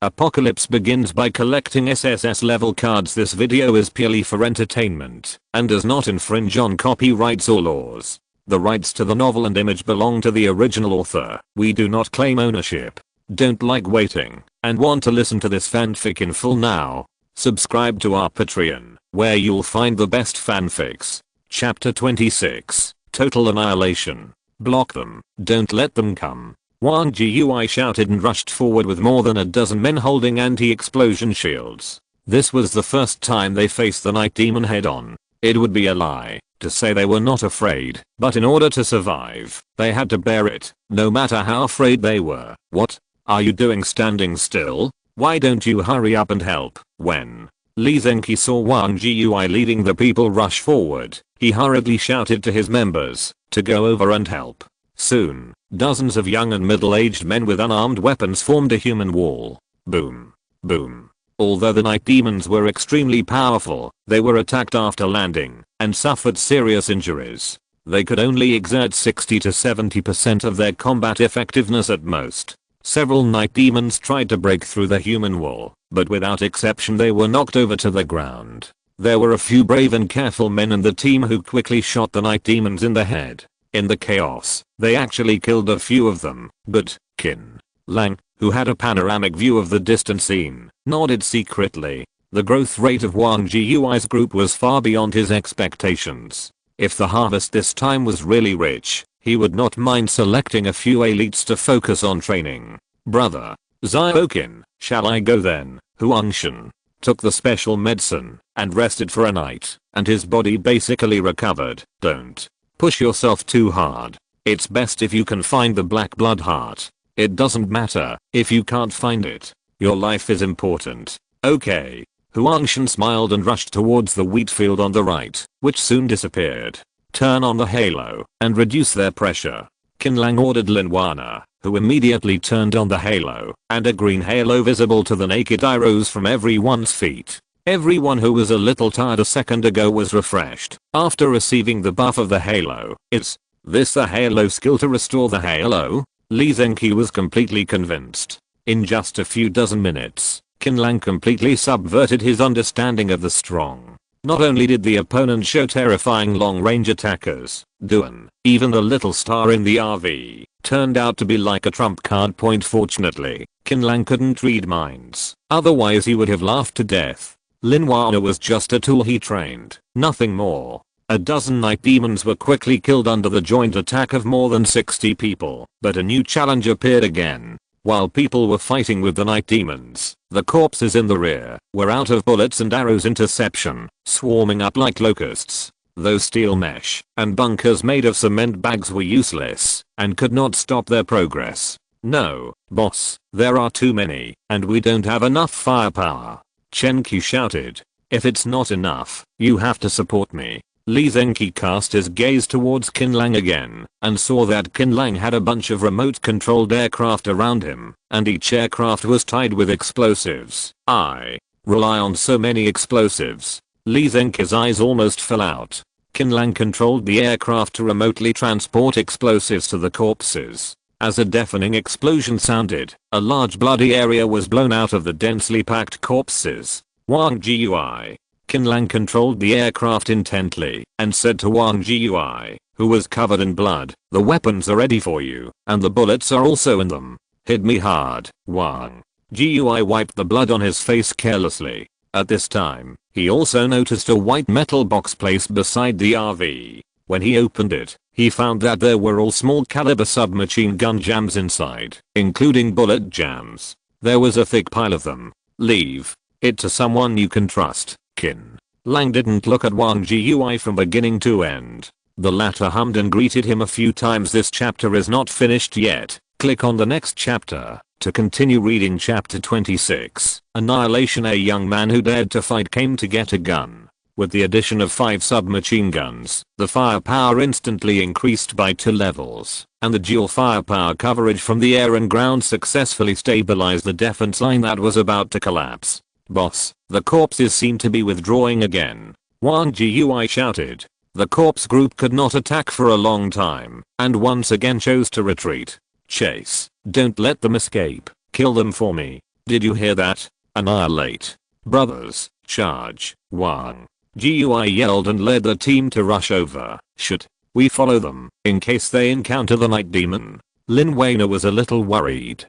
Apocalypse begins by collecting S.S.S level cards. This video is purely for entertainment and does not infringe on copyrights or laws. The rights to the novel and image belong to the original author. We do not claim ownership. Don't like waiting and want to listen to this fanfic in full now? Subscribe to our Patreon, where you'll find the best fanfics. Chapter 26. Total Annihilation. Block them. Don't let them come. Wang Gui shouted and rushed forward with more than a dozen men holding anti-explosion shields. This was the first time they faced the night demon head-on. It would be a lie to say they were not afraid, but in order to survive, they had to bear it, no matter how afraid they were. What are you doing standing still? Why don't you hurry up and help? When Li Zhenqi saw Wang Gui leading the people rush forward, he hurriedly shouted to his members to go over and help. Soon, dozens of young and middle-aged men with unarmed weapons formed a human wall. Boom. Boom. Although the night demons were extremely powerful, they were attacked after landing and suffered serious injuries. They could only exert 60 to 70% of their combat effectiveness at most. Several night demons tried to break through the human wall, but without exception they were knocked over to the ground. There were a few brave and careful men in the team who quickly shot the night demons in the head. In the chaos, they actually killed a few of them, but Qin Lang, who had a panoramic view of the distant scene, nodded secretly. The growth rate of Wang Gui's group was far beyond his expectations. If the harvest this time was really rich, he would not mind selecting a few elites to focus on training. Brother Xiaoqin, shall I go then? Huangshan took the special medicine and rested for a night, and his body basically recovered. Don't push yourself too hard. It's best if you can find the black blood heart. It doesn't matter if you can't find it. Your life is important. Okay. Huangshan smiled and rushed towards the wheat field on the right, which soon disappeared. Turn on the halo and reduce their pressure. Qin Lang ordered Lin Wana, who immediately turned on the halo, and a green halo visible to the naked eye rose from everyone's feet. Everyone who was a little tired a second ago was refreshed after receiving the buff of the halo. Is this the halo skill to restore the halo? Li Zhenqi was completely convinced. In just a few dozen minutes, Qin Lang completely subverted his understanding of the strong. Not only did the opponent show terrifying long-range attackers, Duan, even the little star in the RV, turned out to be like a trump card point. Fortunately, Qin Lang couldn't read minds, otherwise he would have laughed to death. Lin Wana was just a tool he trained, nothing more. A dozen night demons were quickly killed under the joint attack of more than 60 people, but a new challenge appeared again. While people were fighting with the night demons, the corpses in the rear were out of bullets and arrows interception, swarming up like locusts. Those steel mesh and bunkers made of cement bags were useless and could not stop their progress. No, boss, there are too many, and we don't have enough firepower. Chen Qi shouted. If it's not enough, you have to support me. Li Zhenqi cast his gaze towards Qin Lang again and saw that Qin Lang had a bunch of remote-controlled aircraft around him, and each aircraft was tied with explosives. I rely on so many explosives. Li Zhenqi's eyes almost fell out. Qin Lang controlled the aircraft to remotely transport explosives to the corpses. As a deafening explosion sounded, a large bloody area was blown out of the densely packed corpses. Wang Gui. Qin Lang controlled the aircraft intently and said to Wang Gui, who was covered in blood, the weapons are ready for you, and the bullets are also in them. Hit me hard. Wang Gui wiped the blood on his face carelessly. At this time, he also noticed a white metal box placed beside the RV. When he opened it, he found that there were all small caliber submachine gun jams inside, including bullet jams. There was a thick pile of them. Leave it to someone you can trust. Qin Lang didn't look at Wang Gui from beginning to end. The latter hummed and greeted him a few times. This chapter is not finished yet. Click on the next chapter to continue reading chapter 26. Annihilation. A young man who dared to fight came to get a gun. With the addition of 5 submachine guns, the firepower instantly increased by 2 levels, and the dual firepower coverage from the air and ground successfully stabilized the defense line that was about to collapse. Boss, the corpses seem to be withdrawing again. Wang Gui shouted. The corpse group could not attack for a long time, and once again chose to retreat. Chase, don't let them escape, kill them for me. Did you hear that? Annihilate. Brothers, charge. Wang Gui yelled and led the team to rush over. Should we follow them in case they encounter the night demon? Lin Wayne was a little worried.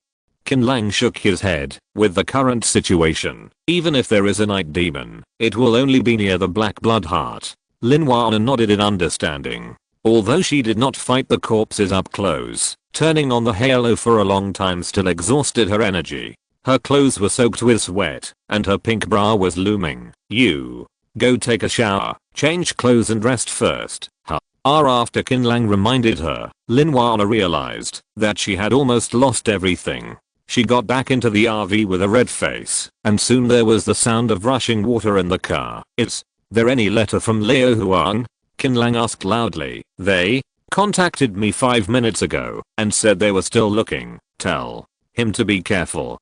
Qin Lang shook his head. With the current situation, even if there is a night demon, it will only be near the Black Blood Heart. Lin Wayne nodded in understanding. Although she did not fight the corpses up close, turning on the halo for a long time still exhausted her energy. Her clothes were soaked with sweat, and her pink bra was looming. You go take a shower, change clothes and rest first. After Qin Lang reminded her, Lin Wayne realized that she had almost lost everything. She got back into the RV with a red face, and soon there was the sound of rushing water in the car. Is there any letter from Liu Huang? Qin Lang asked loudly. They contacted me 5 minutes ago and said they were still looking. Tell him to be careful.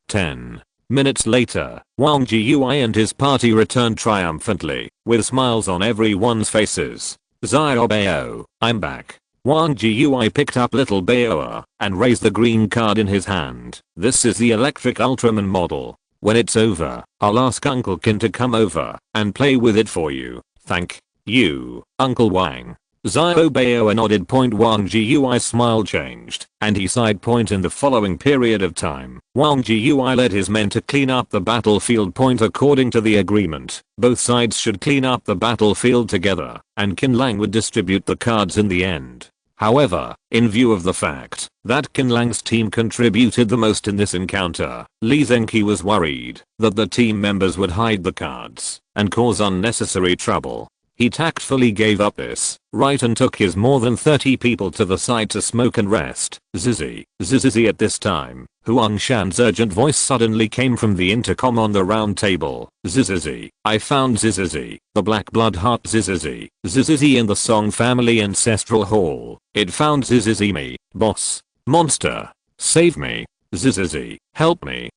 10 minutes later, Wang Gui and his party returned triumphantly, with smiles on everyone's faces. Xiao Bao, I'm back. Wang Gui picked up little Bao and raised the green card in his hand. This is the electric Ultraman model. When it's over, I'll ask Uncle Qin to come over and play with it for you. Thank you, Uncle Wang. Xiao Bao nodded. Wang Gui's smile changed, and he sighed. In the following period of time, Wang Gui led his men to clean up the battlefield. According to the agreement, both sides should clean up the battlefield together, and Qin Lang would distribute the cards in the end. However, in view of the fact that Qin Lang's team contributed the most in this encounter, Li Zengqi was worried that the team members would hide the cards and cause unnecessary trouble. He tactfully gave up this right and took his more than 30 people to the side to smoke and rest. Zizi. At this time, Huang Shan's urgent voice suddenly came from the intercom on the round table. Zizi. I found Zizi, the Black Blood Heart. Zizi in the Song Family Ancestral Hall. It found Zizi. Me, boss. Monster. Save me. Zizi. Help me.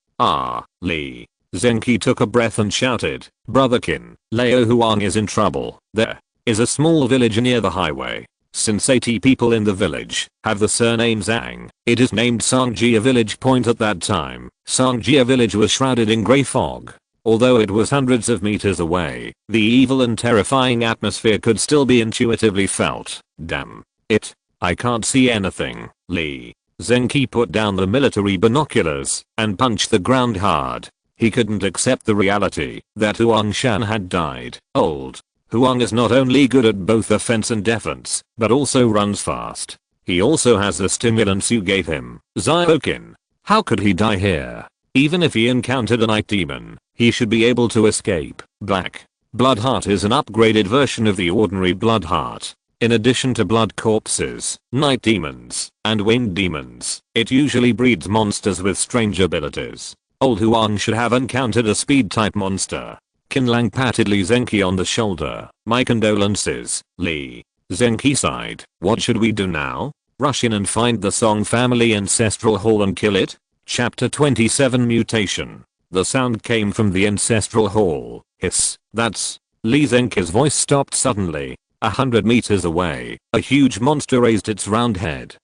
Li Zengqi took a breath and shouted, Brother Qin, Liu Huang is in trouble. There is a small village near the highway. Since 80 people in the village have the surname Zhang, it is named Songjia Village. At that time, Songjia Village was shrouded in grey fog. Although it was hundreds of meters away, the evil and terrifying atmosphere could still be intuitively felt. Damn it, I can't see anything. Li Zengqi put down the military binoculars and punched the ground hard. He couldn't accept the reality that Huang Shan had died. Old Huang is not only good at both offense and defense, but also runs fast. He also has the stimulants you gave him. Xiaoqin. How could he die here? Even if he encountered a night demon, he should be able to escape. Black Blood Heart is an upgraded version of the ordinary Blood Heart. In addition to blood corpses, night demons, and winged demons, it usually breeds monsters with strange abilities. Old Huang should have encountered a speed-type monster. Qin Lang patted Li Zengqi on the shoulder. My condolences, Li Zengqi sighed. What should we do now? Rush in and find the Song Family Ancestral Hall and kill it? Chapter 27 Mutation. The sound came from the Ancestral Hall. Hiss. That's... Li Zengqi's voice stopped suddenly. 100 meters away, a huge monster raised its round head.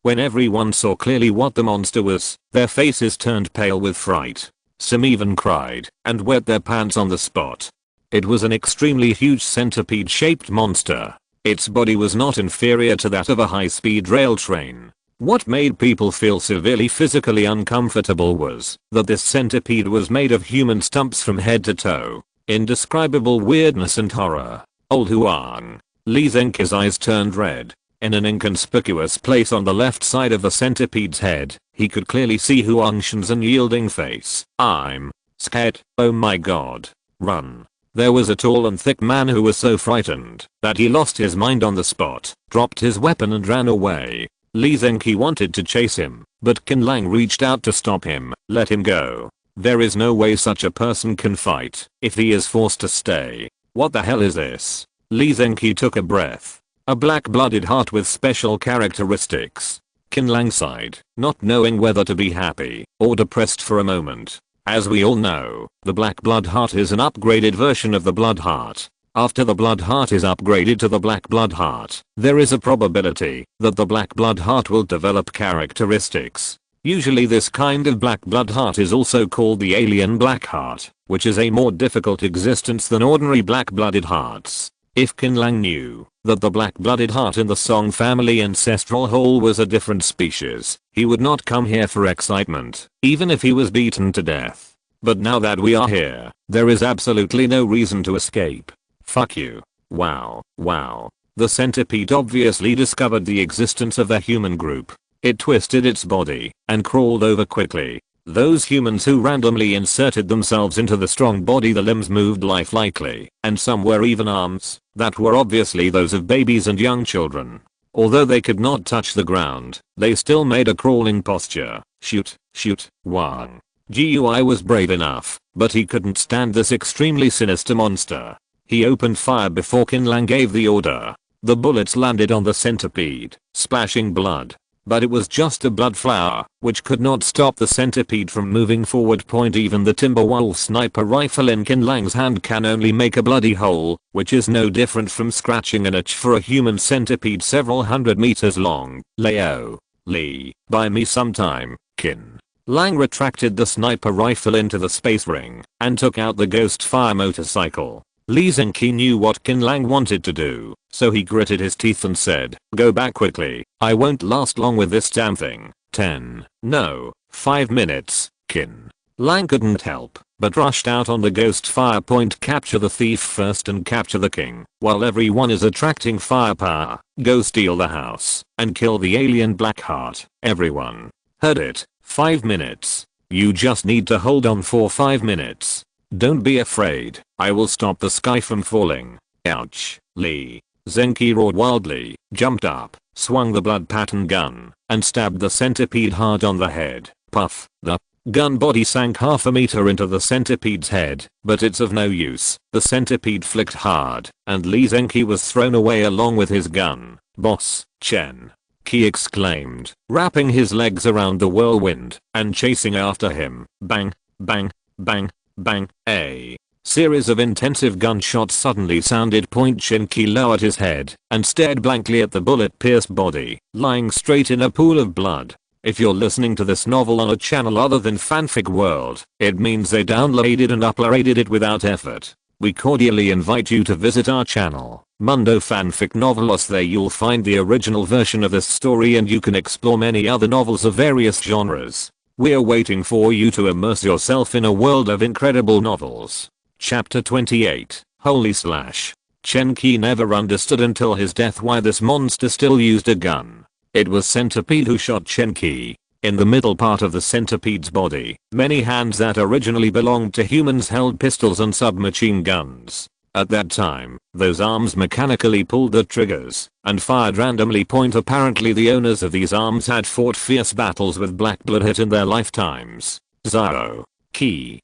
When everyone saw clearly what the monster was, their faces turned pale with fright. Some even cried and wet their pants on the spot. It was an extremely huge centipede-shaped monster. Its body was not inferior to that of a high-speed rail train. What made people feel severely physically uncomfortable was that this centipede was made of human stumps from head to toe. Indescribable weirdness and horror. Old Huang. Li Zengqi's eyes turned red. In an inconspicuous place on the left side of the centipede's head, he could clearly see Huang Shan's unyielding face. I'm scared. Oh my god. Run. There was a tall and thick man who was so frightened that he lost his mind on the spot, dropped his weapon and ran away. Li Zengqi wanted to chase him, but Qin Lang reached out to stop him. Let him go. There is no way such a person can fight if he is forced to stay. What the hell is this? Li Zengqi took a breath. A black-blooded heart with special characteristics. Qin Lang sighed, not knowing whether to be happy or depressed for a moment. As we all know, the Black Blood Heart is an upgraded version of the Blood Heart. After the Blood Heart is upgraded to the Black Blood Heart, there is a probability that the Black Blood Heart will develop characteristics Usually this kind of black blood heart is also called the alien black heart, which is a more difficult existence than ordinary black-blooded hearts. If Qin Lang knew that the black-blooded heart in the Song family ancestral hole was a different species, he would not come here for excitement, even if he was beaten to death. But now that we are here, there is absolutely no reason to escape. Fuck you. Wow. The centipede obviously discovered the existence of the human group. It twisted its body and crawled over quickly. Those humans who randomly inserted themselves into the strong body, the limbs moved lifelikely, and some were even arms that were obviously those of babies and young children. Although they could not touch the ground, they still made a crawling posture. Shoot, Wang. Gui was brave enough, but he couldn't stand this extremely sinister monster. He opened fire before Qin Lang gave the order. The bullets landed on the centipede, splashing blood. But it was just a blood flower, which could not stop the centipede from moving forward. Even the Timberwolf sniper rifle in Qin Lang's hand can only make a bloody hole, which is no different from scratching an itch for a human centipede several hundred meters long. Lee, buy me some time, Qin Lang retracted the sniper rifle into the space ring and took out the ghost fire motorcycle. Li Zengqi knew what Qin Lang wanted to do, so he gritted his teeth and said, "Go back quickly, I won't last long with this damn thing." 5 minutes, Qin Lang couldn't help but rushed out on the ghost fire point. Capture the thief first and capture the king. While everyone is attracting firepower, go steal the house and kill the alien black heart. Everyone. Heard it? 5 minutes. You just need to hold on for 5 minutes. Don't be afraid, I will stop the sky from falling. Ouch. Li Zengqi roared wildly, jumped up, swung the blood pattern gun, and stabbed the centipede hard on the head. Puff. The gun body sank half a meter into the centipede's head, but it's of no use. The centipede flicked hard, and Li Zengqi was thrown away along with his gun. Boss, Chen Qi exclaimed, wrapping his legs around the whirlwind and chasing after him. Bang, bang, bang. Bang. A series of intensive gunshots suddenly sounded. Qin Qi lowered his head and stared blankly at the bullet-pierced body, lying straight in a pool of blood. If you're listening to this novel on a channel other than Fanfic World, it means they downloaded and uploaded it without effort. We cordially invite you to visit our channel, Mundo Fanfic Novelos. There you'll find the original version of this story and you can explore many other novels of various genres. We're waiting for you to immerse yourself in a world of incredible novels. Chapter 28. Holy slash. Chen Qi never understood until his death why this monster still used a gun. It was Centipede who shot Chen Qi. In the middle part of the centipede's body, many hands that originally belonged to humans held pistols and submachine guns. At that time, those arms mechanically pulled the triggers and fired randomly. Apparently the owners of these arms had fought fierce battles with black blood hit in their lifetimes. Zhao Qi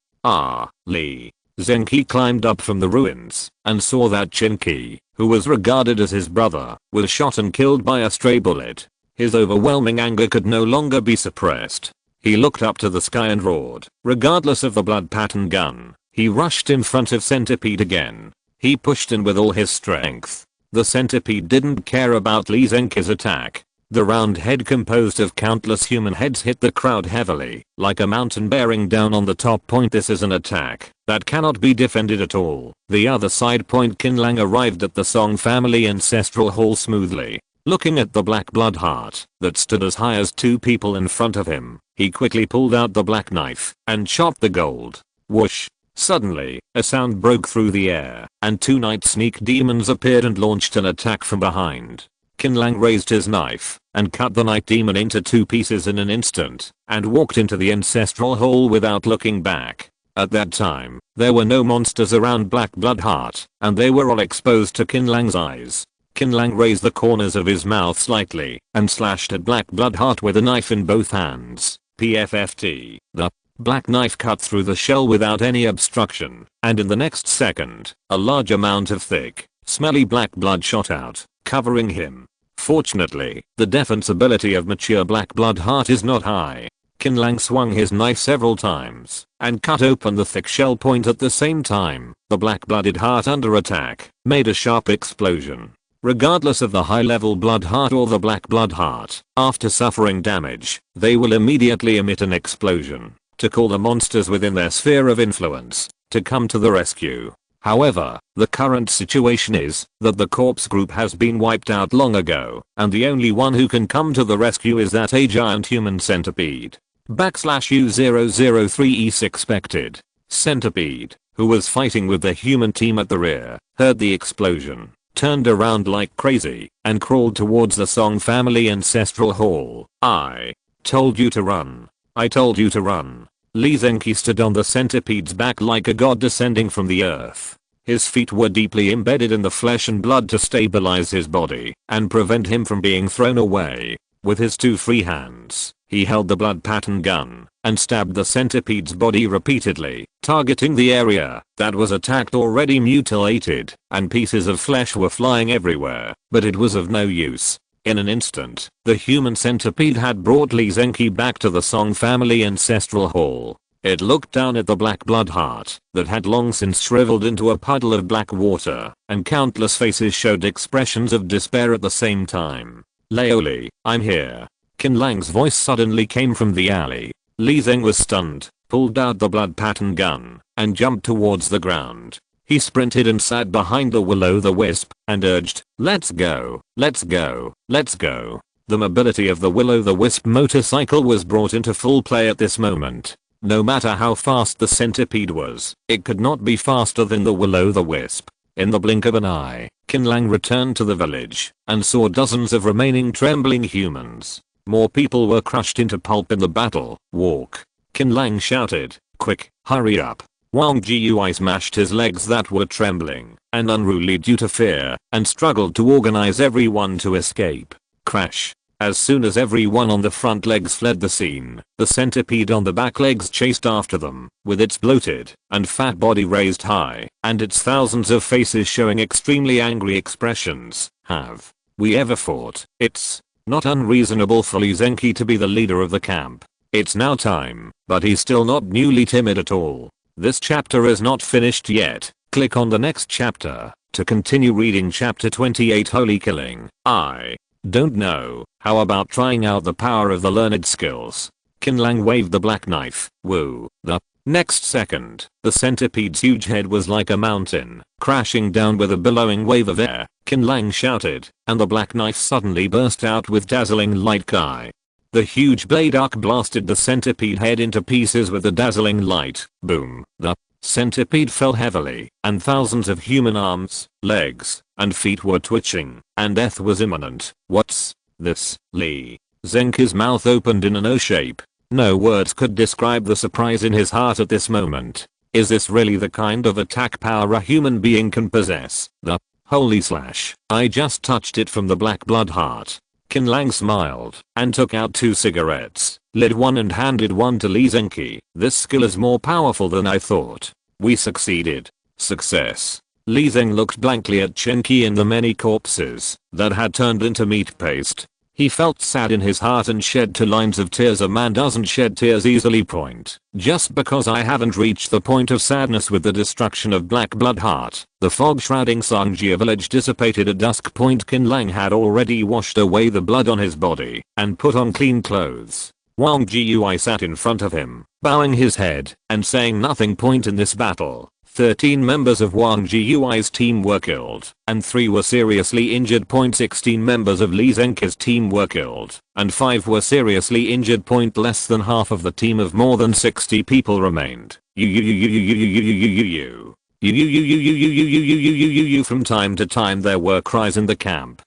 Li Zengqi climbed up from the ruins and saw that Qin Qi, who was regarded as his brother, was shot and killed by a stray bullet. His overwhelming anger could no longer be suppressed. He looked up to the sky and roared. Regardless of the blood pattern gun, he rushed in front of Centipede again. He pushed in with all his strength. The centipede didn't care about Li Zengqi's attack. The round head composed of countless human heads hit the crowd heavily, like a mountain bearing down on the top. This is an attack that cannot be defended at all. The other side. Qin Lang arrived at the Song family ancestral hall smoothly. Looking at the black blood heart that stood as high as 2 people in front of him, he quickly pulled out the black knife and chopped the gold. Whoosh. Suddenly, a sound broke through the air, and 2 night sneak demons appeared and launched an attack from behind. Qin Lang raised his knife and cut the night demon into 2 pieces in an instant, and walked into the ancestral hole without looking back. At that time, there were no monsters around Black Blood Heart, and they were all exposed to Qin Lang's eyes. Qin Lang raised the corners of his mouth slightly and slashed at Black Blood Heart with a knife in both hands. PFFT. The black knife cut through the shell without any obstruction, and in the next second, a large amount of thick, smelly black blood shot out, covering him. Fortunately, the defensibility of mature Black Blood Heart is not high. Qin Lang swung his knife several times and cut open the thick shell. At the same time, the black-blooded heart under attack made a sharp explosion. Regardless of the high-level blood heart or the black blood heart, after suffering damage, they will immediately emit an explosion to call the monsters within their sphere of influence to come to the rescue. However, the current situation is that the corpse group has been wiped out long ago, and the only one who can come to the rescue is that a giant human centipede. U003 expected. Centipede, who was fighting with the human team at the rear, heard the explosion, turned around like crazy, and crawled towards the Song family ancestral hall. I told you to run. I told you to run. Lee Zenki stood on the centipede's back like a god descending from the earth. His feet were deeply embedded in the flesh and blood to stabilize his body and prevent him from being thrown away. With his 2 free hands, he held the blood pattern gun and stabbed the centipede's body repeatedly, targeting the area that was attacked already mutilated, and pieces of flesh were flying everywhere, but it was of no use. In an instant, the human centipede had brought Lee Zenki back to the Song family ancestral hall. It looked down at the black blood heart that had long since shriveled into a puddle of black water, and countless faces showed expressions of despair at the same time. Laoli, I'm here. Qin Lang's voice suddenly came from the alley. Li Zeng was stunned, pulled out the blood pattern gun, and jumped towards the ground. He sprinted and sat behind the will-o'-the-wisp and urged, let's go, let's go, let's go. The mobility of the will-o'-the-wisp motorcycle was brought into full play at this moment. No matter how fast the centipede was, it could not be faster than the will-o'-the-wisp. In the blink of an eye, Qin Lang returned to the village and saw dozens of remaining trembling humans. More people were crushed into pulp in the battle. Walk. Qin Lang shouted, quick, hurry up. Wang Jiui smashed his legs that were trembling and unruly due to fear and struggled to organize everyone to escape. Crash. As soon as everyone on the front legs fled the scene, the centipede on the back legs chased after them, with its bloated and fat body raised high, and its thousands of faces showing extremely angry expressions. Have we ever fought? It's not unreasonable for Lee Zenki to be the leader of the camp. It's now time, but he's still not newly timid at all. This chapter is not finished yet. Click on the next chapter to continue reading chapter 28 Holy Killing. I don't know. How about trying out the power of the learned skills? Qin Lang waved the black knife. Woo. The next second, the centipede's huge head was like a mountain, crashing down with a billowing wave of air. Qin Lang shouted, and the black knife suddenly burst out with dazzling light kai. The huge blade arc blasted the centipede head into pieces with the dazzling light. Boom. The centipede fell heavily, and thousands of human arms, legs, and feet were twitching, and death was imminent. What's this? Lee Zenki's mouth opened in an O shape. No words could describe the surprise in his heart at this moment. Is this really the kind of attack power a human being can possess? The holy slash. I just touched it from the black blood heart. Qin Lang smiled and took out 2 cigarettes, lit one and handed one to Lee Zenki. This skill is more powerful than I thought. We succeeded. Success. Li Zeng looked blankly at Chenki and the many corpses that had turned into meat paste. He felt sad in his heart and shed 2 lines of tears. A man doesn't shed tears easily. Point. Just because I haven't reached the point of sadness with the destruction of Black Blood Heart. The fog shrouding Songjia village dissipated at dusk. Qin Lang had already washed away the blood on his body and put on clean clothes. Wang Jiui sat in front of him, bowing his head and saying nothing. In this battle, 13 members of Wang Jiui's team were killed, and 3 were seriously injured. 16 members of Lee Zenki's team were killed, and 5 were seriously injured. Less than half of the team of more than 60 people remained. From time to time there were cries in the camp.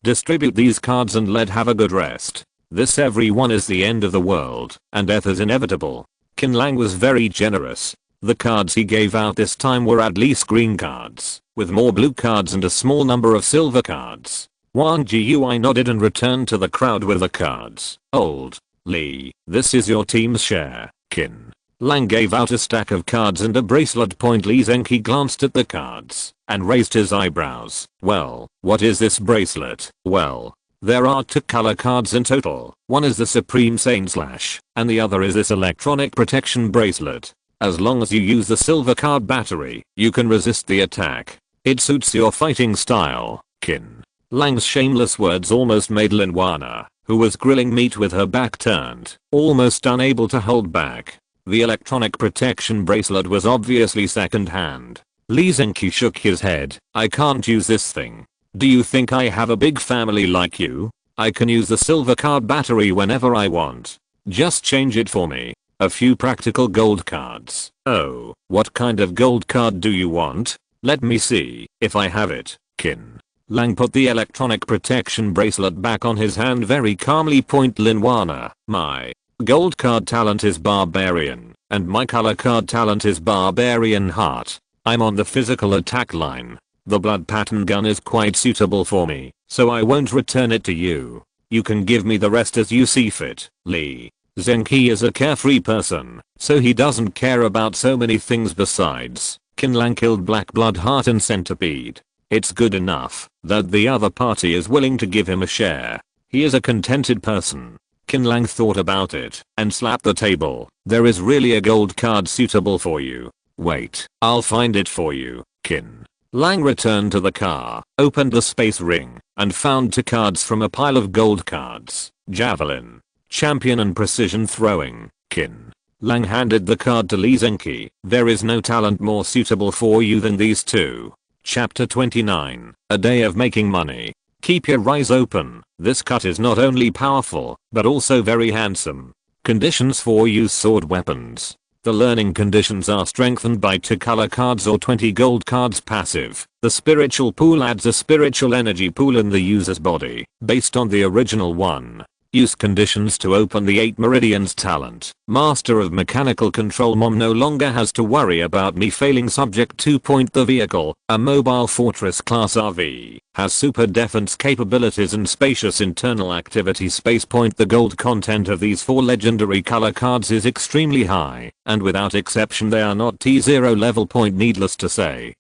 Distribute these cards and have a good rest. This everyone is the end of the world, and death is inevitable. Qin Lang was very generous. The cards he gave out this time were at least green cards, with more blue cards and a small number of silver cards. Wang Jiui nodded and returned to the crowd with the cards. Old Lee, this is your team's share. Qin Lang gave out a stack of cards and a bracelet. Lee Zenki glanced at the cards and raised his eyebrows. Well, what is this bracelet? Well, there are 2 color cards in total. One is the Supreme Sane Slash, and the other is this electronic protection bracelet. As long as you use the silver card battery, you can resist the attack. It suits your fighting style. Qin Lang's shameless words almost made Linwana, who was grilling meat with her back turned, almost unable to hold back. The electronic protection bracelet was obviously second-hand. Lee Zenki shook his head. I can't use this thing. Do you think I have a big family like you? I can use the silver card battery whenever I want. Just change it for me. A few practical gold cards. Oh, what kind of gold card do you want? Let me see if I have it. Qin Lang put the electronic protection bracelet back on his hand very calmly. Point Linwana, my gold card talent is barbarian, and my color card talent is barbarian heart. I'm on the physical attack line. The blood pattern gun is quite suitable for me, so I won't return it to you. You can give me the rest as you see fit. Lee Zenki is a carefree person, so he doesn't care about so many things besides. Qin Lang killed Black Blood Heart and Centipede. It's good enough that the other party is willing to give him a share. He is a contented person. Qin Lang thought about it and slapped the table. There is really a gold card suitable for you. Wait, I'll find it for you. Qin Lang returned to the car, opened the space ring, and found 2 cards from a pile of gold cards. Javelin, Champion and Precision Throwing. Qin Lang handed the card to Lee Zenki. There is no talent more suitable for you than these 2. Chapter 29. A day of making money. Keep your eyes open. This cut is not only powerful, but also very handsome. Conditions for use sword weapons. The learning conditions are strengthened by 2 color cards or 20 gold cards passive. The spiritual pool adds a spiritual energy pool in the user's body, based on the original one. Use conditions to open the 8 Meridians talent. Master of Mechanical Control Mom no longer has to worry about me failing subject 2. The vehicle, a mobile fortress class RV, has super defense capabilities and spacious internal activity space. The gold content of these 4 legendary color cards is extremely high, and without exception they are not T0 level. Needless to say,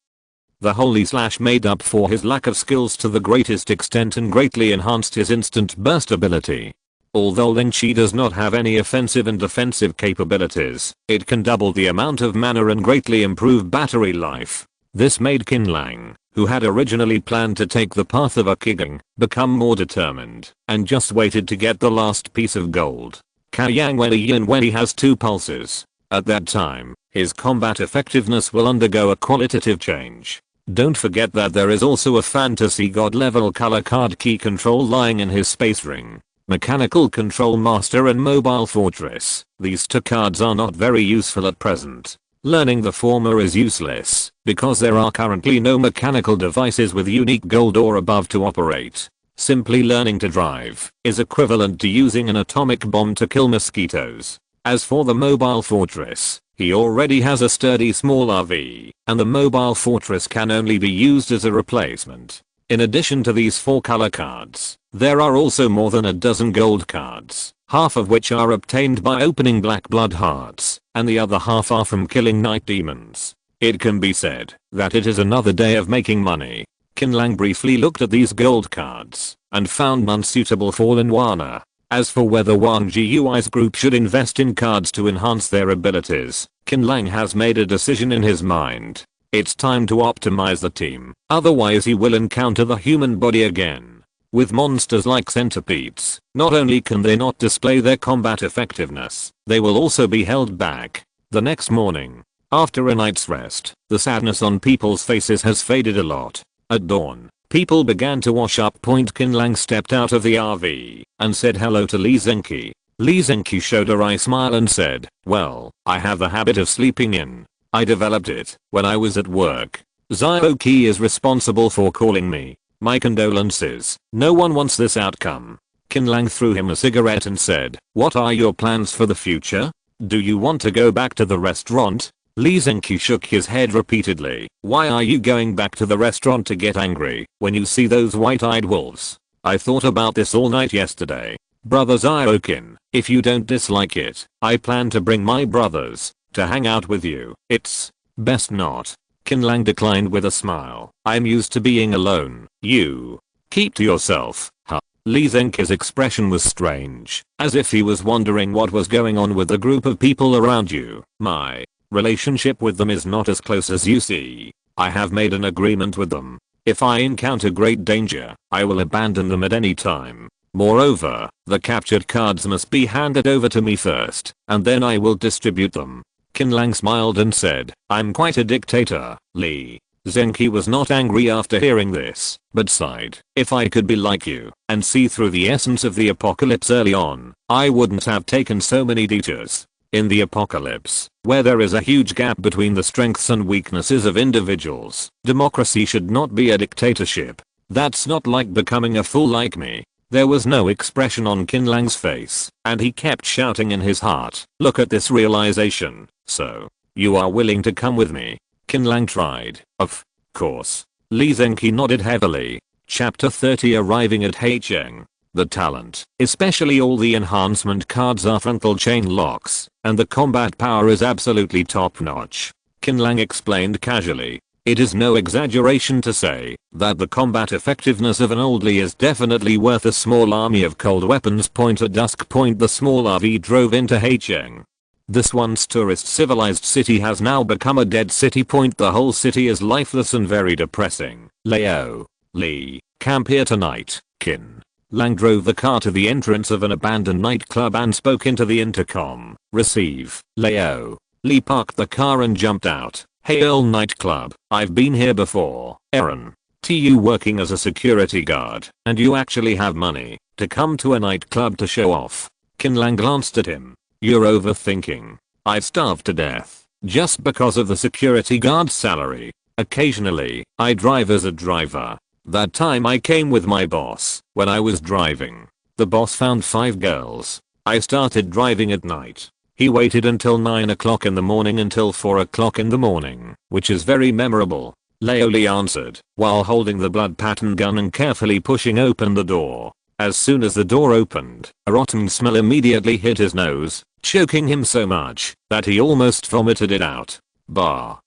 the holy slash made up for his lack of skills to the greatest extent and greatly enhanced his instant burst ability. Although Ling Chi does not have any offensive and defensive capabilities, it can double the amount of mana and greatly improve battery life. This made Qin Lang, who had originally planned to take the path of Akigang, become more determined, and just waited to get the last piece of gold. Kaiyang Wenyi has 2 pulses. At that time, his combat effectiveness will undergo a qualitative change. Don't forget that there is also a fantasy god level color card key control lying in his space ring. Mechanical Control Master and Mobile Fortress. These 2 cards are not very useful at present. Learning the former is useless, because there are currently no mechanical devices with unique gold or above to operate. Simply learning to drive is equivalent to using an atomic bomb to kill mosquitoes. As for the Mobile Fortress, he already has a sturdy small RV, and the Mobile Fortress can only be used as a replacement. In addition to these 4 color cards, there are also more than a dozen gold cards, half of which are obtained by opening Black Blood Hearts, and the other half are from killing night demons. It can be said that it is another day of making money. Qin Lang briefly looked at these gold cards, and found none suitable for Linwana. As for whether Wang Jiui's group should invest in cards to enhance their abilities, Qin Lang has made a decision in his mind. It's time to optimize the team, otherwise he will encounter the human body again. With monsters like centipedes, not only can they not display their combat effectiveness, they will also be held back. The next morning, after a night's rest, the sadness on people's faces has faded a lot. At dawn, people began to wash up. Qin Lang stepped out of the RV and said hello to Lee Zenki. Lee Zenki showed a wry smile and said, well, I have the habit of sleeping in. I developed it when I was at work. Zioki is responsible for calling me. My condolences. No one wants this outcome. Qin Lang threw him a cigarette and said, what are your plans for the future? Do you want to go back to the restaurant? Lee Zenki shook his head repeatedly. Why are you going back to the restaurant to get angry when you see those white-eyed wolves? I thought about this all night yesterday. Brother Ziokin, if you don't dislike it, I plan to bring my brothers to hang out with you. It's best not. Qin Lang declined with a smile. I'm used to being alone. You keep to yourself. Huh. Lee Zenki's expression was strange, as if he was wondering what was going on with the group of people around you. My relationship with them is not as close as you see. I have made an agreement with them. If I encounter great danger, I will abandon them at any time. Moreover, the captured cards must be handed over to me first, and then I will distribute them. Qin Lang smiled and said, I'm quite a dictator, Li. Zenki was not angry after hearing this, but sighed. If I could be like you, and see through the essence of the apocalypse early on, I wouldn't have taken so many detours. In the apocalypse, where there is a huge gap between the strengths and weaknesses of individuals, democracy should not be a dictatorship. That's not like becoming a fool like me. There was no expression on Qin Lang's face, and he kept shouting in his heart, look at this realization. So, you are willing to come with me? Qin Lang tried. Of course. Li Zenki nodded heavily. Chapter 30 Arriving at Heicheng. The talent, especially all the enhancement cards, are frontal chain locks, and the combat power is absolutely top notch. Qin Lang explained casually. It is no exaggeration to say that the combat effectiveness of an old Li is definitely worth a small army of cold weapons. At dusk point the small RV drove into Heicheng. This once tourist civilized city has now become a dead city. The whole city is lifeless and very depressing. Leo. Li. Camp here tonight. Qin Lang drove the car to the entrance of an abandoned nightclub and spoke into the intercom. Receive. Leo. Li parked the car and jumped out. Hey Earl nightclub, I've been here before. Aaron. You working as a security guard, and you actually have money to come to a nightclub to show off. Qin Lang glanced at him. You're overthinking. I've starved to death just because of the security guard's salary. Occasionally, I drive as a driver. That time I came with my boss. When I was driving, the boss found 5 girls. I started driving at night. He waited until 9 o'clock in the morning until 4 o'clock in the morning, which is very memorable. Leo Li answered, while holding the blood pattern gun and carefully pushing open the door. As soon as the door opened, a rotten smell immediately hit his nose, choking him so much that he almost vomited it out. Bah,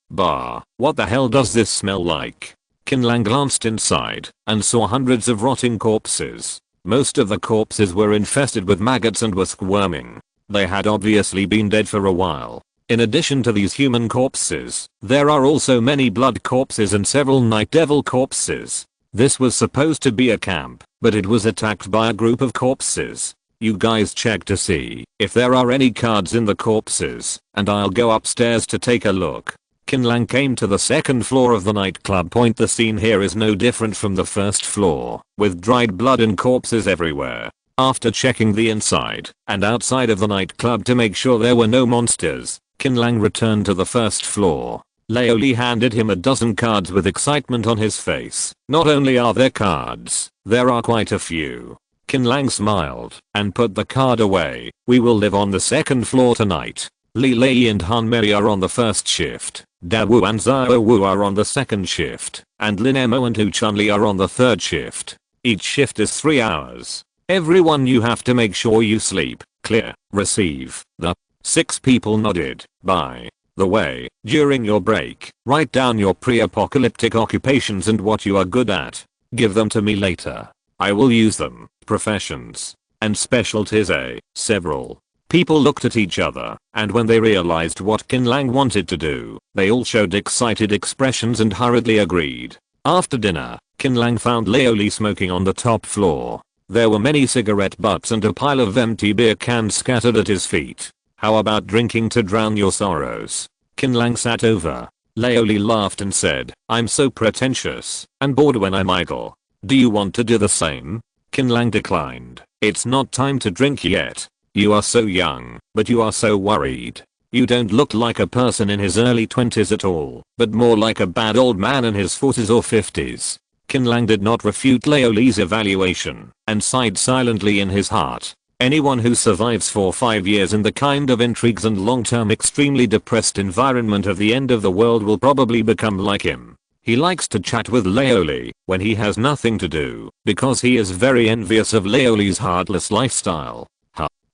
what the hell does this smell like? Qin Lang glanced inside and saw hundreds of rotting corpses. Most of the corpses were infested with maggots and were squirming. They had obviously been dead for a while. In addition to these human corpses, there are also many blood corpses and several night devil corpses. This was supposed to be a camp, but it was attacked by a group of corpses. You guys check to see if there are any cards in the corpses, and I'll go upstairs to take a look. Qin Lang came to the second floor of the nightclub. The scene here is no different from the first floor, with dried blood and corpses everywhere. After checking the inside and outside of the nightclub to make sure there were no monsters, Qin Lang returned to the first floor. Leo Li handed him a dozen cards with excitement on his face. Not only are there cards, there are quite a few. Qin Lang smiled and put the card away. We will live on the second floor tonight. Li Lei and Han Mei are on the first shift. Da Wu and Zhao Wu are on the second shift, and Lin Mo and Hu Chunli are on the third shift. Each shift is 3 hours. Everyone, you have to make sure you sleep. Clear. Receive. The 6 people nodded. By the way, during your break, write down your pre-apocalyptic occupations and what you are good at. Give them to me later. I will use them. Professions and specialties. Several people looked at each other, and when they realized what Qin Lang wanted to do, they all showed excited expressions and hurriedly agreed. After dinner, Qin Lang found Leo Li smoking on the top floor. There were many cigarette butts and a pile of empty beer cans scattered at his feet. How about drinking to drown your sorrows? Qin Lang sat over. Leo Li laughed and said, I'm so pretentious and bored when I'm idle. Do you want to do the same? Qin Lang declined. It's not time to drink yet. You are so young, but you are so worried. You don't look like a person in his early 20s at all, but more like a bad old man in his 40s or 50s. Qin Lang did not refute Leo Li's evaluation and sighed silently in his heart. Anyone who survives for 5 years in the kind of intrigues and long-term extremely depressed environment of the end of the world will probably become like him. He likes to chat with Leo Li when he has nothing to do, because he is very envious of Leo Li's heartless lifestyle.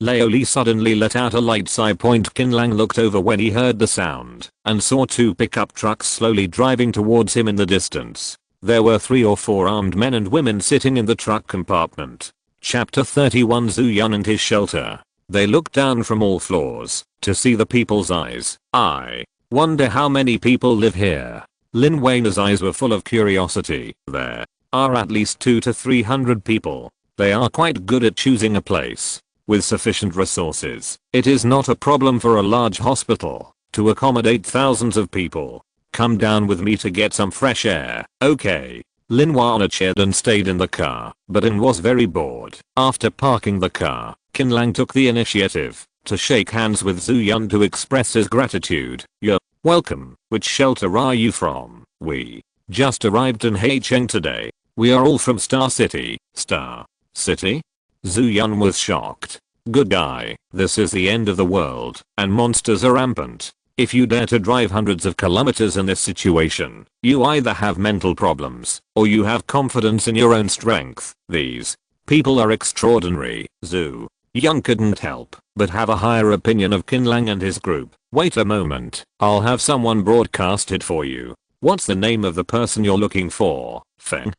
Leo Li suddenly let out a light sigh. Qin Lang looked over when he heard the sound and saw 2 pickup trucks slowly driving towards him in the distance. There were 3 or 4 armed men and women sitting in the truck compartment. Chapter 31 Zhu Yun and his shelter. They looked down from all floors to see the people's eyes. I wonder how many people live here. Lin Wayne's eyes were full of curiosity. There are at least 200 to 300 people. They are quite good at choosing a place with sufficient resources. It is not a problem for a large hospital to accommodate thousands of people. Come down with me to get some fresh air. Okay. Lin Wana cheered and stayed in the car, but Lin was very bored. After parking the car, Qin Lang took the initiative to shake hands with Zhu Yun to express his gratitude. You're welcome. Which shelter are you from? We just arrived in Haicheng today. We are all from Star City. Star City? Zhu Yun was shocked. Good guy, this is the end of the world, and monsters are rampant. If you dare to drive hundreds of kilometers in this situation, you either have mental problems, or you have confidence in your own strength. These people are extraordinary. Zhu Yun couldn't help but have a higher opinion of Qin Lang and his group. Wait a moment, I'll have someone broadcast it for you. What's the name of the person you're looking for? Feng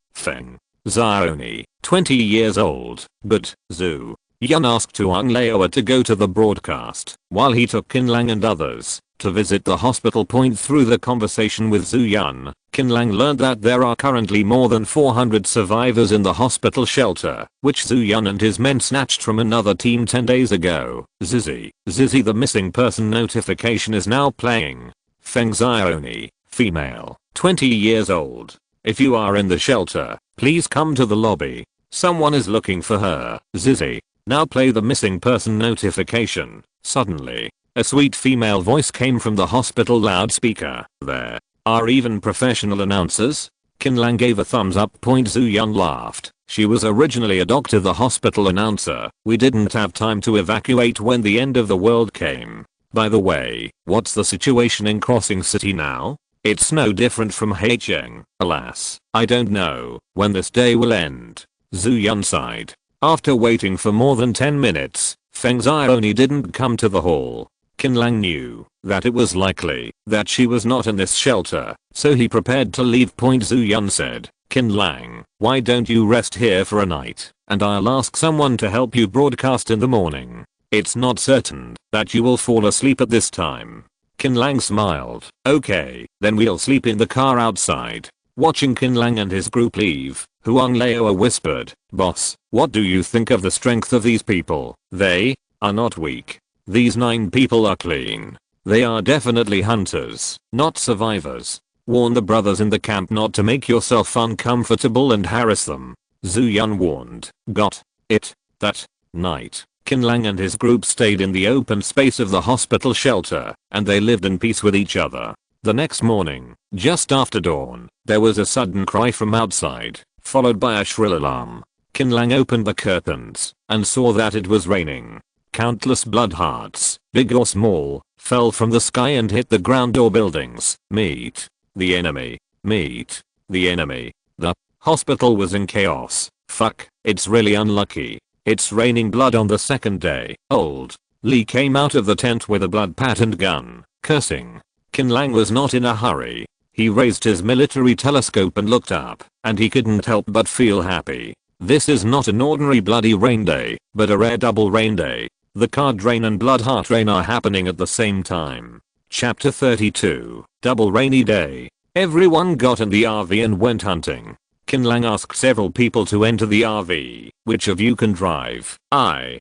Xiaoni, 20 years old, but Zhu Yun asked Tuang Leoa to go to the broadcast while he took Qin Lang and others to visit the hospital point. Through the conversation with Zhu Yun, Qin Lang learned that there are currently more than 400 survivors in the hospital shelter, which Zhu Yun and his men snatched from another team 10 days ago. Zizzy, the missing person notification is now playing. Feng Xiaoni, female, 20 years old. If you are in the shelter, please come to the lobby. Someone is looking for her. Zizzy, now play the missing person notification. Suddenly, a sweet female voice came from the hospital loudspeaker. There are even professional announcers? Qin Lang gave a thumbs up. Zhu Yun laughed. She was originally a doctor, the hospital announcer. We didn't have time to evacuate when the end of the world came. By the way, what's the situation in Crossing City now? It's no different from Haicheng. Alas, I don't know when this day will end. Zhu Yun sighed. After waiting for more than 10 minutes, Feng Xiaoni didn't come to the hall. Qin Lang knew that it was likely that she was not in this shelter, so he prepared to leave. Zhu Yun said, Qin Lang, why don't you rest here for a night, and I'll ask someone to help you broadcast in the morning. It's not certain that you will fall asleep at this time. Qin Lang smiled. Okay, then we'll sleep in the car outside. Watching Qin Lang and his group leave, Huang Leoa whispered, Boss, what do you think of the strength of these people? They are not weak. These 9 people are clean. They are definitely hunters, not survivors. Warn the brothers in the camp not to make yourself uncomfortable and harass them. Zhu Yun warned. Got it. That night, Qin Lang and his group stayed in the open space of the hospital shelter, and they lived in peace with each other. The next morning, just after dawn, there was a sudden cry from outside, followed by a shrill alarm. Qin Lang opened the curtains and saw that it was raining. Countless blood hearts, big or small, fell from the sky and hit the ground or buildings. Meet the enemy. Meet the enemy. The hospital was in chaos. Fuck, it's really unlucky. It's raining blood on the second day. Old Lee came out of the tent with a blood-patterned gun, cursing. Qin Lang was not in a hurry. He raised his military telescope and looked up, and he couldn't help but feel happy. This is not an ordinary bloody rain day, but a rare double rain day. The card rain and blood heart rain are happening at the same time. Chapter 32, Double Rainy Day. Everyone got in the RV and went hunting. Qin Lang asked several people to enter the RV. Which of you can drive? I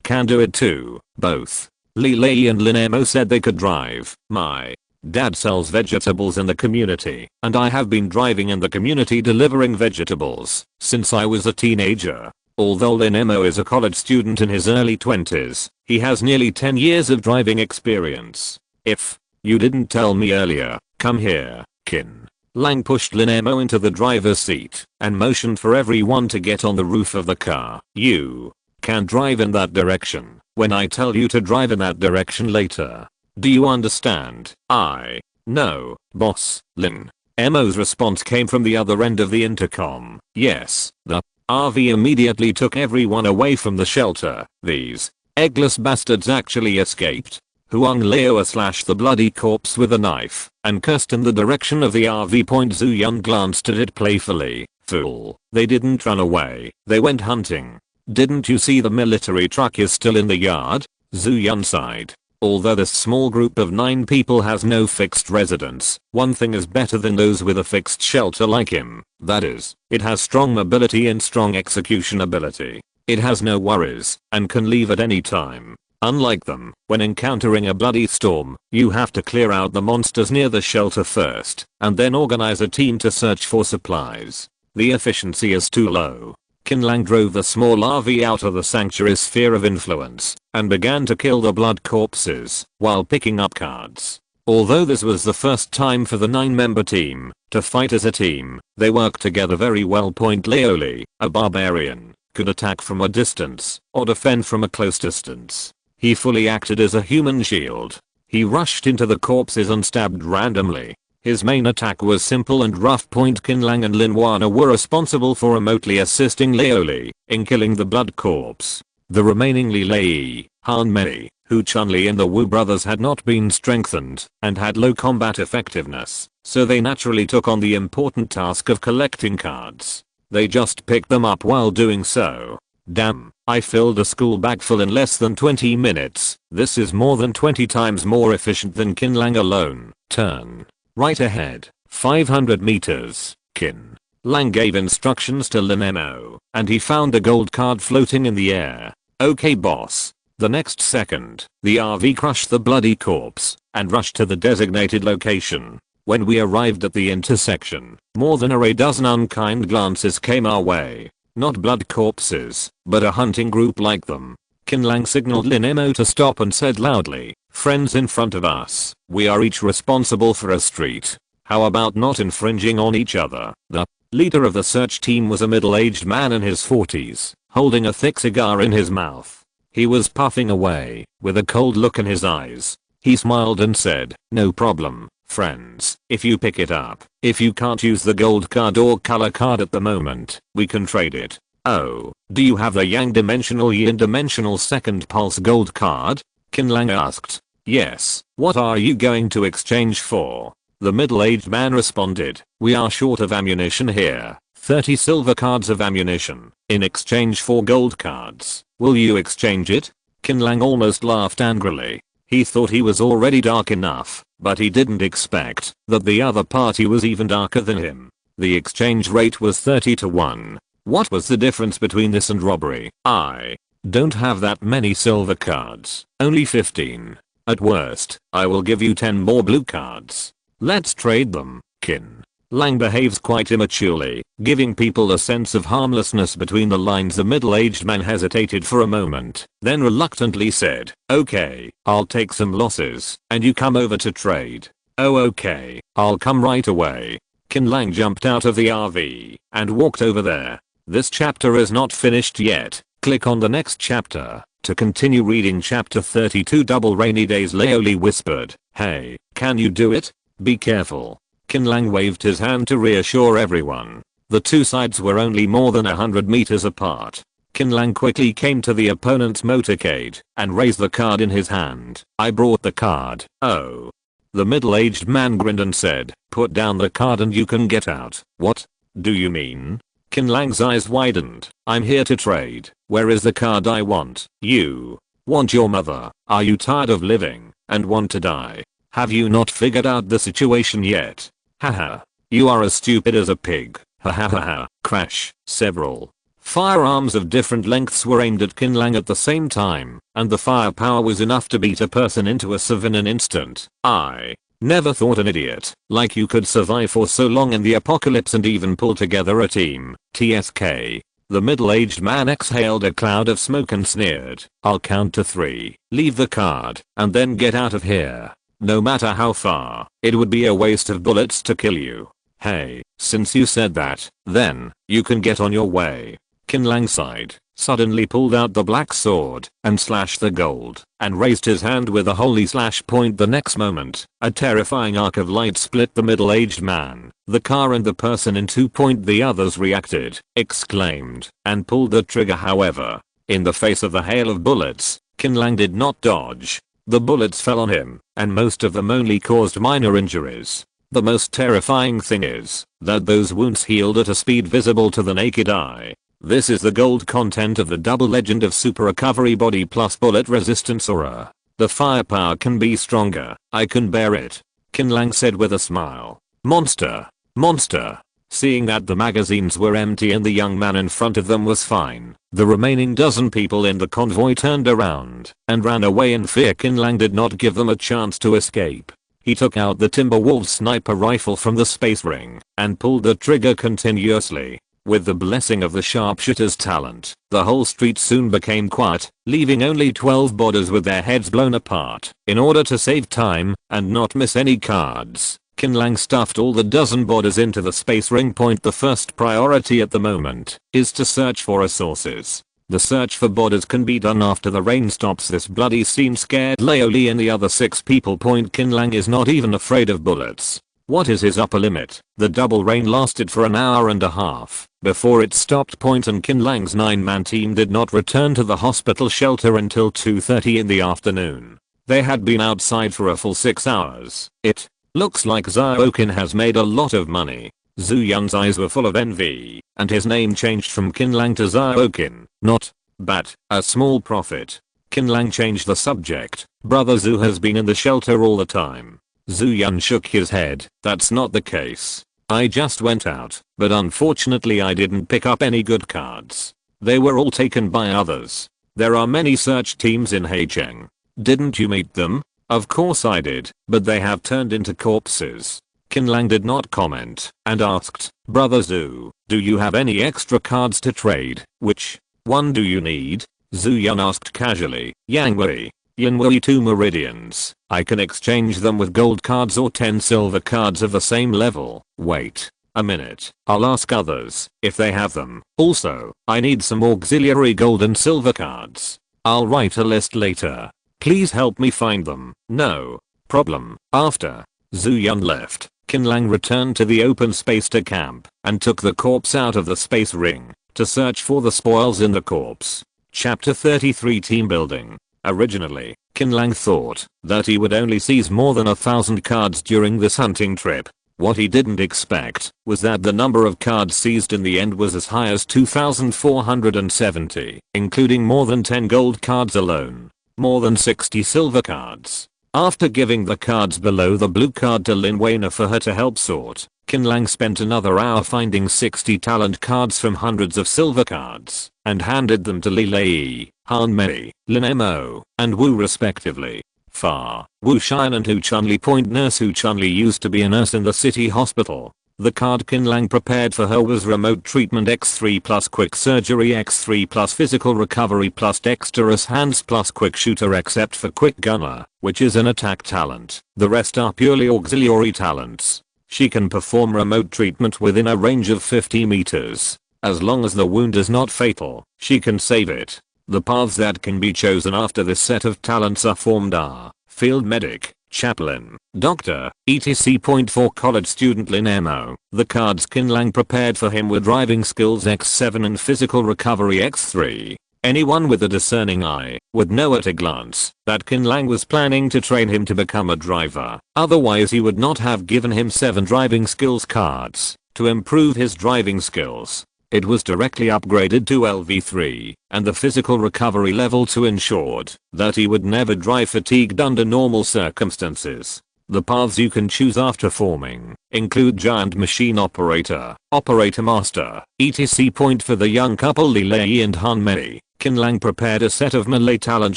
can do it too. Both Li Lei and Lin Mo said they could drive. My dad sells vegetables in the community, and I have been driving in the community delivering vegetables since I was a teenager. Although Lin Mo is a college student in his early 20s, he has nearly 10 years of driving experience. If you didn't tell me earlier, come here. Qin Lang pushed Lin Mo into the driver's seat and motioned for everyone to get on the roof of the car. You can drive in that direction when I tell you to drive in that direction later. Do you understand? No, boss. Lin Mo's response came from the other end of the intercom. Yes. The RV immediately took everyone away from the shelter. These eggless bastards actually escaped. Huang Leoa slashed the bloody corpse with a knife and cursed in the direction of the RV. Zhu Yun glanced at it playfully. Fool. They didn't run away. They went hunting. Didn't you see the military truck is still in the yard? Zhu Yun sighed. Although this small group of 9 people has no fixed residence, one thing is better than those with a fixed shelter like him. That is, it has strong mobility and strong execution ability. It has no worries and can leave at any time. Unlike them, when encountering a bloody storm, you have to clear out the monsters near the shelter first, and then organize a team to search for supplies. The efficiency is too low. Qin Lang drove the small RV out of the sanctuary's sphere of influence, and began to kill the blood corpses, while picking up cards. Although this was the first time for the 9-member team to fight as a team, they worked together very well. Leoli, a barbarian, could attack from a distance, or defend from a close distance. He fully acted as a human shield. He rushed into the corpses and stabbed randomly. His main attack was simple and rough. Qin Lang and Lin Wana were responsible for remotely assisting Leoli in killing the blood corpse. The remaining Li Lei, Han Mei, Hu Chun-Li and the Wu brothers had not been strengthened and had low combat effectiveness, so they naturally took on the important task of collecting cards. They just picked them up while doing so. Damn, I filled a school bag full in less than 20 minutes. This is more than 20 times more efficient than Qin Lang alone. Turn right ahead, 500 meters. Qin Lang gave instructions to Lin Mo, and he found a gold card floating in the air. Okay boss. The next second, the RV crushed the bloody corpse and rushed to the designated location. When we arrived at the intersection, more than a dozen unkind glances came our way. Not blood corpses, but a hunting group like them. Qin Lang signaled Lin Mo to stop and said loudly, "Friends in front of us, we are each responsible for a street. How about not infringing on each other?" The leader of the search team was a middle-aged man in his 40s, holding a thick cigar in his mouth. He was puffing away, with a cold look in his eyes. He smiled and said, "No problem, friends, if you pick it up. If you can't use the gold card or color card at the moment, we can trade it." "Oh, do you have the Yang Dimensional Yin Dimensional Second Pulse gold card?" Qin Lang asked. "Yes, what are you going to exchange for?" The middle-aged man responded, "We are short of ammunition here. 30 silver cards of ammunition, in exchange for gold cards. Will you exchange it?" Qin Lang almost laughed angrily. He thought he was already dark enough, but he didn't expect that the other party was even darker than him. The exchange rate was 30 to 1. What was the difference between this and robbery? I don't have that many silver cards, only 15. At worst, I will give you 10 more blue cards. Let's trade them. Qin Lang behaves quite immaturely, giving people a sense of harmlessness between the lines. The middle-aged man hesitated for a moment, then reluctantly said, "Okay, I'll take some losses, and you come over to trade." "Oh okay, I'll come right away." Qin Lang jumped out of the RV and walked over there. This chapter is not finished yet. Click on the next chapter to continue reading chapter 32. Double rainy days. Leoli whispered, "Hey, can you do it? Be careful." Qin Lang waved his hand to reassure everyone. The two sides were only more than 100 meters apart. Qin Lang quickly came to the opponent's motorcade and raised the card in his hand. "I brought the card." "Oh." The middle-aged man grinned and said, "Put down the card and you can get out." "What do you mean?" Qin Lang's eyes widened. "I'm here to trade. Where is the card I want?" "You want your mother? Are you tired of living and want to die? Have you not figured out the situation yet? Haha. You are as stupid as a pig. Ha ha ha ha." Crash. Several firearms of different lengths were aimed at Qin Lang at the same time, and the firepower was enough to beat a person into a sieve in an instant. "I never thought an idiot like you could survive for so long in the apocalypse and even pull together a team. TSK. The middle-aged man exhaled a cloud of smoke and sneered, "I'll count to 3. Leave the card, and then get out of here. No matter how far, it would be a waste of bullets to kill you. Hey, since you said that, then, you can get on your way." Qin Lang sighed, suddenly pulled out the black sword, and slashed the gold, and raised his hand with a holy slash point. The next moment, a terrifying arc of light split the middle-aged man, the car and the person in two. The others reacted, exclaimed, and pulled the trigger. However, in the face of the hail of bullets, Qin Lang did not dodge. The bullets fell on him, and most of them only caused minor injuries. The most terrifying thing is that those wounds healed at a speed visible to the naked eye. This is the gold content of the double legend of super recovery body plus bullet resistance aura. The firepower can be stronger. I can bear it. Qin Lang said with a smile. Monster. Monster. Seeing that the magazines were empty and the young man in front of them was fine, the remaining dozen people in the convoy turned around and ran away in fear. Qin Lang did not give them a chance to escape. He took out the Timberwolf sniper rifle from the space ring and pulled the trigger continuously. With the blessing of the sharpshooter's talent, the whole street soon became quiet, leaving only 12 bodies with their heads blown apart. In order to save time and not miss any cards, Qin Lang stuffed all the dozen bodies into the space ring. The first priority at the moment is to search for resources. The search for bodies can be done after the rain stops. This bloody scene scared Leoli and the other 6 people. Qin Lang is not even afraid of bullets. What is his upper limit? The double rain lasted for an hour and a half before it stopped. And Qin Lang's 9-man team did not return to the hospital shelter until 2:30 in the afternoon. They had been outside for a full 6 hours. It looks like Awakens has made a lot of money. Zhu Yun's eyes were full of envy, and his name changed from Qin Lang to Awakens. Not bad, a small profit. Qin Lang changed the subject. Brother Zhu has been in the shelter all the time. Zhu Yun shook his head. That's not the case. I just went out, but unfortunately I didn't pick up any good cards. They were all taken by others. There are many search teams in Heicheng. Didn't you meet them? Of course I did, but they have turned into corpses. Qin Lang did not comment and asked, Brother Zhu, do you have any extra cards to trade? Which one do you need? Zhu Yun asked casually. Yangwei. Yanwei 2 meridians. I can exchange them with gold cards or 10 silver cards of the same level. Wait a minute. I'll ask others if they have them. Also, I need some auxiliary gold and silver cards. I'll write a list later. Please help me find them. No problem. After Zhu Yun left, Qin Lang returned to the open space to camp and took the corpse out of the space ring to search for the spoils in the corpse. Chapter 33 Team Building. Originally, Qin Lang thought that he would only seize more than 1,000 cards during this hunting trip. What he didn't expect was that the number of cards seized in the end was as high as 2,470, including more than 10 gold cards alone, more than 60 silver cards. After giving the cards below the blue card to Lin Weiner for her to help sort, Qin Lang spent another hour finding 60 talent cards from hundreds of silver cards and handed them to Li Lei, Han Mei, Lin Mo, and Wu respectively. Wu Xian and Hu Chunli. Nurse Hu Chunli used to be a nurse in the city hospital. The card Qin Lang prepared for her was remote treatment X3 plus quick surgery X3 plus physical recovery plus dexterous hands plus quick shooter except for quick gunner, which is an attack talent. The rest are purely auxiliary talents. She can perform remote treatment within a range of 50 meters. As long as the wound is not fatal, she can save it. The paths that can be chosen after this set of talents are formed are Field Medic, Chaplain, Doctor, etc. For college student Lin Mo, the cards Qin Lang prepared for him were Driving Skills X7 and Physical Recovery X3. Anyone with a discerning eye would know at a glance that Qin Lang was planning to train him to become a driver. Otherwise he would not have given him 7 driving skills cards to improve his driving skills. It was directly upgraded to LV3 and the physical recovery level 2 ensured that he would never drive fatigued under normal circumstances. The paths you can choose after forming include Giant Machine Operator, Operator Master, etc. For the young couple Li Lei and Han Mei, Qin Lang prepared a set of melee talent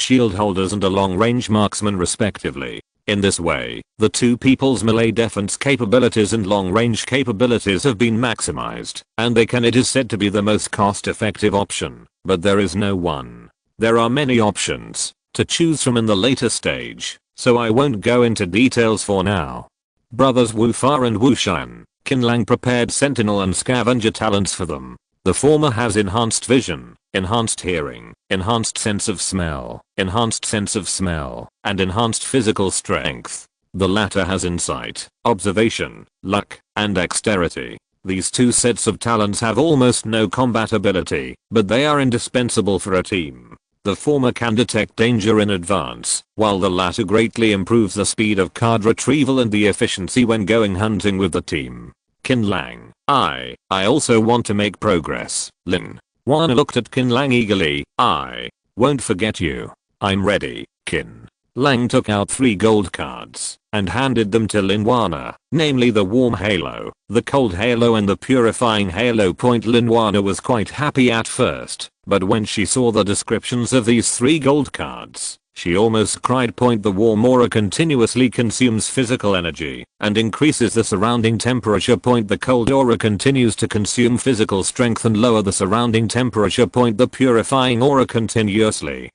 shield holders and a long-range marksman respectively. In this way, the two people's melee defense capabilities and long-range capabilities have been maximized, and it is said to be the most cost-effective option, but there is no one. There are many options to choose from in the later stage, so I won't go into details for now. Brothers Wu Fa and Wu Shan, Qin Lang prepared Sentinel and Scavenger talents for them. The former has enhanced vision, enhanced hearing, enhanced sense of smell, and enhanced physical strength. The latter has insight, observation, luck, and dexterity. These two sets of talents have almost no combat ability, but they are indispensable for a team. The former can detect danger in advance, while the latter greatly improves the speed of card retrieval and the efficiency when going hunting with the team. Qin Lang, I also want to make progress. Lin Wan looked at Qin Lang eagerly. I won't forget you. I'm ready, Qin Lang took out 3 gold cards and handed them to Linwana, namely the warm halo, the cold halo and the purifying halo. Linwana was quite happy at first, but when she saw the descriptions of these 3 gold cards, she almost cried. The warm aura continuously consumes physical energy and increases the surrounding temperature. The cold aura continues to consume physical strength and lower the surrounding temperature. The purifying aura continuously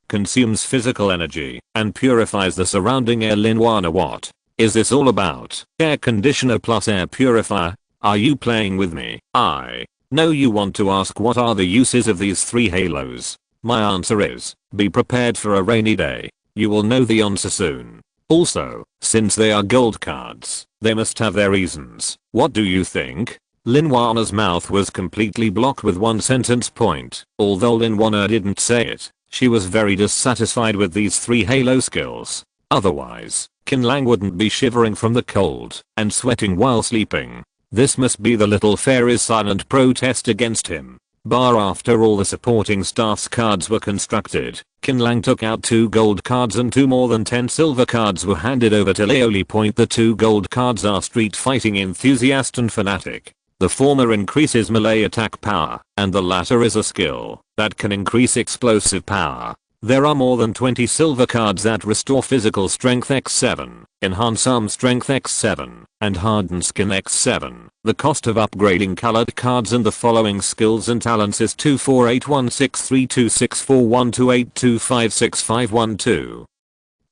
consumes physical energy and purifies the surrounding air. Linwana, what is this all about? Air conditioner plus air purifier? Are you playing with me? I know you want to ask what are the uses of these 3 halos. My answer is, be prepared for a rainy day. You will know the answer soon. Also, since they are gold cards, they must have their reasons. What do you think? Linwana's mouth was completely blocked with one sentence point. Although Linwana didn't say it, she was very dissatisfied with these 3 halo skills. Otherwise, Qin Lang wouldn't be shivering from the cold and sweating while sleeping. This must be the little fairy's silent protest against him. After all the supporting staff's cards were constructed, Qin Lang took out 2 gold cards and 2 more than 10 silver cards were handed over to Laoli. The 2 gold cards are street fighting enthusiast and fanatic. The former increases melee attack power, and the latter is a skill that can increase explosive power. There are more than 20 silver cards that restore physical strength x7, enhance arm strength x7, and harden skin x7. The cost of upgrading colored cards and the following skills and talents is 2481632641282565512.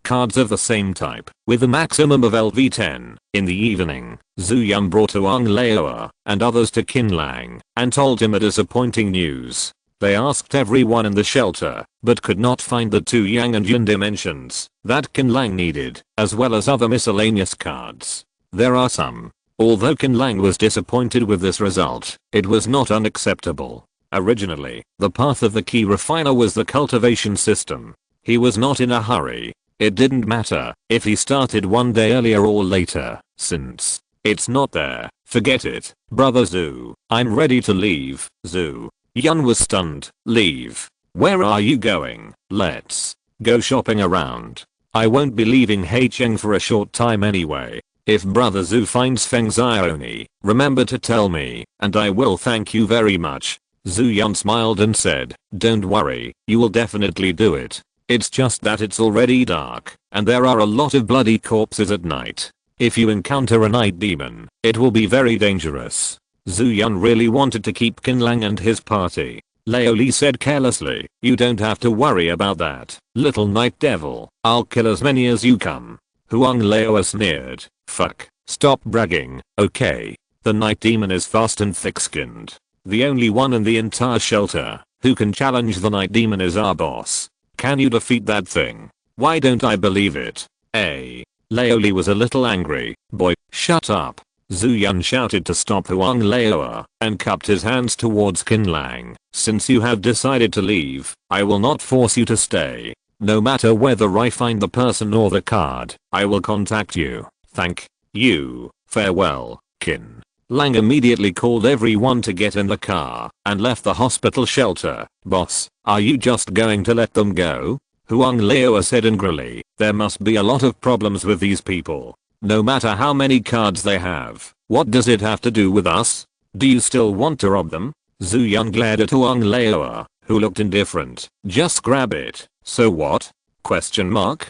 Cards of the same type, with a maximum of LV10. In the evening, Zhu Yun brought Wang Leoa and others to Qin Lang and told him a disappointing news. They asked everyone in the shelter, but could not find the 2 Yang and Yin dimensions that Qin Lang needed, as well as other miscellaneous cards. There are some. Although Qin Lang was disappointed with this result, it was not unacceptable. Originally, the path of the key refiner was the cultivation system. He was not in a hurry. It didn't matter if he started one day earlier or later, since it's not there. Forget it, brother Zhu. I'm ready to leave. Zhu Yun was stunned. Leave? Where are you going? Let's go shopping around. I won't be leaving Haicheng for a short time anyway. If brother Zhu finds Feng Xiaoni, remember to tell me, and I will thank you very much. Zhu Yun smiled and said, don't worry, you will definitely do it. It's just that it's already dark, and there are a lot of bloody corpses at night. If you encounter a night demon, it will be very dangerous. Zhu Yun really wanted to keep Qin Lang and his party. Laoli said carelessly, you don't have to worry about that, little night devil. I'll kill as many as you come. Huang Leo sneered. Fuck, stop bragging, okay? The night demon is fast and thick-skinned. The only one in the entire shelter who can challenge the night demon is our boss. Can you defeat that thing? Why don't I believe it? Laoli was a little angry. Boy, shut up. Zhu Yun shouted to stop Huang Leo and cupped his hands towards Qin Lang. Since you have decided to leave, I will not force you to stay. No matter whether I find the person or the card, I will contact you. Thank you. Farewell, Qin Lang immediately called everyone to get in the car and left the hospital shelter. Boss, are you just going to let them go? Huang Leo said angrily. There must be a lot of problems with these people. No matter how many cards they have, what does it have to do with us? Do you still want to rob them? Zhu Yun glared at Huang Leo, who looked indifferent. Just grab it. So what? Question mark?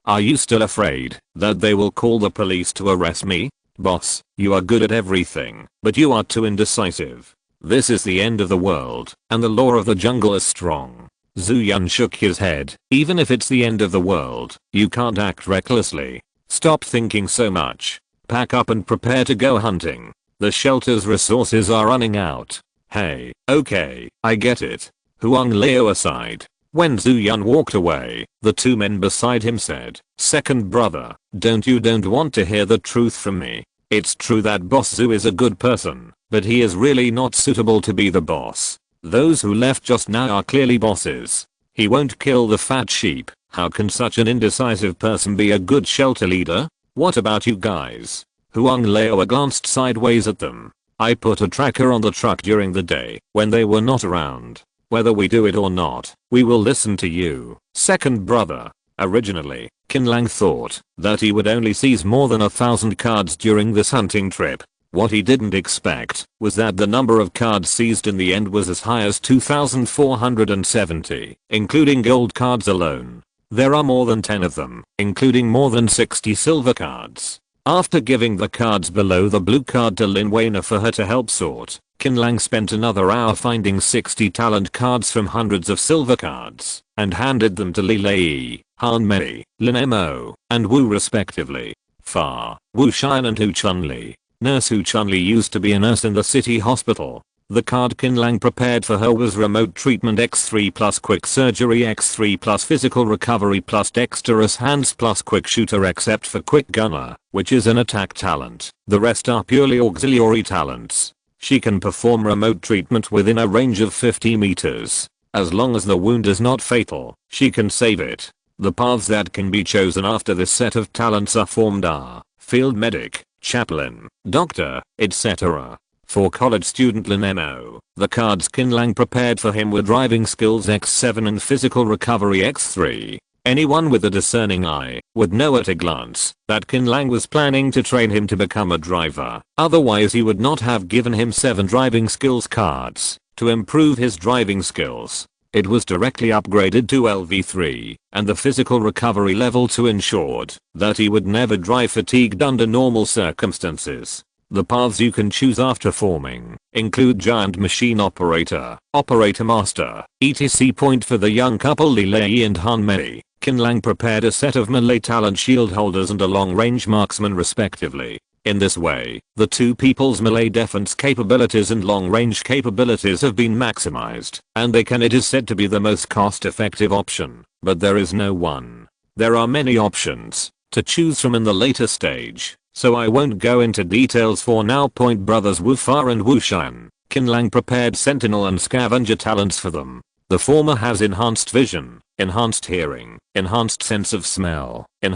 Are you still afraid that they will call the police to arrest me? Boss, you are good at everything, but you are too indecisive. This is the end of the world, and the law of the jungle is strong. Zhu Yun shook his head. Even if it's the end of the world, you can't act recklessly. Stop thinking so much. Pack up and prepare to go hunting. The shelter's resources are running out. Hey, okay, I get it. Huang Leo sighed. When Zhu Yun walked away, the 2 men beside him said, second brother, don't want to hear the truth from me. It's true that Boss Zhu is a good person, but he is really not suitable to be the boss. Those who left just now are clearly bosses. He won't kill the fat sheep. How can such an indecisive person be a good shelter leader? What about you guys? Huang Leo glanced sideways at them. I put a tracker on the truck during the day when they were not around. Whether we do it or not, we will listen to you. Second brother. Originally, Qin Lang thought that he would only seize more than 1,000 cards during this hunting trip. What he didn't expect was that the number of cards seized in the end was as high as 2,470, including gold cards alone. There are more than 10 of them, including more than 60 silver cards. After giving the cards below the blue card to Lin Wana for her to help sort, Qin Lang spent another hour finding 60 talent cards from hundreds of silver cards, and handed them to Li Lei, Han Mei, Lin Mo, and Wu respectively. Fa, Wu Xian and Hu Chunli. Nurse Hu Chunli used to be a nurse in the city hospital. The card Qin Lang prepared for her was Remote Treatment X3 plus Quick Surgery X3 plus Physical Recovery plus Dexterous Hands plus Quick Shooter except for Quick Gunner, which is an attack talent. The rest are purely auxiliary talents. She can perform remote treatment within a range of 50 meters. As long as the wound is not fatal, she can save it. The paths that can be chosen after this set of talents are formed are Field Medic, Chaplain, Doctor, etc. For college student Lin Mo, the cards Qin Lang prepared for him were Driving Skills X7 and Physical Recovery X3. Anyone with a discerning eye would know at a glance that Qin Lang was planning to train him to become a driver. Otherwise he would not have given him 7 driving skills cards to improve his driving skills. It was directly upgraded to LV3 and the physical recovery level 2 ensured that he would never drive fatigued under normal circumstances. The paths you can choose after forming include Giant Machine Operator, Operator Master, etc. Point for the young couple Li Lei and Han Mei. Qin Lang prepared a set of melee talent shield holders and a long-range marksman respectively. In this way, the two people's melee defense capabilities and long-range capabilities have been maximized, and it is said to be the most cost-effective option, but there is no one. There are many options to choose from in the later stage, so I won't go into details for now. Point brothers Wu Fa and Wu Xian. Qin Lang prepared Sentinel and Scavenger talents for them. The former has enhanced vision, enhanced hearing, enhanced sense of smell, and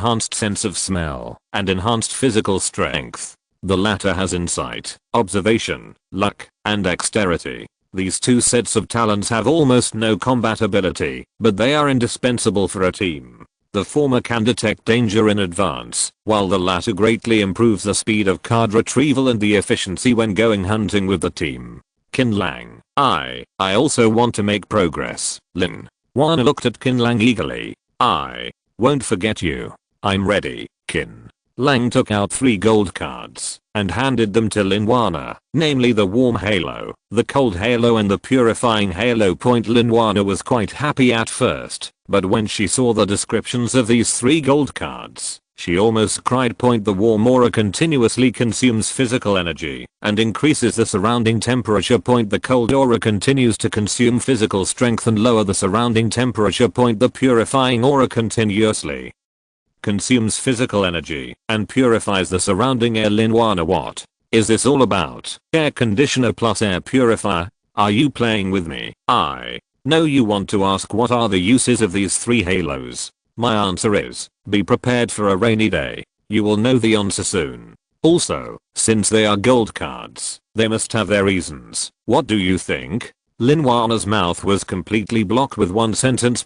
enhanced physical strength. The latter has insight, observation, luck, and dexterity. These two sets of talents have almost no combat ability, but they are indispensable for a team. The former can detect danger in advance, while the latter greatly improves the speed of card retrieval and the efficiency when going hunting with the team. Qin Lang, I also want to make progress. Lin Wana looked at Qin Lang eagerly. I won't forget you. I'm ready. Qin Lang took out 3 gold cards and handed them to Lin Wana, namely the Warm Halo, the Cold Halo and the Purifying Halo. Lin Wana was quite happy at first, but when she saw the descriptions of these 3 gold cards, she almost cried. The warm aura continuously consumes physical energy and increases the surrounding temperature. The cold aura continues to consume physical strength and lower the surrounding temperature. The purifying aura continuously consumes physical energy and purifies the surrounding air. Lin Wana, what is this all about? Air conditioner plus air purifier? Are you playing with me? I know you want to ask what are the uses of these 3 halos. My answer is, be prepared for a rainy day. You will know the answer soon. Also, since they are gold cards, they must have their reasons. What do you think? Lin Wana's mouth was completely blocked with one sentence.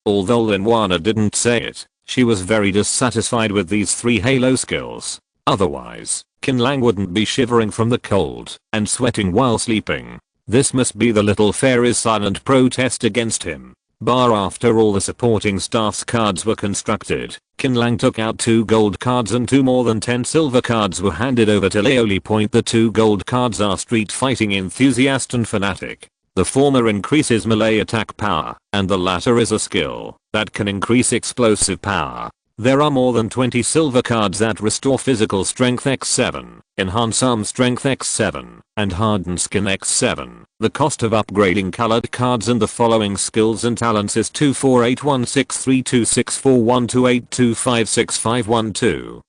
Although Lin Wana didn't say it, she was very dissatisfied with these 3 halo skills. Otherwise, Qin Lang wouldn't be shivering from the cold and sweating while sleeping. This must be the little fairy's silent protest against him. After all the supporting staff's cards were constructed, Qin Lang took out 2 gold cards and 2 more than 10 silver cards were handed over to Leoli. The 2 gold cards are Street Fighting Enthusiast and Fanatic. The former increases melee attack power, and the latter is a skill that can increase explosive power. There are more than 20 silver cards that restore physical strength X7, enhance arm strength X7, and harden skin X7. The cost of upgrading colored cards and the following skills and talents is 2481632641282565512.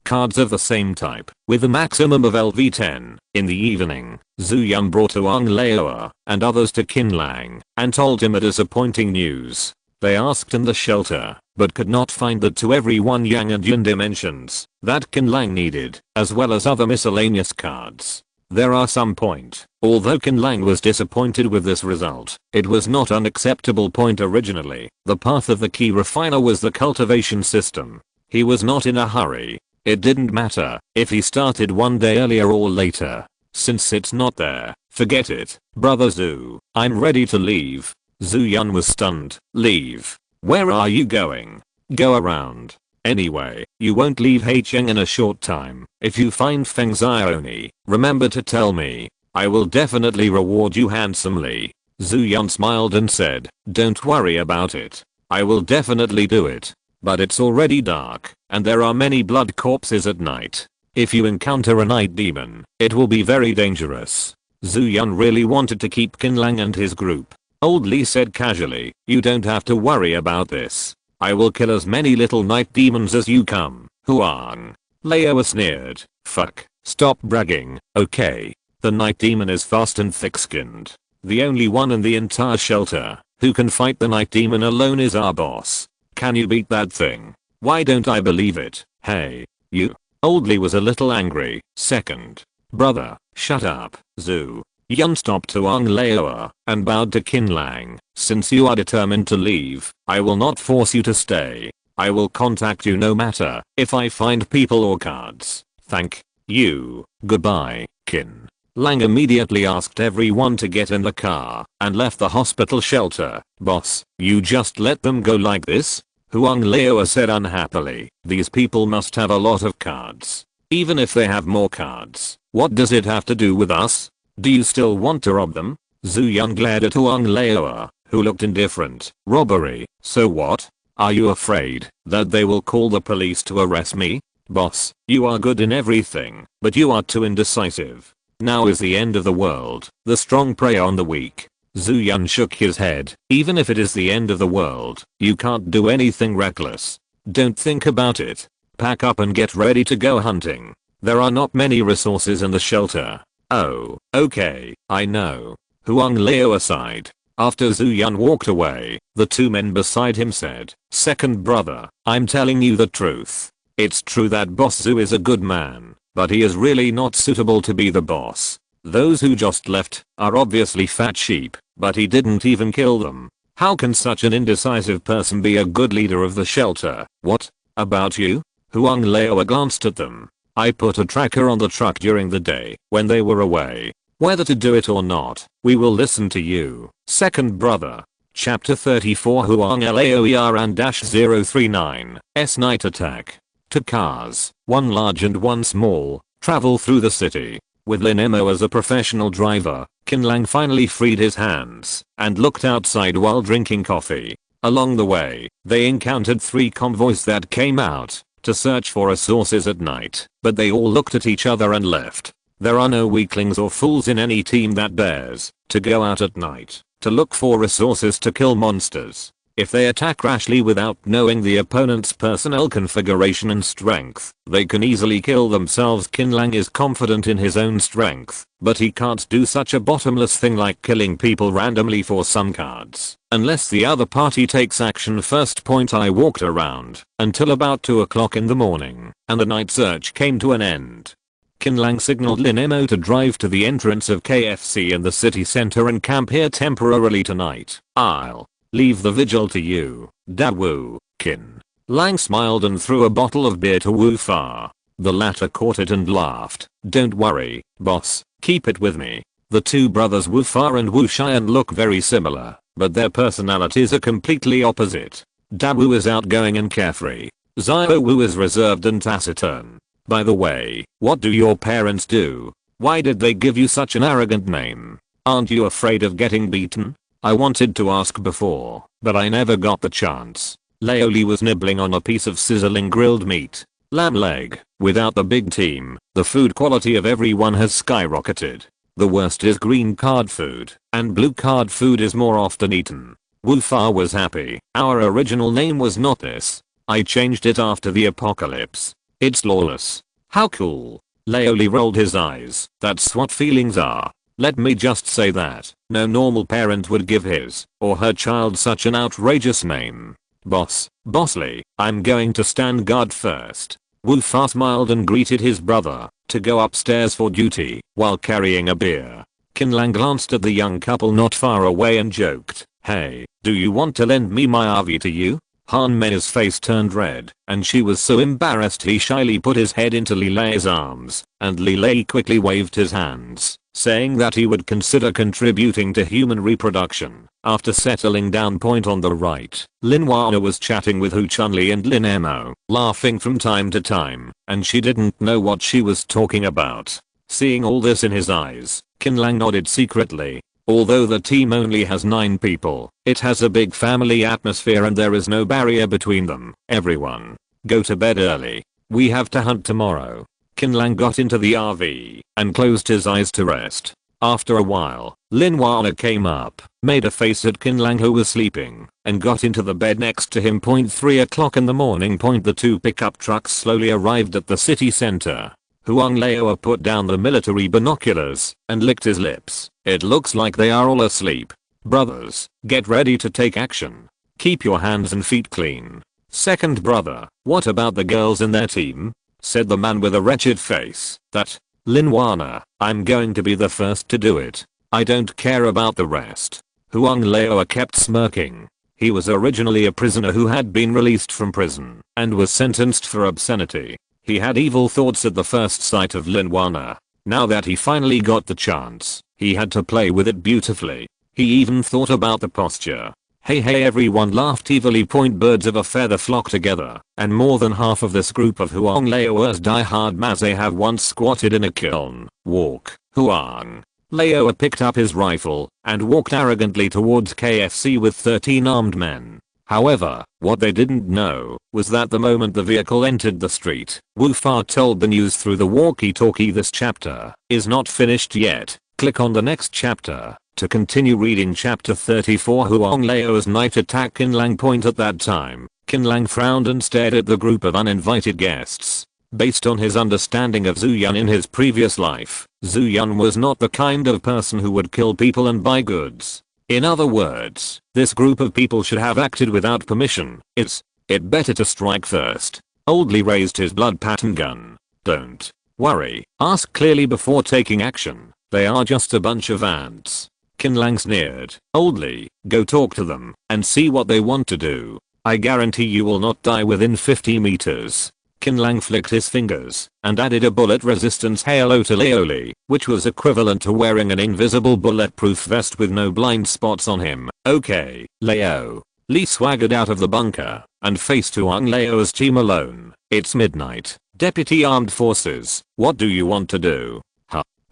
Cards of the same type, with a maximum of LV10. In the evening, Zhu Yun brought Wang Leoa and others to Qin Lang and told him a disappointing news. They asked in the shelter, but could not find the to everyone Yang and Yin dimensions that Qin Lang needed, as well as other miscellaneous cards. there are some point. Although Qin Lang was disappointed with this result, it was not unacceptable point originally. The path of the key refiner was the cultivation system. He was not in a hurry. It didn't matter if he started one day earlier or later. Since it's not there, forget it. Brother Zhu, I'm ready to leave. Zhu Yun was stunned. Leave? Where are you going? Go around. Anyway, you won't leave Haicheng in a short time. If you find Feng Xiaoni, remember to tell me. I will definitely reward you handsomely. Zhu Yun smiled and said, don't worry about it. I will definitely do it. But it's already dark, and there are many blood corpses at night. If you encounter a night demon, it will be very dangerous. Zhu Yun really wanted to keep Qin Lang and his group. Old Li said casually, you don't have to worry about this. I will kill as many little night demons as you come. Huang. Leo sneered. Fuck. Stop bragging, okay? The night demon is fast and thick-skinned. The only one in the entire shelter who can fight the night demon alone is our boss. Can you beat that thing? Why don't I believe it? Hey, you. Old Li was a little angry. Second. Brother, shut up. Zhu Yun stopped to Huang Leo and bowed to Qin Lang. Since you are determined to leave, I will not force you to stay. I will contact you no matter if I find people or cards. Thank you. Goodbye, Qin Lang immediately asked everyone to get in the car and left the hospital shelter. Boss, you just let them go like this? Huang Leo said unhappily. These people must have a lot of cards. Even if they have more cards, what does it have to do with us? Do you still want to rob them? Zhu Yun glared at Huang Leo, who looked indifferent. Robbery, so what? Are you afraid that they will call the police to arrest me? Boss, you are good in everything, but you are too indecisive. Now is the end of the world. The strong prey on the weak. Zhu Yun shook his head. Even if it is the end of the world, you can't do anything reckless. Don't think about it. Pack up and get ready to go hunting. There are not many resources in the shelter. Oh, okay, I know. Huang Leo sighed. After Zhu Yun walked away, the two men beside him said, second brother, I'm telling you the truth. It's true that Boss Zhu is a good man, but he is really not suitable to be the boss. Those who just left are obviously fat sheep, but he didn't even kill them. How can such an indecisive person be a good leader of the shelter? What about you? Huang Leo glanced at them. I put a tracker on the truck during the day when they were away. Whether to do it or not, we will listen to you. Second brother. Chapter 34 Huang Laoeran-039 S Night Attack. Two cars, one large and one small, travel through the city. With Lin Emo as a professional driver, Qin Lang finally freed his hands and looked outside while drinking coffee. Along the way, they encountered 3 convoys that came out to search for resources at night, but they all looked at each other and left. There are no weaklings or fools in any team that dares to go out at night to look for resources to kill monsters. If they attack rashly without knowing the opponent's personnel configuration and strength, they can easily kill themselves. Qin Lang is confident in his own strength, but he can't do such a bottomless thing like killing people randomly for some cards, unless the other party takes action first. I walked around until about 2 o'clock in the morning, and the night search came to an end. Qin Lang signaled Lin Emo to drive to the entrance of KFC in the city center and camp here temporarily tonight. I'll leave the vigil to you, Da Wu. Qin Lang smiled and threw a bottle of beer to Wu Fa. The latter caught it and laughed. Don't worry, boss, keep it with me. The two brothers Wu Fa and Wu Xian look very similar, but their personalities are completely opposite. Da Wu is outgoing and carefree. Xiao Wu is reserved and taciturn. By the way, what do your parents do? Why did they give you such an arrogant name? Aren't you afraid of getting beaten? I wanted to ask before, but I never got the chance. Leo Li was nibbling on a piece of sizzling grilled meat. Lamb leg. Without the big team, the food quality of everyone has skyrocketed. The worst is green card food, and blue card food is more often eaten. Wu Fa was happy. Our original name was not this. I changed it after the apocalypse. It's lawless. How cool. Leo Li rolled his eyes. That's what feelings are. Let me just say that no normal parent would give his or her child such an outrageous name. Boss Li, I'm going to stand guard first. Wu Fa smiled and greeted his brother. to go upstairs for duty while carrying a beer. Qin Lang glanced at the young couple not far away and joked, "Hey, do you want to lend me my RV to you?" Han Mei's face turned red, and she was so embarrassed he shyly put his head into Li Lei's arms, and Li Lei quickly waved his hands, saying that he would consider contributing to human reproduction. After settling down point on the right, Lin Wana was chatting with Hu Chunli and Lin Emo, laughing from time to time, and she didn't know what she was talking about. Seeing all this in his eyes, Qin Lang nodded secretly. Although the team only has 9 people, it has a big family atmosphere and there is no barrier between them. Everyone, go to bed early. We have to hunt tomorrow. Qin Lang got into the RV and closed his eyes to rest. After a while, Lin Wana came up, made a face at Qin Lang who was sleeping, and got into the bed next to him. 3 o'clock in the morning. The 2 pickup trucks slowly arrived at the city center. Huang Lao put down the military binoculars and licked his lips. It looks like they are all asleep. Brothers, get ready to take action. Keep your hands and feet clean. Second brother, what about the girls in their team? Said the man with a wretched face. That, Lin Wana, I'm going to be the first to do it. I don't care about the rest. Huang Lao kept smirking. He was originally a prisoner who had been released from prison and was sentenced for obscenity. He had evil thoughts at the first sight of Lin Wana. Now that he finally got the chance, he had to play with it beautifully. He even thought about the posture. Hey everyone laughed evilly. Birds of a feather flock together, and more than half of this group of Huang Lao's die-hard Maze have once squatted in a kiln. Walk. Huang Lao picked up his rifle and walked arrogantly towards KFC with 13 armed men. However, what they didn't know was that the moment the vehicle entered the street, Wu Fa told the news through the walkie-talkie, "This chapter is not finished yet. Click on the next chapter to continue reading." Chapter 34. Huang Lao's night attack. Qin Lang. At that time, Qin Lang frowned and stared at the group of uninvited guests. Based on his understanding of Zhu Yun in his previous life, Zhu Yun was not the kind of person who would kill people and buy goods. In other words, this group of people should have acted without permission. It's better to strike first. Old Li raised his blood pattern gun. Don't worry, ask clearly before taking action. They are just a bunch of ants. Qin Lang sneered. Old Li, go talk to them and see what they want to do. I guarantee you will not die within 50 meters. Qin Lang flicked his fingers and added a bullet resistance halo to Lioli, which was equivalent to wearing an invisible bulletproof vest with no blind spots on him. Okay, Lao. Li swaggered out of the bunker and faced Huang Lao's team alone. It's midnight. Deputy Armed Forces, what do you want to do?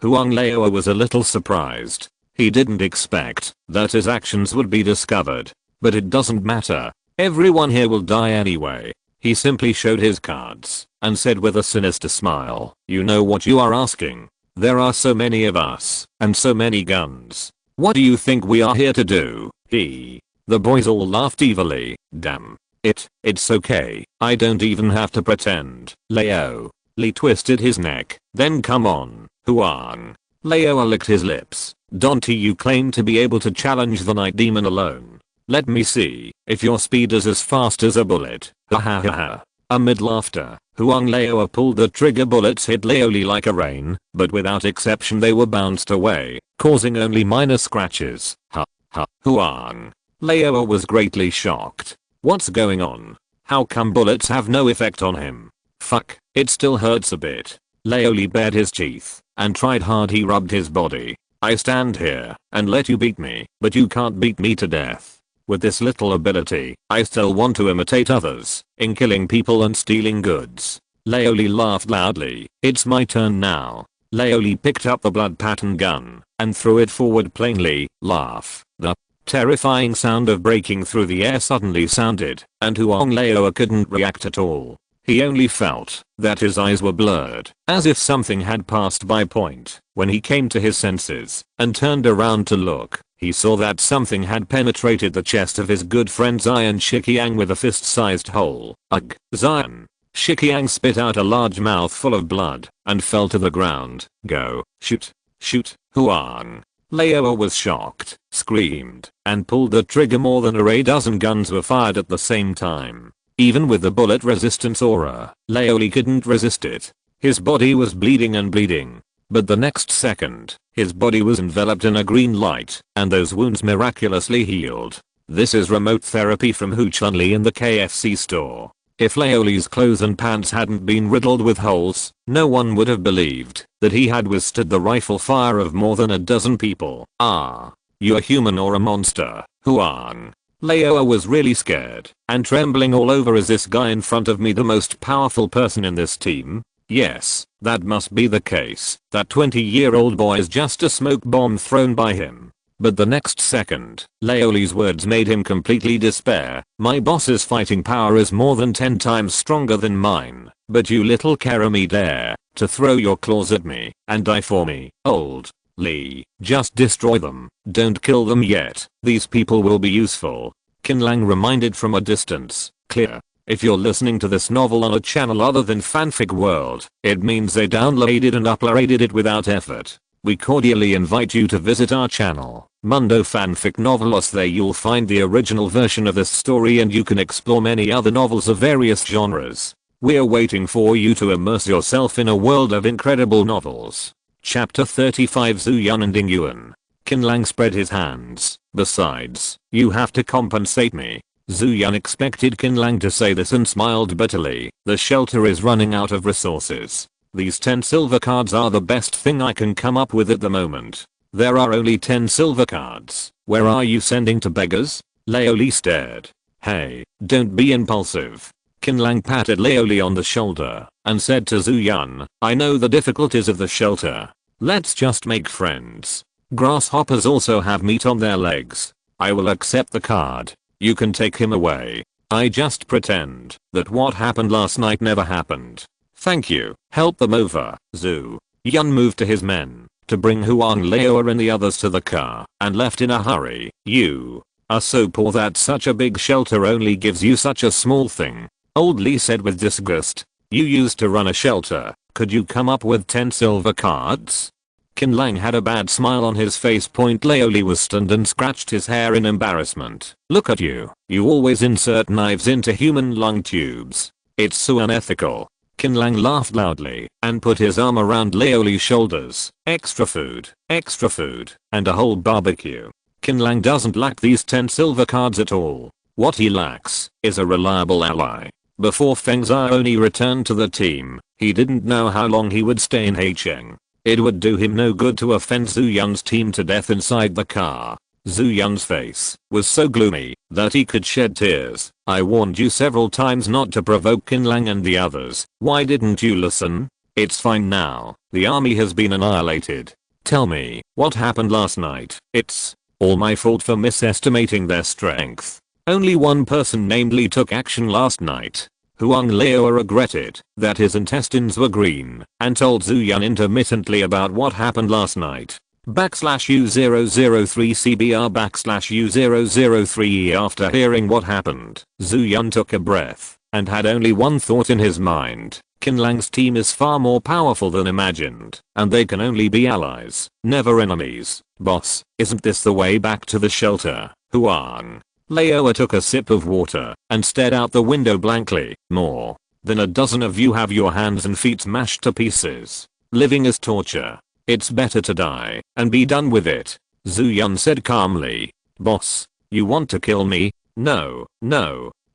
Huang Lao was a little surprised. He didn't expect that his actions would be discovered. But it doesn't matter. Everyone here will die anyway. He simply showed his cards and said with a sinister smile, "You know what you are asking. There are so many of us and so many guns. What do you think we are here to do?" The boys all laughed evilly. Damn. It's okay. I don't even have to pretend. Lao. Li twisted his neck. Then come on, Huang. Lao licked his lips. Don't you claim to be able to challenge the night demon alone? Let me see if your speed is as fast as a bullet. Ha ha ha ha. Amid laughter, Huang Lao pulled the trigger. Bullets hit Lioli like a rain, but without exception they were bounced away, causing only minor scratches. Ha ha. Huang Lao was greatly shocked. What's going on? How come bullets have no effect on him? Fuck, it still hurts a bit. Lioli bared his teeth and tried hard. He rubbed his body. I stand here and let you beat me, but you can't beat me to death. With this little ability, I still want to imitate others in killing people and stealing goods. Lioli laughed loudly. It's my turn now. Lioli picked up the blood pattern gun and threw it forward. Plainly, laugh. The terrifying sound of breaking through the air suddenly sounded, and Huang Lao couldn't react at all. He only felt that his eyes were blurred, as if something had passed by. When he came to his senses and turned around to look, he saw that something had penetrated the chest of his good friend Zion Shiqiang with a fist-sized hole. Ugh, Zion. Shiqiang spit out a large mouthful of blood and fell to the ground. Go, shoot, shoot. Huang Lao was shocked, screamed, and pulled the trigger. More than a dozen guns were fired at the same time. Even with the bullet resistance aura, Lioli couldn't resist it. His body was bleeding and bleeding. But the next second, his body was enveloped in a green light, and those wounds miraculously healed. This is remote therapy from Chun-Li in the KFC store. If Laoli's clothes and pants hadn't been riddled with holes, no one would have believed that he had withstood the rifle fire of more than a dozen people. Ah. You a human or a monster, Huang? Laowa was really scared and trembling all over. Is this guy in front of me the most powerful person in this team? Yes, that must be the case. That 20-year-old boy is just a smoke bomb thrown by him. But the next second, Laoli's words made him completely despair. My boss's fighting power is more than 10 times stronger than mine, but you little Karami dare to throw your claws at me and die for me. Old Lee, just destroy them. Don't kill them yet. These people will be useful. Qin Lang reminded from a distance. Clear. If you're listening to this novel on a channel other than Fanfic World, it means they downloaded and uploaded it without effort. We cordially invite you to visit our channel, Mundo Fanfic Novelos. There you'll find the original version of this story and you can explore many other novels of various genres. We're waiting for you to immerse yourself in a world of incredible novels. Chapter 35 Zhu Yun and Ding Yuan. Qin Lang spread his hands. Besides, you have to compensate me. Zhu Yun expected Qin Lang to say this and smiled bitterly. The shelter is running out of resources. These 10 silver cards are the best thing I can come up with at the moment. There are only 10 silver cards. Where are you sending to beggars? Laoli stared. Hey, don't be impulsive. Qin Lang patted Laoli on the shoulder and said to Zhu Yun, I know the difficulties of the shelter. Let's just make friends. Grasshoppers also have meat on their legs. I will accept the card. You can take him away. I just pretend that what happened last night never happened. Thank you. Help them over. Zhu Yun moved to his men to bring Huang, Laowa and the others to the car and left in a hurry. You are so poor that such a big shelter only gives you such a small thing. Old Lee said with disgust. You used to run a shelter. Could you come up with 10 silver cards? Qin Lang had a bad smile on his face. Laoli was stunned and scratched his hair in embarrassment. Look at you. You always insert knives into human lung tubes. It's so unethical. Qin Lang laughed loudly and put his arm around Laoli's shoulders. Extra food, and a whole barbecue. Qin Lang doesn't lack these 10 silver cards at all. What he lacks is a reliable ally. Before Feng Xiaoni returned to the team, he didn't know how long he would stay in Haicheng. It would do him no good to offend Zhu Yun's team to death inside the car. Zhu Yun's face was so gloomy that he could shed tears. I warned you several times not to provoke Qin Lang and the others. Why didn't you listen? It's fine now. The army has been annihilated. Tell me, what happened last night? It's all my fault for misestimating their strength. Only one person named Li took action last night. Huang Laowa regretted that his intestines were green and told Zhu Yun intermittently about what happened last night. /U003CBR /U003E. After hearing what happened, Zhu Yun took a breath and had only one thought in his mind. Qin Lang's team is far more powerful than imagined, and they can only be allies, never enemies. Boss, isn't this the way back to the shelter? Huang Laowa took a sip of water and stared out the window blankly. More than a dozen of you have your hands and feet smashed to pieces. Living is torture. It's better to die and be done with it. Zhu Yun said calmly. Boss, you want to kill me? No,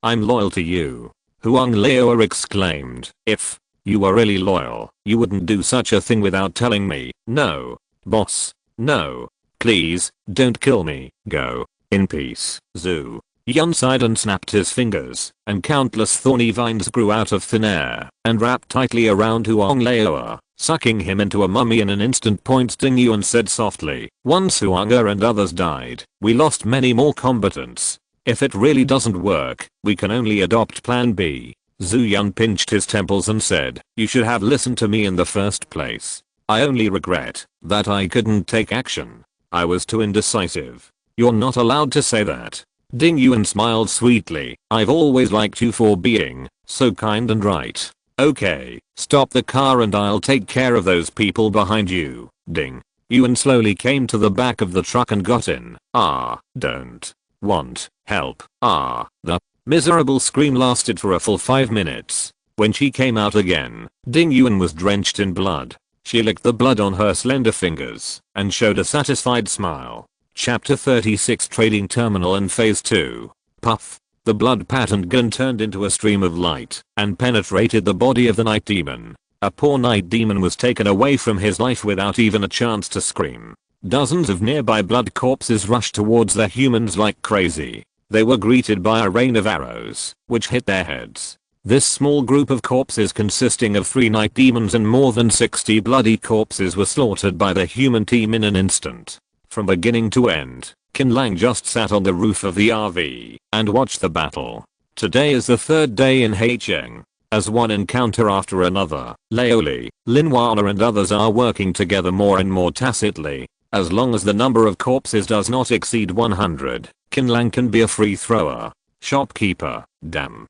I'm loyal to you. Huang Laowa exclaimed. If you were really loyal, you wouldn't do such a thing without telling me. No, boss, no. Please, don't kill me. Go in peace. Zhu Yun sighed and snapped his fingers, and countless thorny vines grew out of thin air and wrapped tightly around Huang Laowa, sucking him into a mummy in an instant. Ding Yuan said softly. Once Huanga and others died, we lost many more combatants. If it really doesn't work, we can only adopt plan B. Zhu Yun pinched his temples and said, you should have listened to me in the first place. I only regret that I couldn't take action. I was too indecisive. You're not allowed to say that. Ding Yuan smiled sweetly. I've always liked you for being so kind and right. Okay, stop the car and I'll take care of those people behind you. Ding Yuan slowly came to the back of the truck and got in. Don't want help. The miserable scream lasted for a full 5 minutes. When she came out again, Ding Yuan was drenched in blood. She licked the blood on her slender fingers and showed a satisfied smile. Chapter 36 Trading Terminal and Phase 2. Puff. The blood-patterned gun turned into a stream of light and penetrated the body of the night demon. A poor night demon was taken away from his life without even a chance to scream. Dozens of nearby blood corpses rushed towards the humans like crazy. They were greeted by a rain of arrows, which hit their heads. This small group of corpses consisting of 3 night demons and more than 60 bloody corpses were slaughtered by the human team in an instant. From beginning to end, Qin Lang just sat on the roof of the RV and watched the battle. Today is the 3rd day in Heicheng. As one encounter after another, Laoli, Linwana and others are working together more and more tacitly. As long as the number of corpses does not exceed 100, Qin Lang can be a free thrower. Shopkeeper, damn.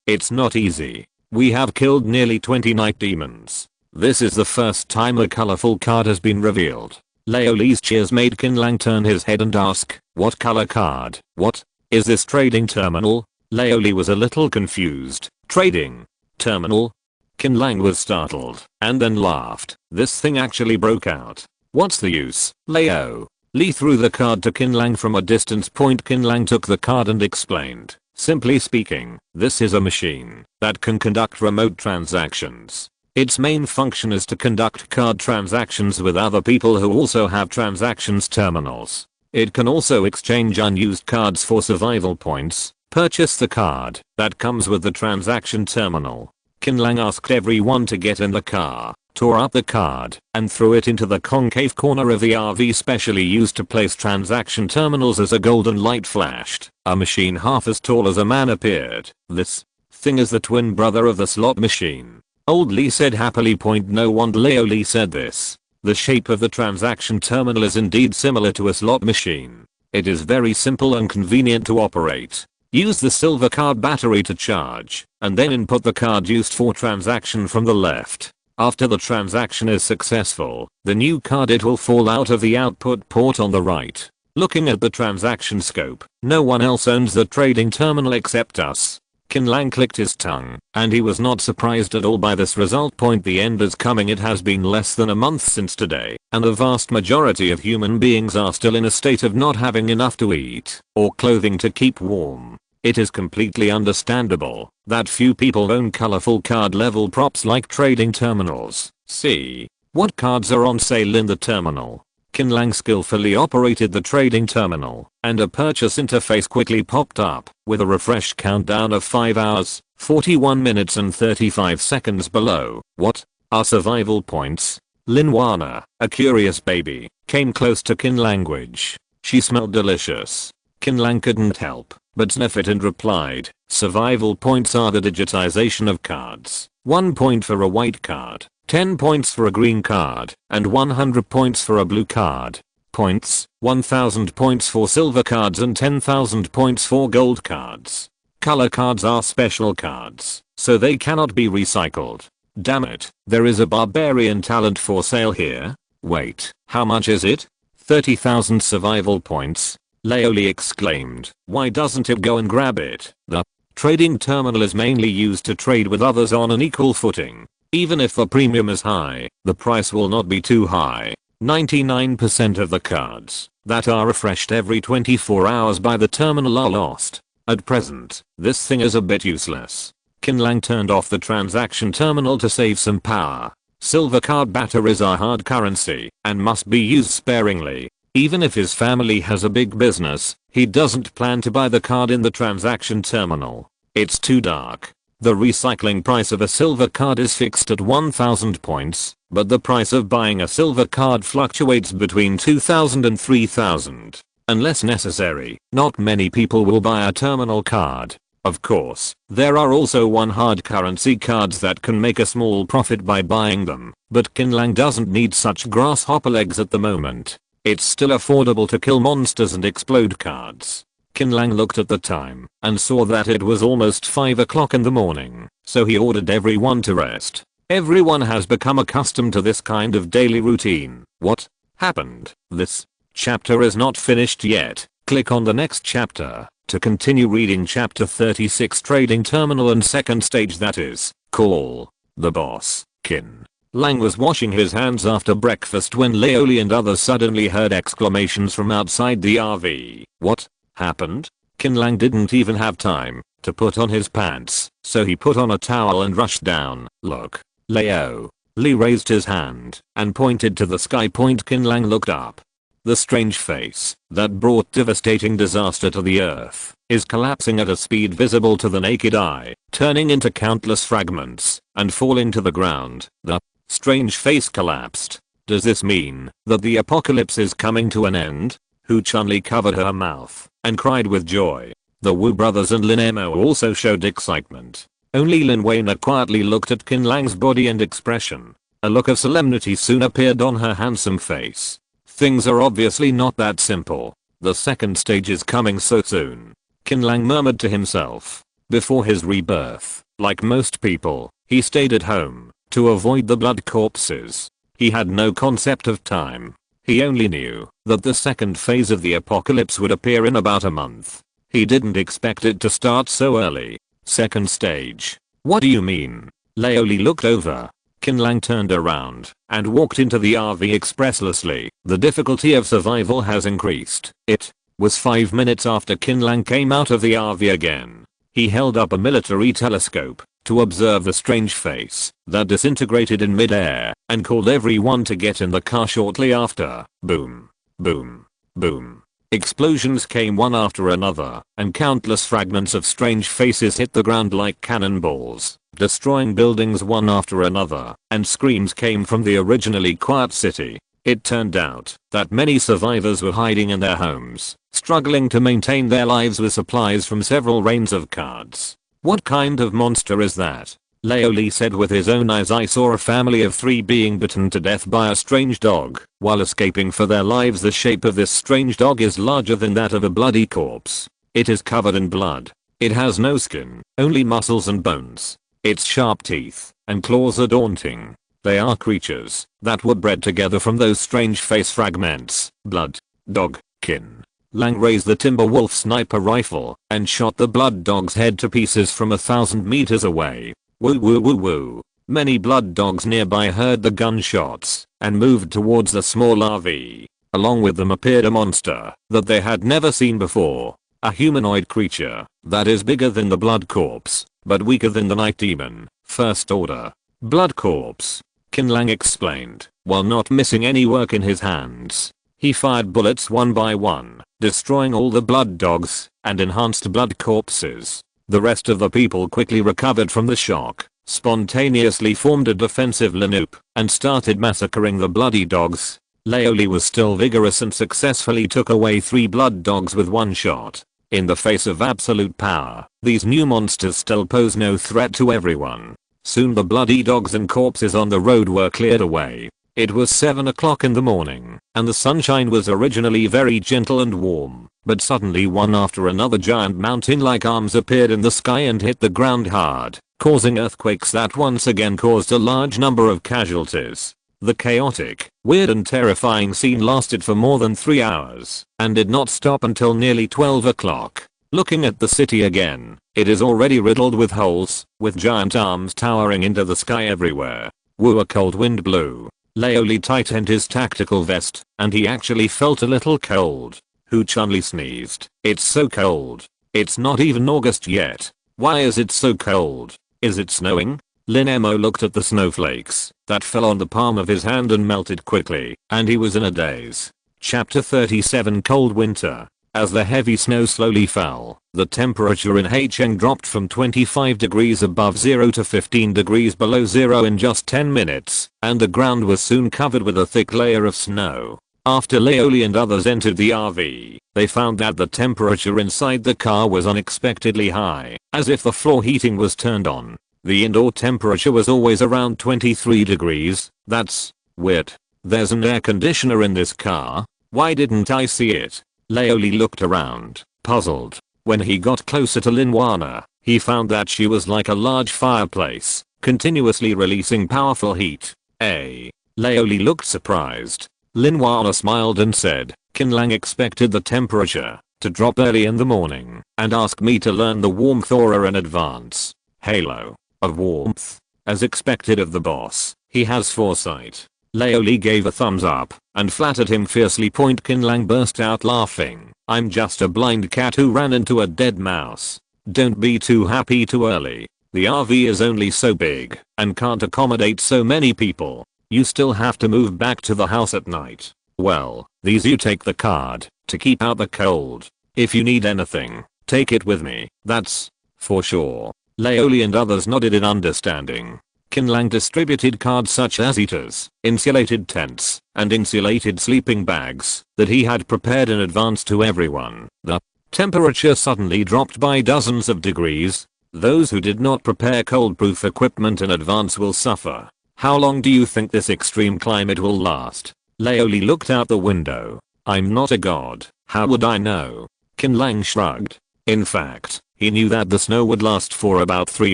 It's not easy. We have killed nearly 20 night demons. This is the first time a colorful card has been revealed. Laoli's cheers made Qin Lang turn his head and ask, what color card? What? Is this trading terminal? Laoli was a little confused. Trading terminal? Qin Lang was startled and then laughed. This thing actually broke out. What's the use? Li threw the card to Qin Lang from a distance point. Qin Lang took the card and explained. Simply speaking, this is a machine that can conduct remote transactions. Its main function is to conduct card transactions with other people who also have transactions terminals. It can also exchange unused cards for survival points. Purchase the card that comes with the transaction terminal. Qin Lang asked everyone to get in the car, tore up the card, and threw it into the concave corner of the RV specially used to place transaction terminals. As a golden light flashed, a machine half as tall as a man appeared. This thing is the twin brother of the slot machine. Old Li said happily. No wonder Laoli said this. The shape of the transaction terminal is indeed similar to a slot machine. It is very simple and convenient to operate. Use the silver card battery to charge, and then input the card used for transaction from the left. After the transaction is successful, the new card it will fall out of the output port on the right. Looking at the transaction scope, no one else owns the trading terminal except us. Qin Lang clicked his tongue, and he was not surprised at all by this result. The end is coming. It has been less than a month since today, and the vast majority of human beings are still in a state of not having enough to eat or clothing to keep warm. It is completely understandable that few people own colorful card level props like trading terminals. See what cards are on sale in the terminal. Qin Lang skillfully operated the trading terminal, and a purchase interface quickly popped up with a refreshed countdown of 5 hours, 41 minutes and 35 seconds below. What are survival points? Linwana, a curious baby, came close to Qin Language. She smelled delicious. Qin Lang couldn't help but sniff it and replied, survival points are the digitization of cards. 1 point for a white card, 10 points for a green card, and 100 points for a blue card. Points, 1000 points for silver cards and 10,000 points for gold cards. Color cards are special cards, so they cannot be recycled. Damn it, there is a barbarian talent for sale here. Wait, how much is it? 30,000 survival points. Laoli exclaimed. Why doesn't it go and grab it? The trading terminal is mainly used to trade with others on an equal footing. Even if the premium is high, the price will not be too high. 99% of the cards that are refreshed every 24 hours by the terminal are lost. At present, this thing is a bit useless. Qin Lang turned off the transaction terminal to save some power. Silver card batteries are hard currency and must be used sparingly. Even if his family has a big business, he doesn't plan to buy the card in the transaction terminal. It's too dark. The recycling price of a silver card is fixed at 1000 points, but the price of buying a silver card fluctuates between 2000 and 3000. Unless necessary, not many people will buy a terminal card. Of course, there are also one hard currency cards that can make a small profit by buying them, but Qin Lang doesn't need such grasshopper legs at the moment. It's still affordable to kill monsters and explode cards. Qin Lang looked at the time and saw that it was almost 5 o'clock in the morning, so he ordered everyone to rest. Everyone has become accustomed to this kind of daily routine. What happened? This chapter is not finished yet. Click on the next chapter to continue reading chapter 36 Trading Terminal and Second Stage, that is Call. The boss, Qin Lang, was washing his hands after breakfast when Leoli and others suddenly heard exclamations from outside the RV. What happened? Qin Lang didn't even have time to put on his pants, so he put on a towel and rushed down. Look, Leo. Lee raised his hand and pointed to the sky. Qin Lang looked up. The strange face that brought devastating disaster to the earth is collapsing at a speed visible to the naked eye, turning into countless fragments and falling to the ground. The strange face collapsed. Does this mean that the apocalypse is coming to an end? Chun-Li covered her mouth and cried with joy. The Wu brothers and Lin Mo also showed excitement. Only Lin Wayne quietly looked at Qin Lang's body and expression. A look of solemnity soon appeared on her handsome face. Things are obviously not that simple. The second stage is coming so soon, Qin Lang murmured to himself. Before his rebirth, like most people, he stayed at home to avoid the blood corpses. He had no concept of time. He only knew that the second phase of the apocalypse would appear in about a month. He didn't expect it to start so early. Second stage. What do you mean? Leoli looked over. Qin Lang turned around and walked into the RV expresslessly. The difficulty of survival has increased. It was 5 minutes after Qin Lang came out of the RV again. He held up a military telescope to observe the strange face that disintegrated in midair and called everyone to get in the car shortly after. Boom. Boom. Boom. Explosions came one after another, and countless fragments of strange faces hit the ground like cannonballs, destroying buildings one after another, and screams came from the originally quiet city. It turned out that many survivors were hiding in their homes, struggling to maintain their lives with supplies from several reigns of cards. What kind of monster is that? Leoli said with his own eyes. I saw a family of 3 being bitten to death by a strange dog while escaping for their lives. The shape of this strange dog is larger than that of a bloody corpse. It is covered in blood. It has no skin, only muscles and bones. Its sharp teeth and claws are daunting. They are creatures that were bred together from those strange face fragments. Blood dog. Qin Lang raised the timber wolf sniper rifle and shot the blood dog's head to pieces from 1,000 meters away. Woo woo woo woo. Many blood dogs nearby heard the gunshots and moved towards the small RV. Along with them appeared a monster that they had never seen before. A humanoid creature that is bigger than the blood corpse, but weaker than the night demon. First order. Blood corpse. Qin Lang explained, while not missing any work in his hands. He fired bullets one by one, destroying all the blood dogs and enhanced blood corpses. The rest of the people quickly recovered from the shock, spontaneously formed a defensive lineup, and started massacring the bloody dogs. Leoli was still vigorous and successfully took away 3 blood dogs with one shot. In the face of absolute power, these new monsters still pose no threat to everyone. Soon the bloody dogs and corpses on the road were cleared away. It was 7 o'clock in the morning, and the sunshine was originally very gentle and warm, but suddenly one after another giant mountain-like arms appeared in the sky and hit the ground hard, causing earthquakes that once again caused a large number of casualties. The chaotic, weird and terrifying scene lasted for more than 3 hours, and did not stop until nearly 12 o'clock. Looking at the city again, it is already riddled with holes, with giant arms towering into the sky everywhere. Woo, a cold wind blew. Leoli tightened his tactical vest, and he actually felt a little cold. Chun-Li sneezed. It's so cold. It's not even August yet. Why is it so cold? Is it snowing? Lin Mo looked at the snowflakes that fell on the palm of his hand and melted quickly, and he was in a daze. Chapter 37 Cold Winter. As the heavy snow slowly fell, the temperature in Haicheng dropped from 25 degrees above zero to 15 degrees below zero in just 10 minutes, and the ground was soon covered with a thick layer of snow. After Leoli and others entered the RV, they found that the temperature inside the car was unexpectedly high, as if the floor heating was turned on. The indoor temperature was always around 23 degrees. That's weird. There's an air conditioner in this car. Why didn't I see it? Leoli looked around, puzzled. When he got closer to Linwana, he found that she was like a large fireplace, continuously releasing powerful heat. Leoli looked surprised. Linwana smiled and said, Qin Lang expected the temperature to drop early in the morning and asked me to learn the warmth aura in advance. Halo. of warmth. As expected of the boss, he has foresight. Laoli gave a thumbs up and flattered him fiercely. Qin Lang burst out laughing. I'm just a blind cat who ran into a dead mouse. Don't be too happy too early. The RV is only so big and can't accommodate so many people. You still have to move back to the house at night. Well, these you take the card to keep out the cold. If you need anything, take it with me. That's for sure. Laoli and others nodded in understanding. Qin Lang distributed cards such as heaters, insulated tents, and insulated sleeping bags that he had prepared in advance to everyone. The temperature suddenly dropped by dozens of degrees. Those who did not prepare cold-proof equipment in advance will suffer. How long do you think this extreme climate will last? Laoli looked out the window. I'm not a god. How would I know? Qin Lang shrugged. In fact, he knew that the snow would last for about 3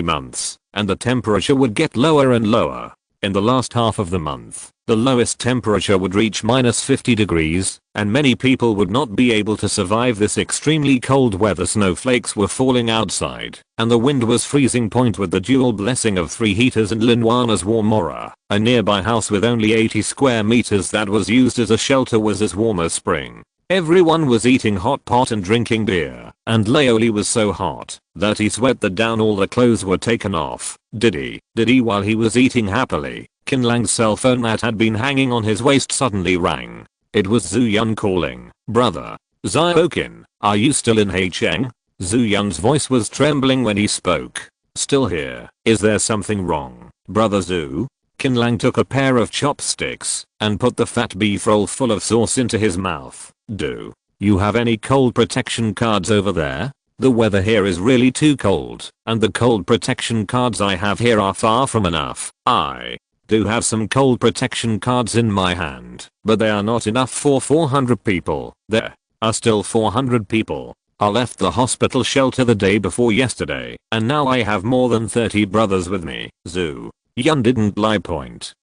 months, and the temperature would get lower and lower. In the last half of the month, the lowest temperature would reach -50 degrees, and many people would not be able to survive this extremely cold weather. Snowflakes were falling outside, and the wind was freezing point with the dual blessing of 3 heaters and Linwana's warm aura. A nearby house with only 80 square meters that was used as a shelter was as warm as spring. Everyone was eating hot pot and drinking beer, and Laoli was so hot that he sweat that down all the clothes were taken off. Did he while he was eating happily? Qin Lang's cell phone that had been hanging on his waist suddenly rang. It was Zhu Yun calling. Brother. Ziokin, are you still in Haicheng? Zhu Yun's voice was trembling when he spoke. Still here. Is there something wrong, Brother Zhu? Qin Lang took a pair of chopsticks and put the fat beef roll full of sauce into his mouth. Do you have any cold protection cards over there? The weather here is really too cold, and the cold protection cards I have here are far from enough. I do have some cold protection cards in my hand, but they are not enough for 400 people. There are still 400 people. I left the hospital shelter the day before yesterday, and now I have more than 30 brothers with me. Zhu Yun didn't lie.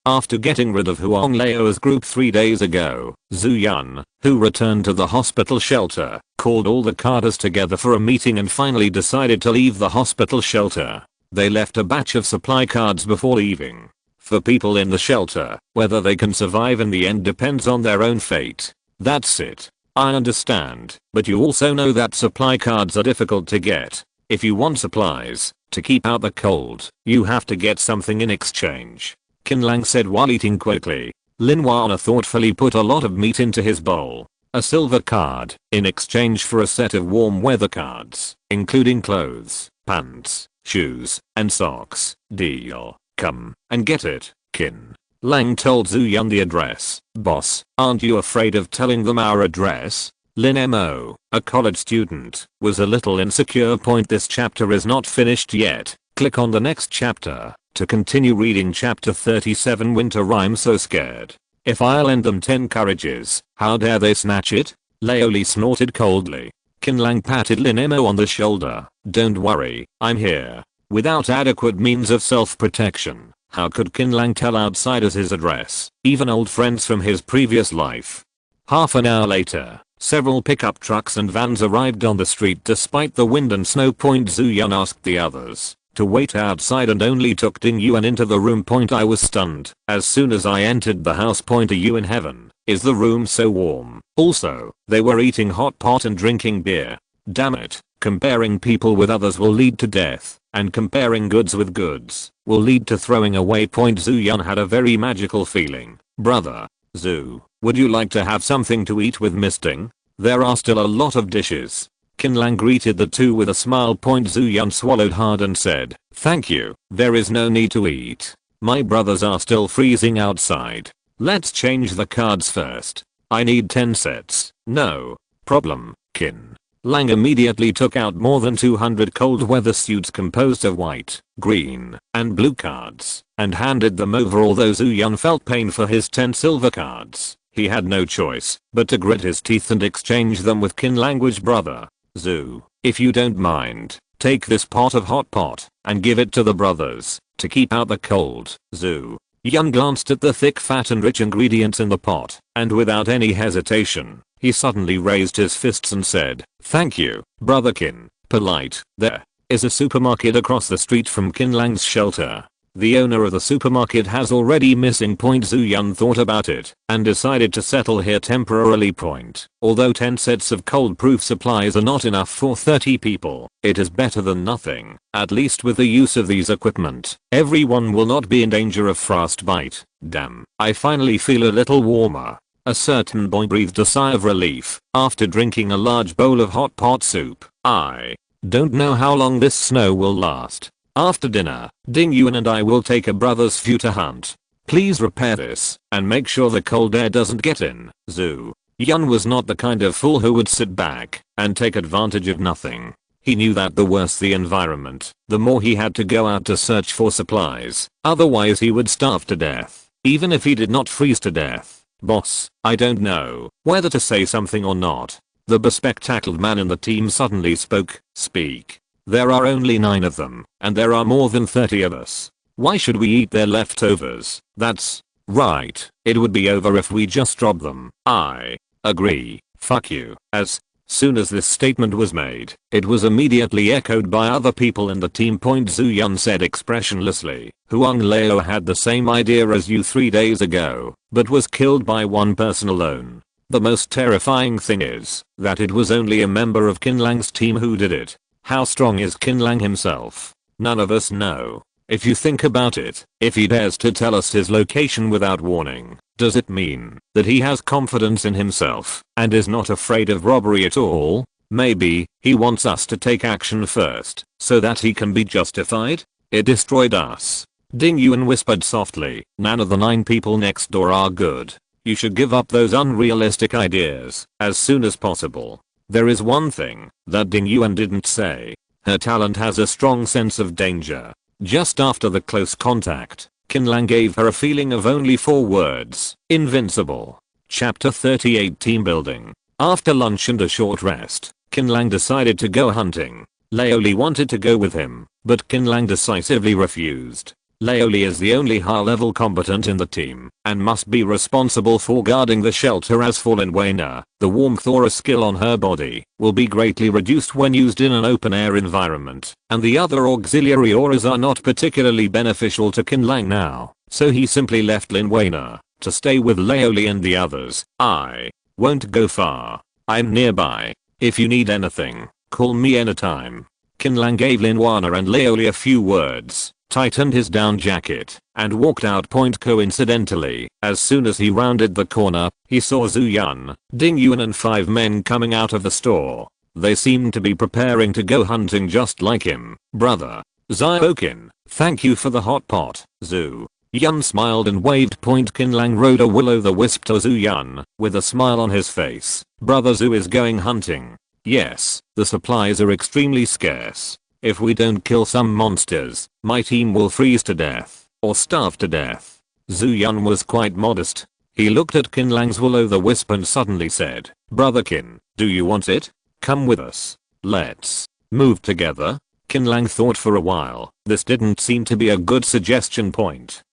After getting rid of Huang Lao's group 3 days ago, Zhu Yun, who returned to the hospital shelter, called all the carders together for a meeting and finally decided to leave the hospital shelter. They left a batch of supply cards before leaving. For people in the shelter, whether they can survive in the end depends on their own fate. That's it. I understand, but you also know that supply cards are difficult to get. If you want supplies to keep out the cold, you have to get something in exchange. Qin Lang said while eating quickly. Lin Wana thoughtfully put a lot of meat into his bowl. A silver card in exchange for a set of warm weather cards, including clothes, pants, shoes, and socks. Deal. Come and get it, Qin Lang told Zhu Yun the address. Boss, aren't you afraid of telling them our address? Lin Mo, a college student, was a little insecure. This chapter is not finished yet. Click on the next chapter to continue reading chapter 37. Winter. I'm so scared. If I lend them 10 courages, how dare they snatch it? Laoli snorted coldly. Qin Lang patted Lin Mo on the shoulder. Don't worry, I'm here. Without adequate means of self-protection, how could Qin Lang tell outsiders his address, even old friends from his previous life? Half an hour later, several pickup trucks and vans arrived on the street despite the wind and snow. Zhu Yun asked the others to wait outside and only took Ding Yuan into the room. I was stunned as soon as I entered the house. Are you in heaven? Is the room so warm? Also, they were eating hot pot and drinking beer. Damn it, comparing people with others will lead to death, and comparing goods with goods will lead to throwing away. Zhu Yun had a very magical feeling. Brother Zhu, would you like to have something to eat with misting? There are still a lot of dishes. Qin Lang greeted the two with a smile. Zhu Yun swallowed hard and said, thank you, there is no need to eat. My brothers are still freezing outside. Let's change the cards first. I need 10 sets. No problem. Qin Lang immediately took out more than 200 cold weather suits composed of white, green, and blue cards, and handed them over. Although Zhu Yun felt pain for his 10 silver cards, he had no choice but to grit his teeth and exchange them with Qin language. Brother Zhu, if you don't mind, take this pot of hot pot and give it to the brothers to keep out the cold. Zhu Yun glanced at the thick, fat, and rich ingredients in the pot, and without any hesitation, he suddenly raised his fists and said, thank you, Brother Qin. Polite. There is a supermarket across the street from Qin Lang's shelter. The owner of the supermarket has already missing. Zhu Yun thought about it and decided to settle here temporarily. Although 10 sets of cold-proof supplies are not enough for 30 people, it is better than nothing. At least with the use of these equipment, everyone will not be in danger of frostbite. Damn, I finally feel a little warmer. A certain boy breathed a sigh of relief after drinking a large bowl of hot pot soup. I don't know how long this snow will last. After dinner, Ding Yuan and I will take a brother's future hunt. Please repair this and make sure the cold air doesn't get in. Zhu Yun was not the kind of fool who would sit back and take advantage of nothing. He knew that the worse the environment, the more he had to go out to search for supplies. Otherwise he would starve to death, even if he did not freeze to death. Boss, I don't know whether to say something or not. The bespectacled man in the team suddenly spoke. Speak. There are only 9 of them, and there are more than 30 of us. Why should we eat their leftovers? That's right. It would be over if we just drop them. I agree. Fuck you. As soon as this statement was made, it was immediately echoed by other people in the team. Zhu Yun said expressionlessly. Huang Leo had the same idea as you 3 days ago, but was killed by one person alone. The most terrifying thing is that it was only a member of Qin Lang's team who did it. How strong is Qin Lang himself? None of us know. If you think about it, if he dares to tell us his location without warning, does it mean that he has confidence in himself and is not afraid of robbery at all? Maybe he wants us to take action first so that he can be justified? It destroyed us. Ding Yuan whispered softly. None of the 9 people next door are good. You should give up those unrealistic ideas as soon as possible. There is one thing that Ding Yuan didn't say. Her talent has a strong sense of danger. Just after the close contact, Qin Lang gave her a feeling of only 4 words. Invincible. Chapter 38 Team Building. After lunch and a short rest, Qin Lang decided to go hunting. Leoli wanted to go with him, but Qin Lang decisively refused. Leoli is the only high-level combatant in the team and must be responsible for guarding the shelter. As for Linwena, the warmth aura skill on her body will be greatly reduced when used in an open-air environment, and the other auxiliary auras are not particularly beneficial to Qin Lang now, so he simply left Linwena to stay with Leoli and the others. I won't go far. I'm nearby. If you need anything, call me anytime. Qin Lang gave Linwena and Leoli a few words, tightened his down jacket, and walked out. Coincidentally, as soon as he rounded the corner, he saw Zhu Yun, Ding Yuan and 5 men coming out of the store. They seemed to be preparing to go hunting just like him. Brother Ziokin, thank you for the hot pot. Zhu Yun smiled and waved. Qin Lang rode a will-o'-the-wisp to Zhu Yun, with a smile on his face. Brother Zhu is going hunting. Yes, the supplies are extremely scarce. If we don't kill some monsters, my team will freeze to death, or starve to death. Zhu Yun was quite modest. He looked at Qin Lang's will-o'-the-wisp and suddenly said, Brother Qin, do you want it? Come with us. Let's move together. Qin Lang thought for a while. This didn't seem to be a good suggestion.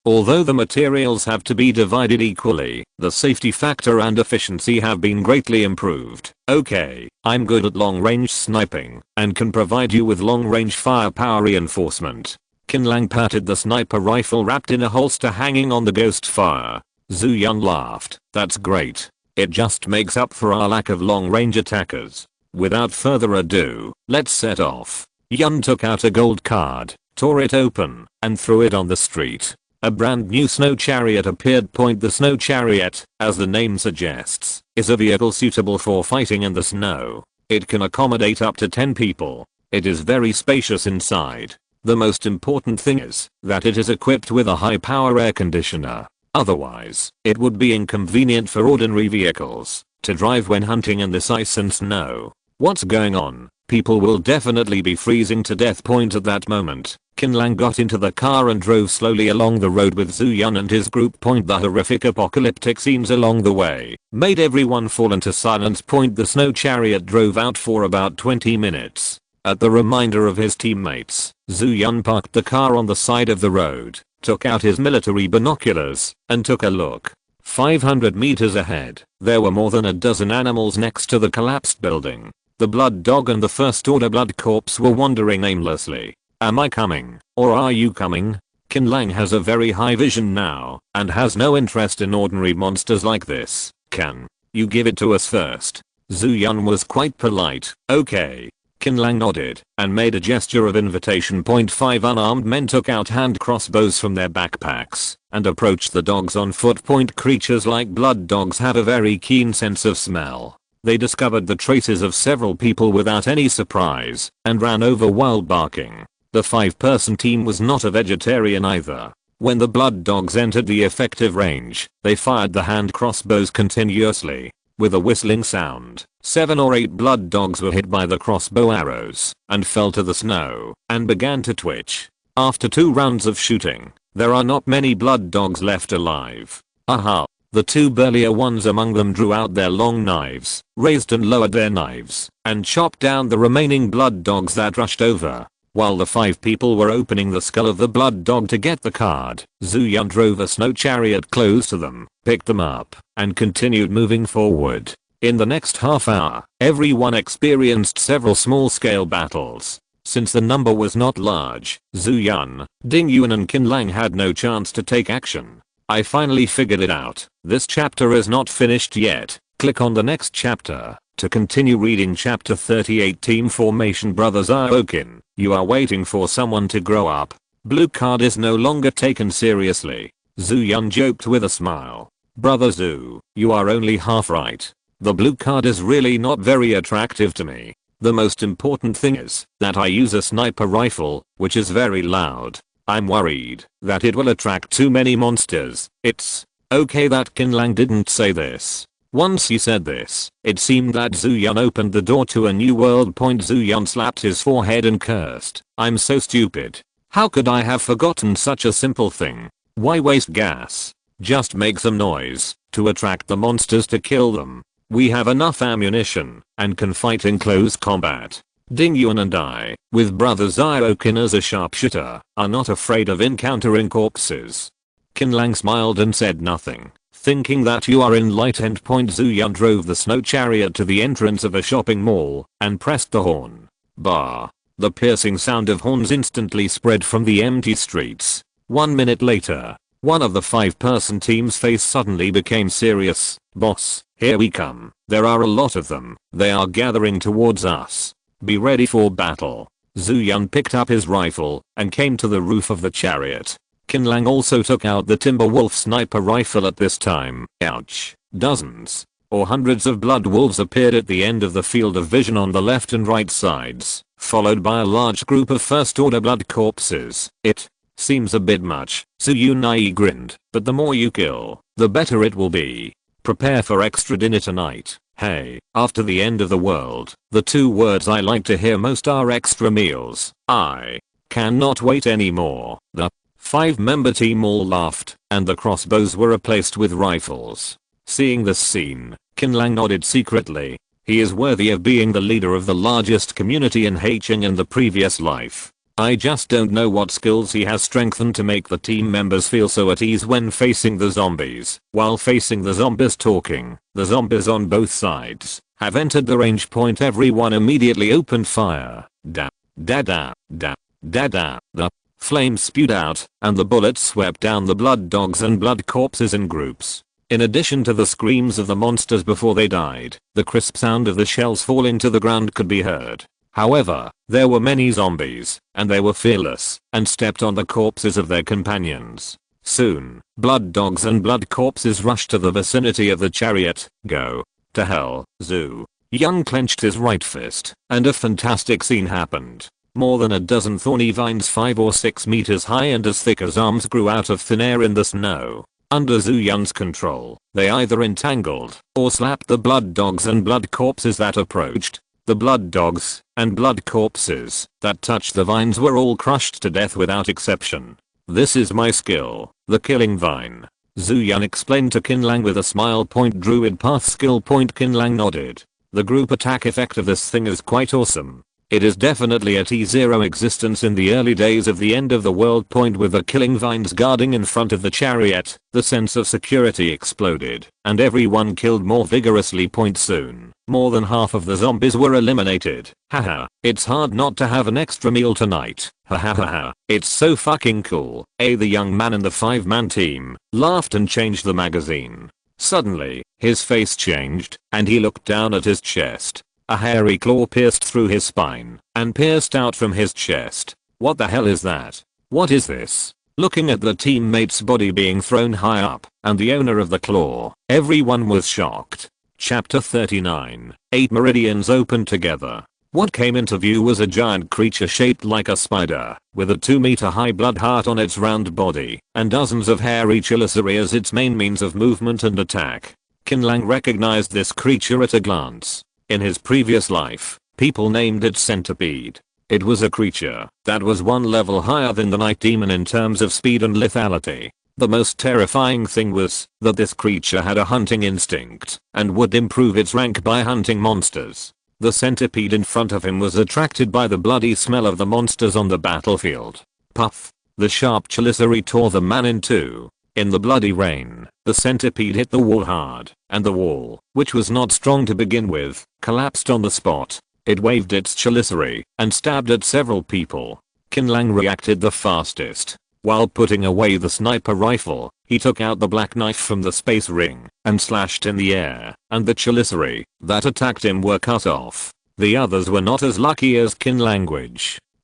Although the materials have to be divided equally, the safety factor and efficiency have been greatly improved. Okay, I'm good at long-range sniping and can provide you with long-range firepower reinforcement. Qin Lang patted the sniper rifle wrapped in a holster hanging on the ghost fire. Zhu Yun laughed. That's great. It just makes up for our lack of long-range attackers. Without further ado, let's set off. Yun took out a gold card, tore it open, and threw it on the street. A brand new snow chariot appeared. The snow chariot, as the name suggests, is a vehicle suitable for fighting in the snow. It can accommodate up to 10 people. It is very spacious inside. The most important thing is that it is equipped with a high-power air conditioner. Otherwise, it would be inconvenient for ordinary vehicles to drive when hunting in this ice and snow. What's going on? People will definitely be freezing to death. At that moment, Qin Lang got into the car and drove slowly along the road with Zhu Yun and his group. The horrific apocalyptic scenes along the way made everyone fall into silence. The snow chariot drove out for about 20 minutes. At the reminder of his teammates, Zhu Yun parked the car on the side of the road, took out his military binoculars, and took a look. 500 meters ahead, there were more than a dozen animals next to the collapsed building. The blood dog and the first order blood corpse were wandering aimlessly. Am I coming, or are you coming? Qin Lang has a very high vision now, and has no interest in ordinary monsters like this. Can you give it to us first? Zhu Yun was quite polite. Okay. Qin Lang nodded, and made a gesture of invitation. 5 unarmed men took out hand crossbows from their backpacks, and approached the dogs on foot. Creatures like blood dogs have a very keen sense of smell. They discovered the traces of several people without any surprise, and ran over while barking. The 5-person team was not a vegetarian either. When the blood dogs entered the effective range, they fired the hand crossbows continuously. With a whistling sound, 7 or 8 blood dogs were hit by the crossbow arrows, and fell to the snow, and began to twitch. After 2 rounds of shooting, there are not many blood dogs left alive. Aha! The 2 burlier ones among them drew out their long knives, raised and lowered their knives, and chopped down the remaining blood dogs that rushed over. While the 5 people were opening the skull of the blood dog to get the card, Zhu Yun drove a snow chariot close to them, picked them up, and continued moving forward. In the next half hour, everyone experienced several small-scale battles. Since the number was not large, Zhu Yun, Ding Yuan and Qin Lang had no chance to take action. I finally figured it out. This chapter is not finished yet. Click on the next chapter to continue reading chapter 38. Team formation. Brothers Aokin, you are waiting for someone to grow up. Blue card is no longer taken seriously. Zhu Yun joked with a smile. Brother Zhu, you are only half right. The blue card is really not very attractive to me. The most important thing is that I use a sniper rifle, which is very loud. I'm worried that it will attract too many monsters. It's okay that Qin Lang didn't say this. Once he said this, it seemed that Zhu Yun opened the door to a new world. Zhu Yun slapped his forehead and cursed. I'm so stupid. How could I have forgotten such a simple thing? Why waste gas? Just make some noise to attract the monsters to kill them. We have enough ammunition and can fight in close combat. Ding Yuan and I, with brother Ziokin as a sharpshooter, are not afraid of encountering corpses. Qin Lang smiled and said nothing, thinking that you are enlightened. Zhu Yun drove the snow chariot to the entrance of a shopping mall and pressed the horn. Bah! The piercing sound of horns instantly spread from the empty streets. 1 minute later, one of the 5-person team's face suddenly became serious. Boss, here we come. There are a lot of them. They are gathering towards us. Be ready for battle. Zhu Yun picked up his rifle and came to the roof of the chariot. Qin Lang also took out the Timberwolf sniper rifle at this time. Ouch. Dozens or hundreds of blood wolves appeared at the end of the field of vision on the left and right sides, followed by a large group of first order blood corpses. It seems a bit much. Zhu Yun grinned, but the more you kill, the better it will be. Prepare for extra dinner tonight. Hey, after the end of the world, the 2 words I like to hear most are extra meals. I cannot wait anymore. The 5-member team all laughed, and the crossbows were replaced with rifles. Seeing this scene, Qin Lang nodded secretly. He is worthy of being the leader of the largest community in Haicheng in the previous life. I just don't know what skills he has strengthened to make the team members feel so at ease when facing the zombies. While facing the zombies talking, the zombies on both sides have entered the range point. Everyone immediately opened fire. Da da da da da da. The flames spewed out, and the bullets swept down the blood dogs and blood corpses in groups. In addition to the screams of the monsters before they died, the crisp sound of the shells falling to the ground could be heard. However, there were many zombies, and they were fearless, and stepped on the corpses of their companions. Soon, blood dogs and blood corpses rushed to the vicinity of the chariot. Go to hell, Zhu. Yun clenched his right fist, and a fantastic scene happened. More than a dozen thorny vines 5 or 6 meters high and as thick as arms grew out of thin air in the snow. Under Zhu Yun's control, they either entangled or slapped the blood dogs and blood corpses that approached. The blood dogs and blood corpses that touched the vines were all crushed to death without exception. This is my skill, the killing vine. Zhu Yun explained to Qin Lang with a smile. Druid path skill. Qin Lang nodded. The group attack effect of this thing is quite awesome. It is definitely a T0 existence in the early days of the end of the world. Point with the killing vines guarding in front of the chariot, the sense of security exploded, and everyone killed more vigorously. Point soon, more than half of the zombies were eliminated. Haha, it's hard not to have an extra meal tonight. Hahaha, it's so fucking cool. The young man in the 5-man team laughed and changed the magazine. Suddenly, his face changed, and he looked down at his chest. A hairy claw pierced through his spine and pierced out from his chest. What the hell is that? What is this? Looking at the teammate's body being thrown high up and the owner of the claw, everyone was shocked. Chapter 39. 8 meridians open together. What came into view was a giant creature shaped like a spider, with a 2-meter high blood heart on its round body, and dozens of hairy chelicerae as its main means of movement and attack. Qin Lang recognized this creature at a glance. In his previous life, people named it Centipede. It was a creature that was one level higher than the Night Demon in terms of speed and lethality. The most terrifying thing was that this creature had a hunting instinct and would improve its rank by hunting monsters. The centipede in front of him was attracted by the bloody smell of the monsters on the battlefield. Puff! The sharp chelicerae tore the man in two. In the bloody rain, the centipede hit the wall hard, and the wall, which was not strong to begin with, collapsed on the spot. It waved its chelicerae and stabbed at several people. Qin Lang reacted the fastest. While putting away the sniper rifle, he took out the black knife from the space ring and slashed in the air, and the chelicerae that attacked him were cut off. The others were not as lucky as Qin Lang.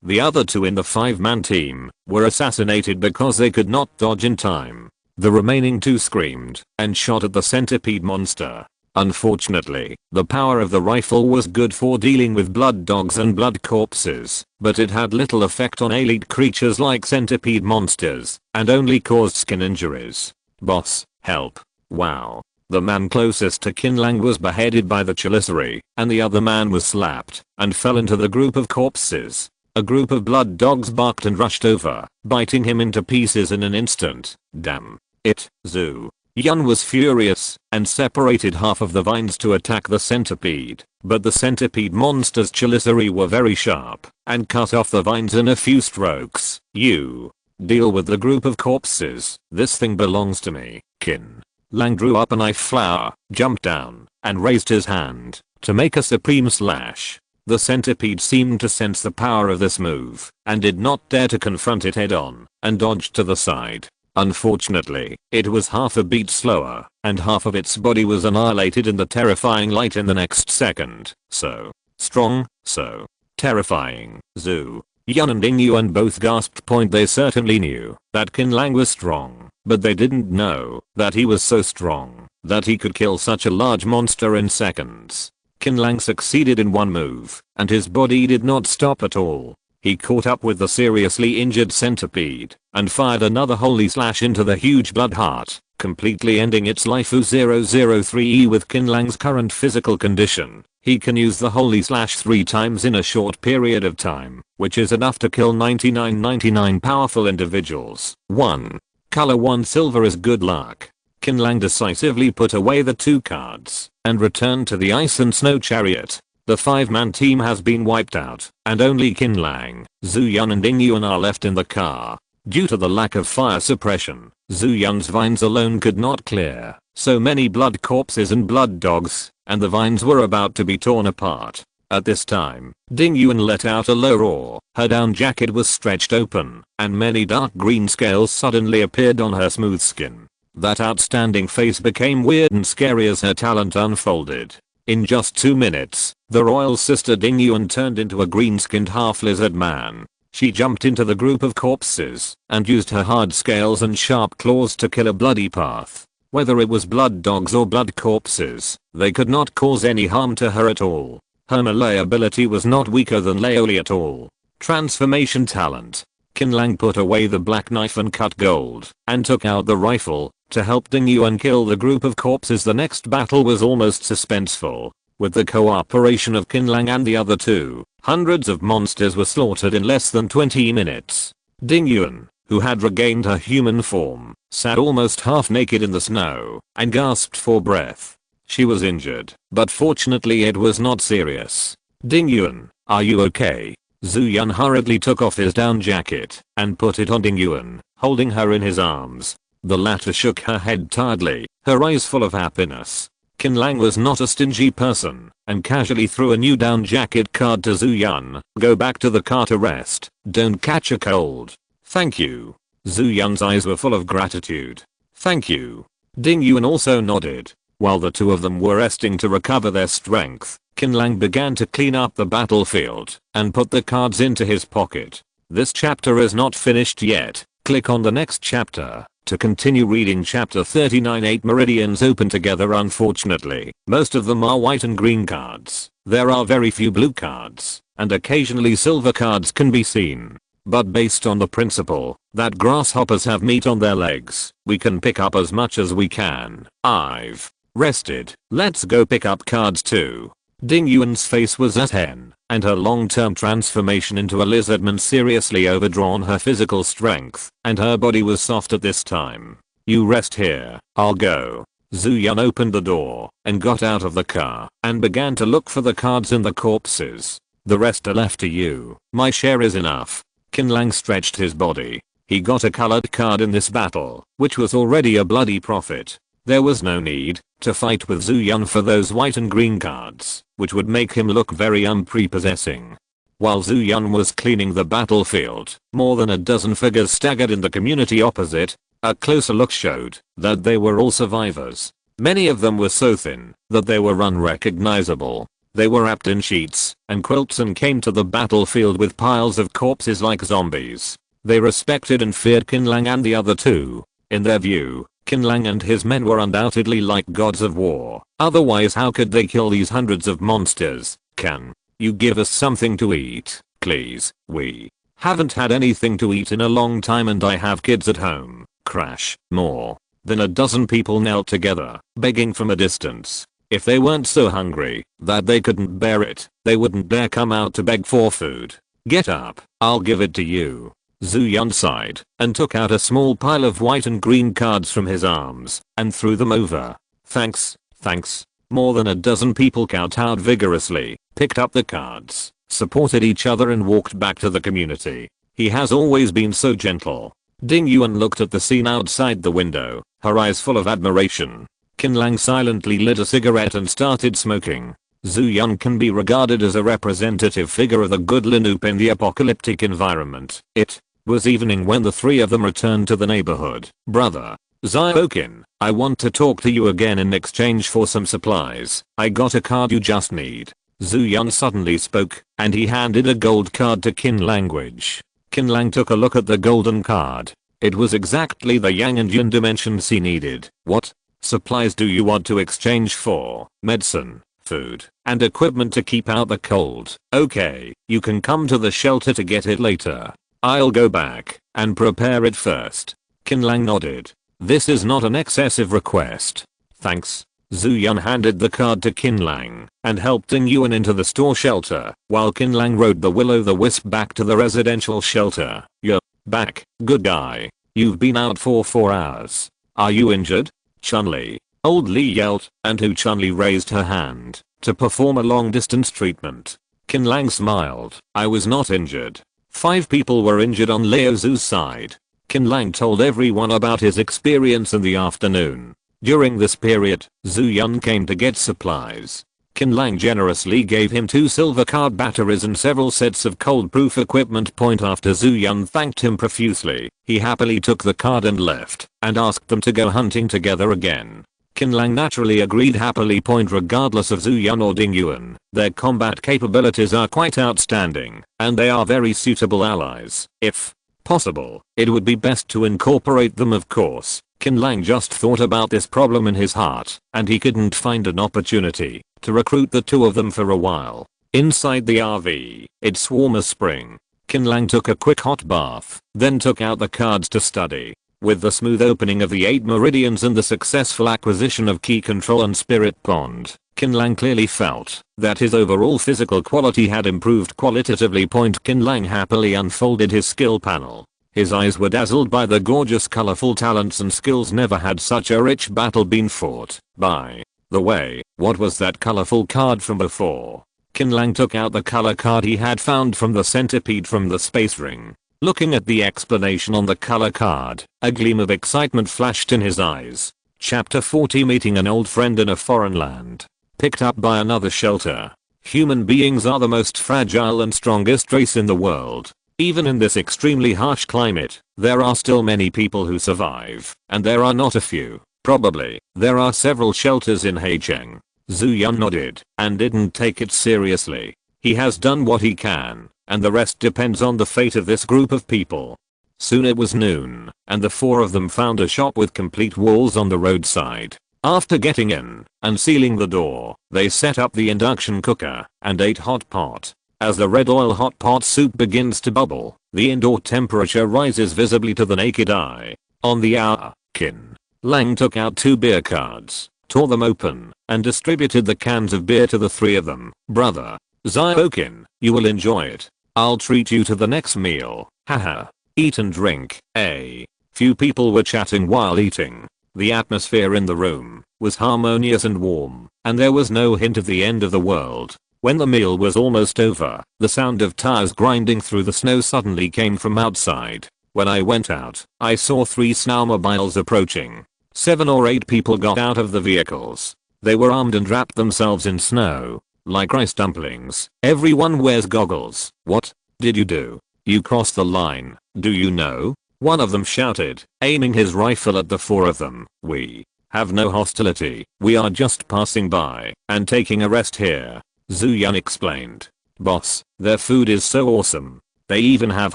The other two in the 5-man team were assassinated because they could not dodge in time. The remaining two screamed and shot at the centipede monster. Unfortunately, the power of the rifle was good for dealing with blood dogs and blood corpses, but it had little effect on elite creatures like centipede monsters, and only caused skin injuries. Boss, help. Wow. The man closest to Qin Lang was beheaded by the chelicerae, and the other man was slapped and fell into the group of corpses. A group of blood dogs barked and rushed over, biting him into pieces in an instant. Damn it, Zhu. Yun was furious and separated half of the vines to attack the centipede, but the centipede monster's chelicerae were very sharp and cut off the vines in a few strokes. You deal with the group of corpses. This thing belongs to me. Qin Lang drew up a knife flower, jumped down, and raised his hand to make a supreme slash. The centipede seemed to sense the power of this move and did not dare to confront it head on and dodged to the side. Unfortunately, it was half a beat slower, and half of its body was annihilated in the terrifying light in the next second. So strong, so terrifying. Zhu, Yun and Yingyuan both gasped. They certainly knew that Qin Lang was strong, but they didn't know that he was so strong that he could kill such a large monster in seconds. Qin Lang succeeded in one move, and his body did not stop at all. He caught up with the seriously injured centipede and fired another holy slash into the huge blood heart, completely ending its life. 003E with Qin Lang's current physical condition, he can use the holy slash 3 times in a short period of time, which is enough to kill 99 powerful individuals. 1. Color 1 silver is good luck. Qin Lang decisively put away the 2 cards and returned to the ice and snow chariot. The 5-man team has been wiped out, and only Qin Lang, Zhu Yun and Yingyuan are left in the car. Due to the lack of fire suppression, Zhu Yun's vines alone could not clear so many blood corpses and blood dogs, and the vines were about to be torn apart. At this time, Yingyuan let out a low roar. Her down jacket was stretched open, and many dark green scales suddenly appeared on her smooth skin. That outstanding face became weird and scary as her talent unfolded. In just 2 minutes, the royal sister Yingyuan turned into a green-skinned half-lizard man. She jumped into the group of corpses and used her hard scales and sharp claws to kill a bloody path. Whether it was blood dogs or blood corpses, they could not cause any harm to her at all. Her melee ability was not weaker than Laoli at all. Transformation talent. Qin Lang put away the black knife and cut gold and took out the rifle to help Yingyuan kill the group of corpses. The next battle was almost suspenseful. With the cooperation of Qin Lang and the other two, hundreds of monsters were slaughtered in less than 20 minutes. Yingyuan, who had regained her human form, sat almost half naked in the snow and gasped for breath. She was injured, but fortunately it was not serious. Yingyuan, Are you okay? Zhu Yun hurriedly took off his down jacket and put it on Ding Yuan, holding her in his arms. The latter shook her head tiredly, her eyes full of happiness. Qin Lang was not a stingy person and casually threw a new down jacket card to Zhu Yun. Go back to the car to rest. Don't catch a cold. Thank you. Zhu Yun's eyes were full of gratitude. Thank you. Ding Yuan also nodded. While the two of them were resting to recover their strength, Qin Lang began to clean up the battlefield and put the cards into his pocket. This chapter is not finished yet. Click on the next chapter to continue reading chapter 39. 8 meridians open together. Unfortunately, most of them are white and green cards. There are very few blue cards, and occasionally silver cards can be seen. But based on the principle that grasshoppers have meat on their legs, we can pick up as much as we can. I've rested. Let's go pick up cards too. Ding Yuan's face was a 10, and her long-term transformation into a lizardman seriously overdrawn her physical strength, and her body was soft at this time. You rest here, I'll go. Zhu Yun opened the door and got out of the car and began to look for the cards in the corpses. The rest are left to you. My share is enough. Qin Lang stretched his body. He got a colored card in this battle, which was already a bloody profit. There was no need to fight with Zhu Yun for those white and green cards, which would make him look very unprepossessing. While Zhu Yun was cleaning the battlefield, more than a dozen figures staggered in the community opposite. A closer look showed that they were all survivors. Many of them were so thin that they were unrecognizable. They were wrapped in sheets and quilts and came to the battlefield with piles of corpses like zombies. They respected and feared Qin Lang and the other two. In their view, Qin Lang and his men were undoubtedly like gods of war. Otherwise, how could they kill these hundreds of monsters? Can you give us something to eat, please? We haven't had anything to eat in a long time and I have kids at home. Crash. More than a dozen people knelt together, begging from a distance. If they weren't so hungry that they couldn't bear it, they wouldn't dare come out to beg for food. Get up, I'll give it to you. Zhu Yun sighed and took out a small pile of white and green cards from his arms and threw them over. Thanks, thanks. More than a dozen people kowtowed vigorously, picked up the cards, supported each other and walked back to the community. He has always been so gentle. Ding Yuan looked at the scene outside the window, her eyes full of admiration. Qin Lang silently lit a cigarette and started smoking. Zhu Yun can be regarded as a representative figure of the good Linup in the apocalyptic environment. It was evening when the three of them returned to the neighborhood. Brother Ziokin, I want to talk to you again in exchange for some supplies. I got a card you just need. Zhu Yun suddenly spoke, and he handed a gold card to Qin Language. Qin Lang took a look at the golden card. It was exactly the yang and yin dimensions he needed. What supplies do you want to exchange for? Medicine, food, and equipment to keep out the cold. Okay, you can come to the shelter to get it later. I'll go back and prepare it first. Qin Lang nodded. This is not an excessive request. Thanks. Zhu Yun handed the card to Qin Lang and helped Ding Yuan into the store shelter while Qin Lang rode the will-o'-the-wisp back to the residential shelter. You're back, good guy. You've been out for 4 hours. Are you injured? Chun-Li. Old Li yelled, and Hu Chun-Li raised her hand to perform a long-distance treatment. Qin Lang smiled. I was not injured. 5 people were injured on Liao Zu's side. Qin Lang told everyone about his experience in the afternoon. During this period, Zhu Yun came to get supplies. Qin Lang generously gave him 2 silver card batteries and several sets of cold-proof equipment. After Zhu Yun thanked him profusely, he happily took the card and left, and asked them to go hunting together again. Qin Lang naturally agreed happily. Regardless of Zhu Yun or Ding Yuan, their combat capabilities are quite outstanding, and they are very suitable allies. If possible, it would be best to incorporate them, of course. Qin Lang just thought about this problem in his heart, and he couldn't find an opportunity to recruit the 2 of them for a while. Inside the RV, it's warm as spring. Qin Lang took a quick hot bath, then took out the cards to study. With the smooth opening of the 8 meridians and the successful acquisition of key control and spirit bond, Qin Lang clearly felt that his overall physical quality had improved qualitatively. Qin Lang happily unfolded his skill panel. His eyes were dazzled by the gorgeous colorful talents and skills. Never had such a rich battle been fought. By the way, what was that colorful card from before? Qin Lang took out the color card he had found from the centipede from the space ring. Looking at the explanation on the color card, a gleam of excitement flashed in his eyes. Chapter 40, meeting an old friend in a foreign land. Picked up by another shelter. Human beings are the most fragile and strongest race in the world. Even in this extremely harsh climate, there are still many people who survive, and there are not a few. Probably, there are several shelters in Heicheng. Zhu Yun nodded, and didn't take it seriously. He has done what he can, and the rest depends on the fate of this group of people. Soon it was noon, and the four of them found a shop with complete walls on the roadside. After getting in, and sealing the door, they set up the induction cooker, and ate hot pot. As the red oil hot pot soup begins to bubble, the indoor temperature rises visibly to the naked eye. On the hour, Qin Lang took out 2 beer cards, tore them open, and distributed the cans of beer to the 3 of them. Brother Ziokin, you will enjoy it. I'll treat you to the next meal, haha. Eat and drink, eh? Few people were chatting while eating. The atmosphere in the room was harmonious and warm, and there was no hint of the end of the world. When the meal was almost over, the sound of tires grinding through the snow suddenly came from outside. When I went out, I saw 3 snowmobiles approaching. 7 or 8 people got out of the vehicles. They were armed and wrapped themselves in snow, like rice dumplings. Everyone wears goggles. What did you do? You crossed the line, do you know? One of them shouted, aiming his rifle at the 4 of them. We have no hostility. We are just passing by and taking a rest here. Zhu Yun explained. Boss, their food is so awesome. They even have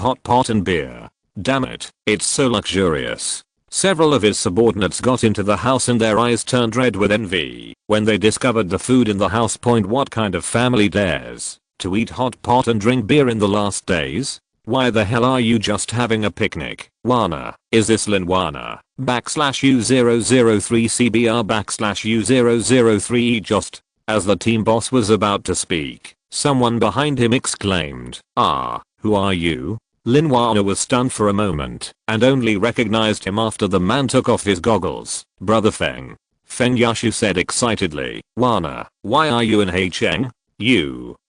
hot pot and beer. Damn it, it's so luxurious. Several of his subordinates got into the house and their eyes turned red with envy when they discovered the food in the house. What kind of family dares to eat hot pot and drink beer in the last days? Why the hell are you just having a picnic? Wana, is this Linwana? /U003CBR /U003 just. As the team boss was about to speak, someone behind him exclaimed, "Ah, who are you?" Lin Wana was stunned for a moment and only recognized him after the man took off his goggles. Brother Feng. Feng Yashu said excitedly. Wana, why are you in Heicheng?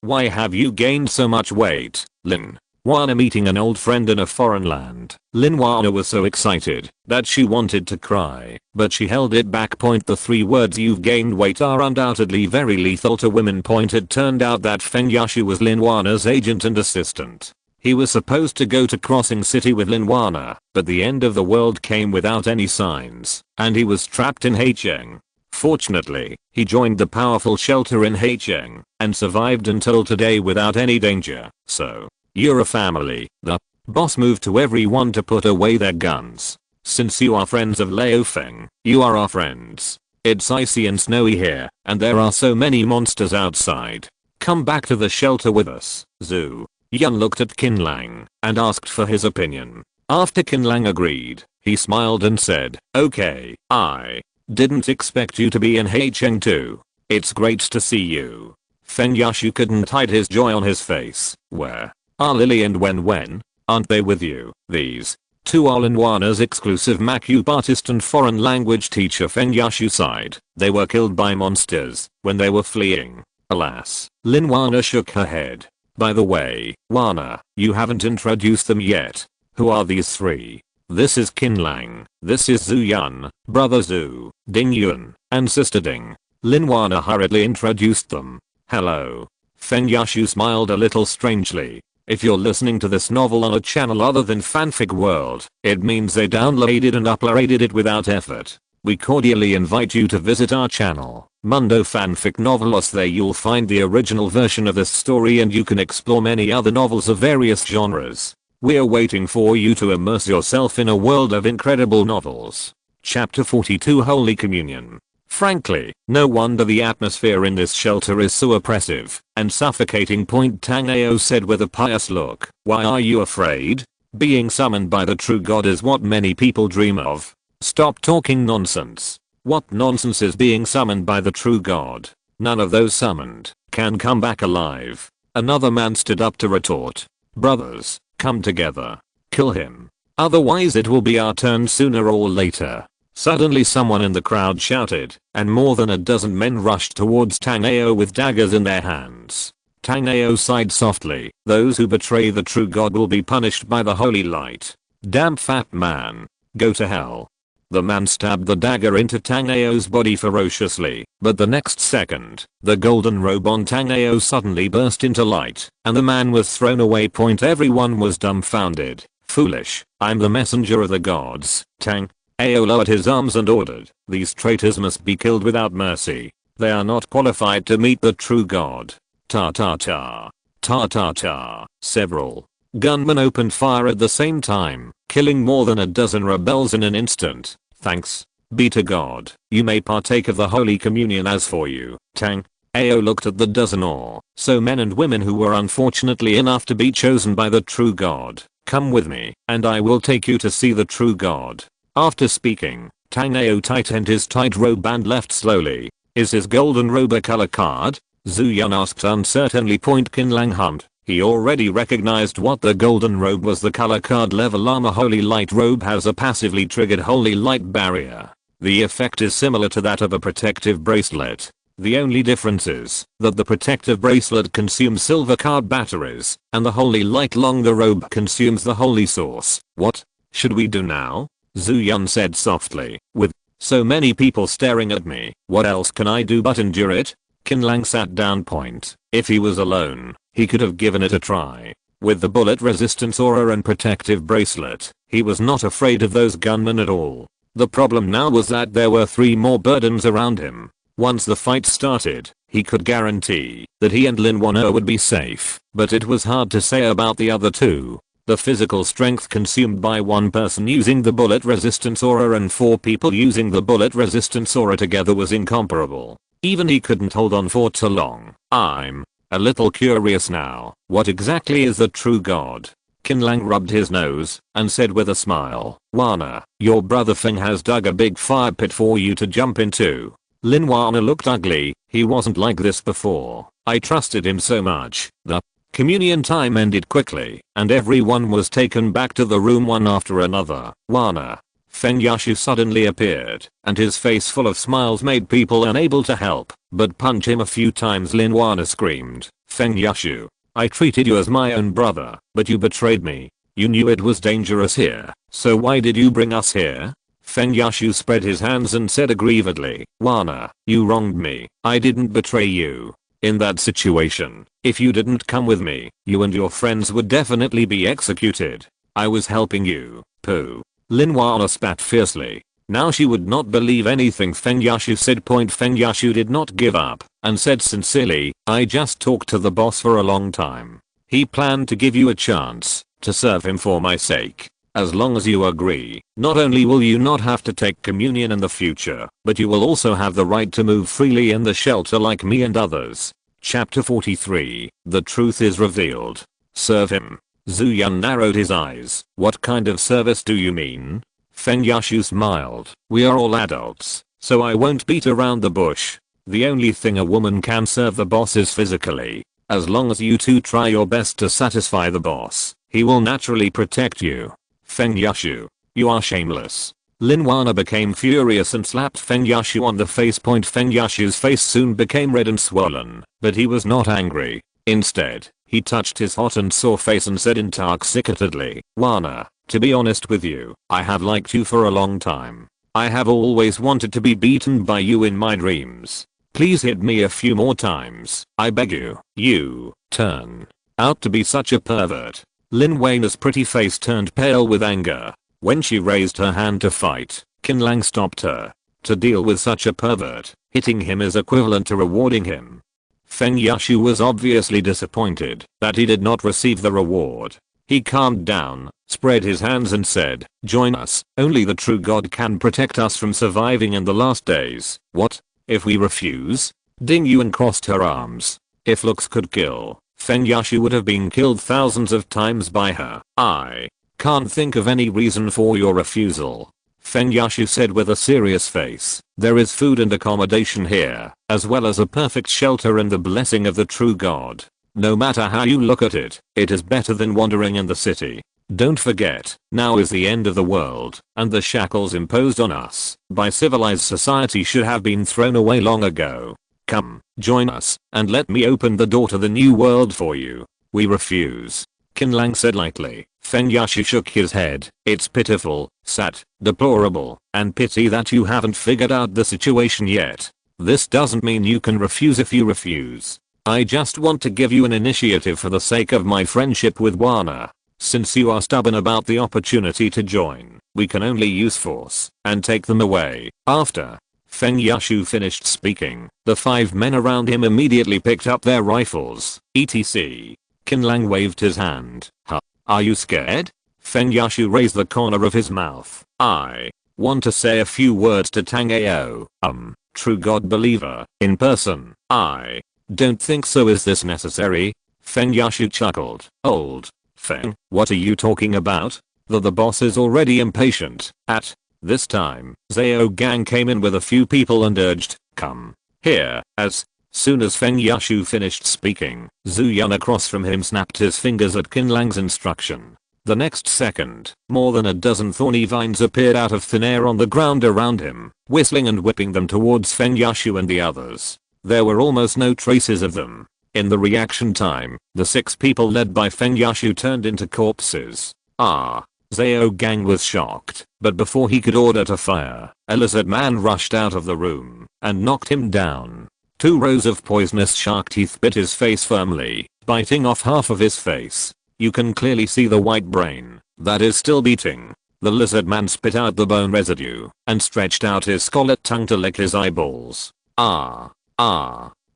Why have you gained so much weight? Lin Wana meeting an old friend in a foreign land. Lin Wana was so excited that she wanted to cry, but she held it back. The 3 words "you've gained weight" are undoubtedly very lethal to women. It turned out that Feng Yashu was Lin Wana's agent and assistant. He was supposed to go to Crossing City with Lin Wana, but the end of the world came without any signs, and he was trapped in Heicheng. Fortunately, he joined the powerful shelter in Heicheng and survived until today without any danger. So, you're a family. The boss moved to everyone to put away their guns. Since you are friends of Liu Feng, you are our friends. It's icy and snowy here, and there are so many monsters outside. Come back to the shelter with us. Zhu Yun looked at Qin Lang and asked for his opinion. After Qin Lang agreed, he smiled and said, okay, I didn't expect you to be in Heicheng too. It's great to see you. Feng Yashu couldn't hide his joy on his face. Where are Lily and Wen? Aren't they with you? These 2 are Lin Wana's exclusive makeup artist and foreign language teacher. Feng Yashu sighed. They were killed by monsters when they were fleeing. Alas. Lin Wana shook her head. By the way, Wana, you haven't introduced them yet. Who are these 3? This is Qin Lang. This is Zhu Yun, brother Zhu, Ding Yun, and sister Ding. Lin Wana hurriedly introduced them. Hello. Feng Yashu smiled a little strangely. If you're listening to this novel on a channel other than Fanfic World, it means they downloaded and uploaded it without effort. We cordially invite you to visit our channel, Mundo Fanfic Novelos. There you'll find the original version of this story and you can explore many other novels of various genres. We're waiting for you to immerse yourself in a world of incredible novels. Chapter 42, Holy Communion. Frankly, no wonder the atmosphere in this shelter is so oppressive and suffocating. Tang Ao said with a pious look. Why are you afraid? Being summoned by the true God is what many people dream of. Stop talking nonsense. What nonsense is being summoned by the true God? None of those summoned can come back alive. Another man stood up to retort. Brothers, come together. Kill him. Otherwise it will be our turn sooner or later. Suddenly someone in the crowd shouted, and more than a dozen men rushed towards Tang Ao with daggers in their hands. Tang Ao sighed softly. Those who betray the true God will be punished by the holy light. Damn fat man. Go to hell. The man stabbed the dagger into Tang Ao's body ferociously, but the next second, the golden robe on Tang Ao suddenly burst into light, and the man was thrown away. Everyone was dumbfounded. Foolish, I'm the messenger of the gods. Tang Ao lowered his arms and ordered, these traitors must be killed without mercy. They are not qualified to meet the true God. Ta ta ta. Ta ta ta. Several gunmen opened fire at the same time, killing more than a dozen rebels in an instant. Thanks be to God, you may partake of the Holy Communion. As for you, Tang Ao looked at the dozen or so men and women who were unfortunately enough to be chosen by the true God. Come with me, and I will take you to see the true God. After speaking, Tang Ao tightened his tight robe and left slowly. Is his golden robe a color card? Zhu Yun asked uncertainly. Qin Lang hummed. He already recognized what the golden robe was. The color card level armor. Holy light robe has a passively triggered holy light barrier. The effect is similar to that of a protective bracelet. The only difference is that the protective bracelet consumes silver card batteries, and the holy light along the robe consumes the holy source. What should we do now? Zhu Yun said softly. With so many people staring at me, what else can I do but endure it? Qin Lang sat down. If he was alone, he could have given it a try. With the bullet resistance aura and protective bracelet, he was not afraid of those gunmen at all. The problem now was that there were 3 more burdens around him. Once the fight started, he could guarantee that he and Lin Wan would be safe, but it was hard to say about the other 2. The physical strength consumed by 1 person using the bullet resistance aura and 4 people using the bullet resistance aura together was incomparable. Even he couldn't hold on for too long. I'm a little curious now. What exactly is the true God? Qin Lang rubbed his nose and said with a smile, Wana, your brother Feng has dug a big fire pit for you to jump into. Lin Wana looked ugly. He wasn't like this before. I trusted him so much. The communion time ended quickly, and everyone was taken back to the room one after another. Wana. Feng Yashu suddenly appeared, and his face full of smiles made people unable to help but punch him a few times. Lin Wana screamed, Feng Yashu, I treated you as my own brother, but you betrayed me. You knew it was dangerous here, so why did you bring us here? Feng Yashu spread his hands and said aggrievedly, Wana, you wronged me. I didn't betray you. In that situation, if you didn't come with me, you and your friends would definitely be executed. I was helping you. Pooh. Lin Wana spat fiercely. Now she would not believe anything Feng Yashu said. Feng Yashu did not give up and said sincerely, I just talked to the boss for a long time. He planned to give you a chance to serve him for my sake. As long as you agree, not only will you not have to take communion in the future, but you will also have the right to move freely in the shelter like me and others. Chapter 43. The truth is revealed. Serve him. Zhu Yun narrowed his eyes. What kind of service do you mean? Feng Yashu smiled. We are all adults, so I won't beat around the bush. The only thing a woman can serve the boss is physically. As long as you two try your best to satisfy the boss, he will naturally protect you. Feng Yashu, you are shameless. Lin Wana became furious and slapped Feng Yashu on the face. Feng Yashu's face soon became red and swollen, but he was not angry. Instead, he touched his hot and sore face and said intoxicatedly, Wana, to be honest with you, I have liked you for a long time. I have always wanted to be beaten by you in my dreams. Please hit me a few more times, I beg you. You turn out to be such a pervert. Lin Wana's pretty face turned pale with anger. When she raised her hand to fight, Qin Lang stopped her. To deal with such a pervert, hitting him is equivalent to rewarding him. Feng Yashu was obviously disappointed that he did not receive the reward. He calmed down, spread his hands and said, join us, only the true God can protect us from surviving in the last days. What? If we refuse? Ding Yuan crossed her arms. If looks could kill, Feng Yashu would have been killed thousands of times by her. I can't think of any reason for your refusal. Feng Yashu said with a serious face. There is food and accommodation here, as well as a perfect shelter and the blessing of the true God. No matter how you look at it, it is better than wandering in the city. Don't forget, now is the end of the world, and the shackles imposed on us by civilized society should have been thrown away long ago. Come, join us, and let me open the door to the new world for you. We refuse. Qin Lang said lightly. Feng Yashu shook his head. It's pitiful, sad, deplorable, and pity that you haven't figured out the situation yet. This doesn't mean you can refuse if you refuse. I just want to give you an initiative for the sake of my friendship with Wana. Since you are stubborn about the opportunity to join, we can only use force and take them away. After Feng Yashu finished speaking, the 5 men around him immediately picked up their rifles, etc. Qin Lang waved his hand. Huh? Are you scared? Feng Yashu raised the corner of his mouth. I want to say a few words to Tang Ao, true God believer, in person. I don't think so. Is this necessary? Feng Yashu chuckled. Old Feng, what are you talking about? The boss is already impatient. At this time, Zhao Gang came in with a few people and urged, come here. As soon as Feng Yashu finished speaking, Zhu Yun across from him snapped his fingers at Qin Lang's instruction. The next second, more than a dozen thorny vines appeared out of thin air on the ground around him, whistling and whipping them towards Feng Yashu and the others. There were almost no traces of them. In the reaction time, the 6 people led by Feng Yashu turned into corpses. Zhao Gang was shocked, but before he could order to fire, a lizard man rushed out of the room and knocked him down. 2 rows of poisonous shark teeth bit his face firmly, biting off half of his face. You can clearly see the white brain that is still beating. The lizard man spit out the bone residue and stretched out his scarlet tongue to lick his eyeballs.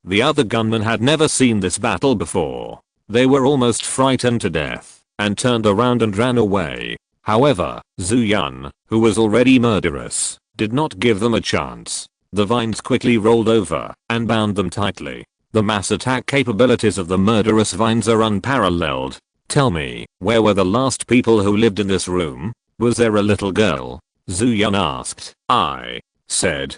The other gunmen had never seen this battle before. They were almost frightened to death and turned around and ran away. However, Zhu Yun, who was already murderous, did not give them a chance. The vines quickly rolled over and bound them tightly. The mass attack capabilities of the murderous vines are unparalleled. Tell me, where were the last people who lived in this room? Was there a little girl? Zhu Yun asked. I said,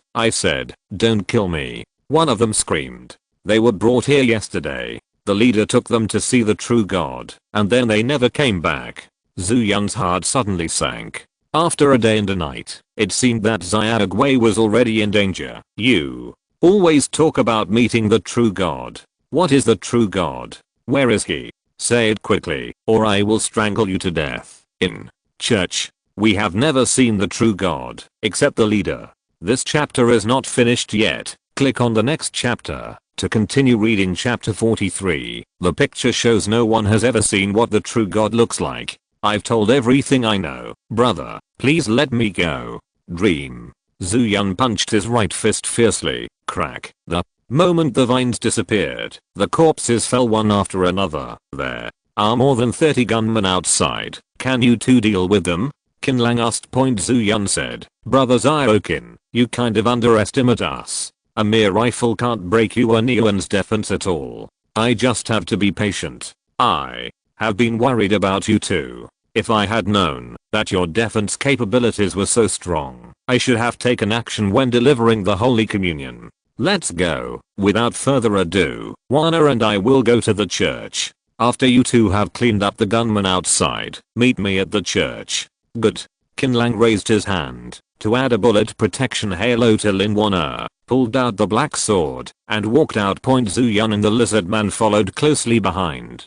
don't kill me. One of them screamed. They were brought here yesterday. The leader took them to see the true God, and then they never came back. Zhu Yun's heart suddenly sank. After a day and a night, it seemed that Xiaogui was already in danger. You always talk about meeting the true God. What is the true God? Where is he? Say it quickly, or I will strangle you to death. In church, we have never seen the true God, except the leader. This chapter is not finished yet. Click on the next chapter to continue reading chapter 43. The picture shows no one has ever seen what the true God looks like. I've told everything I know. Brother, please let me go. Dream. Zhu Yun punched his right fist fiercely. Crack. The moment the vines disappeared, the corpses fell one after another. There are more than 30 gunmen outside. Can you two deal with them? Qin Lang asked. Zhu Yun said. Brother Zhao, you kind of underestimate us. A mere rifle can't break Yuan's defense at all. I just have to be patient. I have been worried about you too. If I had known that your defense capabilities were so strong, I should have taken action when delivering the Holy Communion. Let's go. Without further ado, Wana and I will go to the church. After you two have cleaned up the gunmen outside, meet me at the church. Good. Qin Lang raised his hand to add a bullet protection halo to Lin Wana, pulled out the black sword, and walked out. Zhu Yun and the lizard man followed closely behind.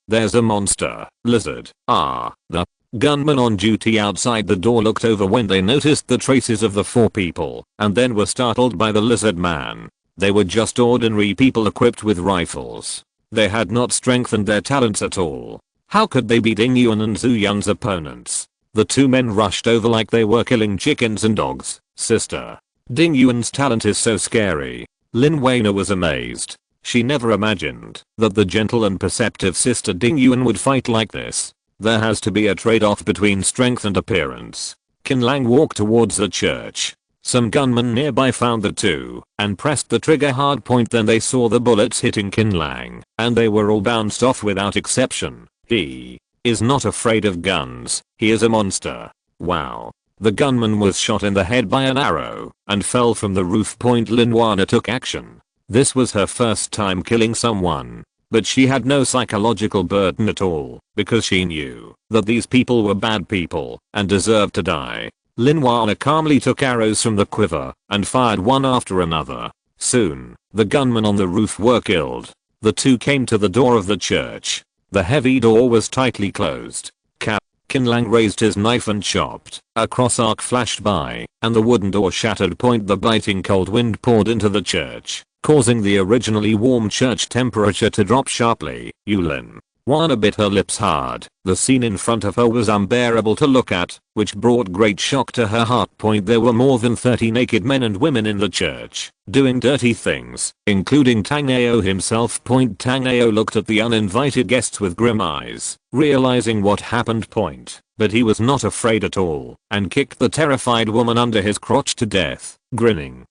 There's a monster lizard. The gunmen on duty outside the door looked over when they noticed the traces of the 4 people, and then were startled by the lizard man. They were just ordinary people equipped with rifles. They had not strengthened their talents at all. How could they beat Yuan and Zhu Yun's opponents? The 2 men rushed over like they were killing chickens and dogs. Sister, Ding Yuan's talent is so scary. Lin Weina was amazed. She never imagined that the gentle and perceptive sister Ding Yuan would fight like this. There has to be a trade-off between strength and appearance. Qin Lang walked towards the church. Some gunmen nearby found the 2 and pressed the trigger hard. Then they saw the bullets hitting Qin Lang, and they were all bounced off without exception. He is not afraid of guns. He is a monster. Wow. The gunman was shot in the head by an arrow and fell from the roof. Lin Wana took action. This was her first time killing someone, but she had no psychological burden at all because she knew that these people were bad people and deserved to die. Lin Wana calmly took arrows from the quiver and fired one after another. Soon, the gunmen on the roof were killed. The two came to the door of the church. The heavy door was tightly closed. Qin Lang raised his knife and chopped. A cross arc flashed by, and the wooden door shattered. The biting cold wind poured into the church, causing the originally warm church temperature to drop sharply. Yulin Wana bit her lips hard. The scene in front of her was unbearable to look at, which brought great shock to her heart. There were more than 30 naked men and women in the church, doing dirty things, including Tang Ao himself. Tang Ao looked at the uninvited guests with grim eyes, realizing what happened. But he was not afraid at all, and kicked the terrified woman under his crotch to death, grinning.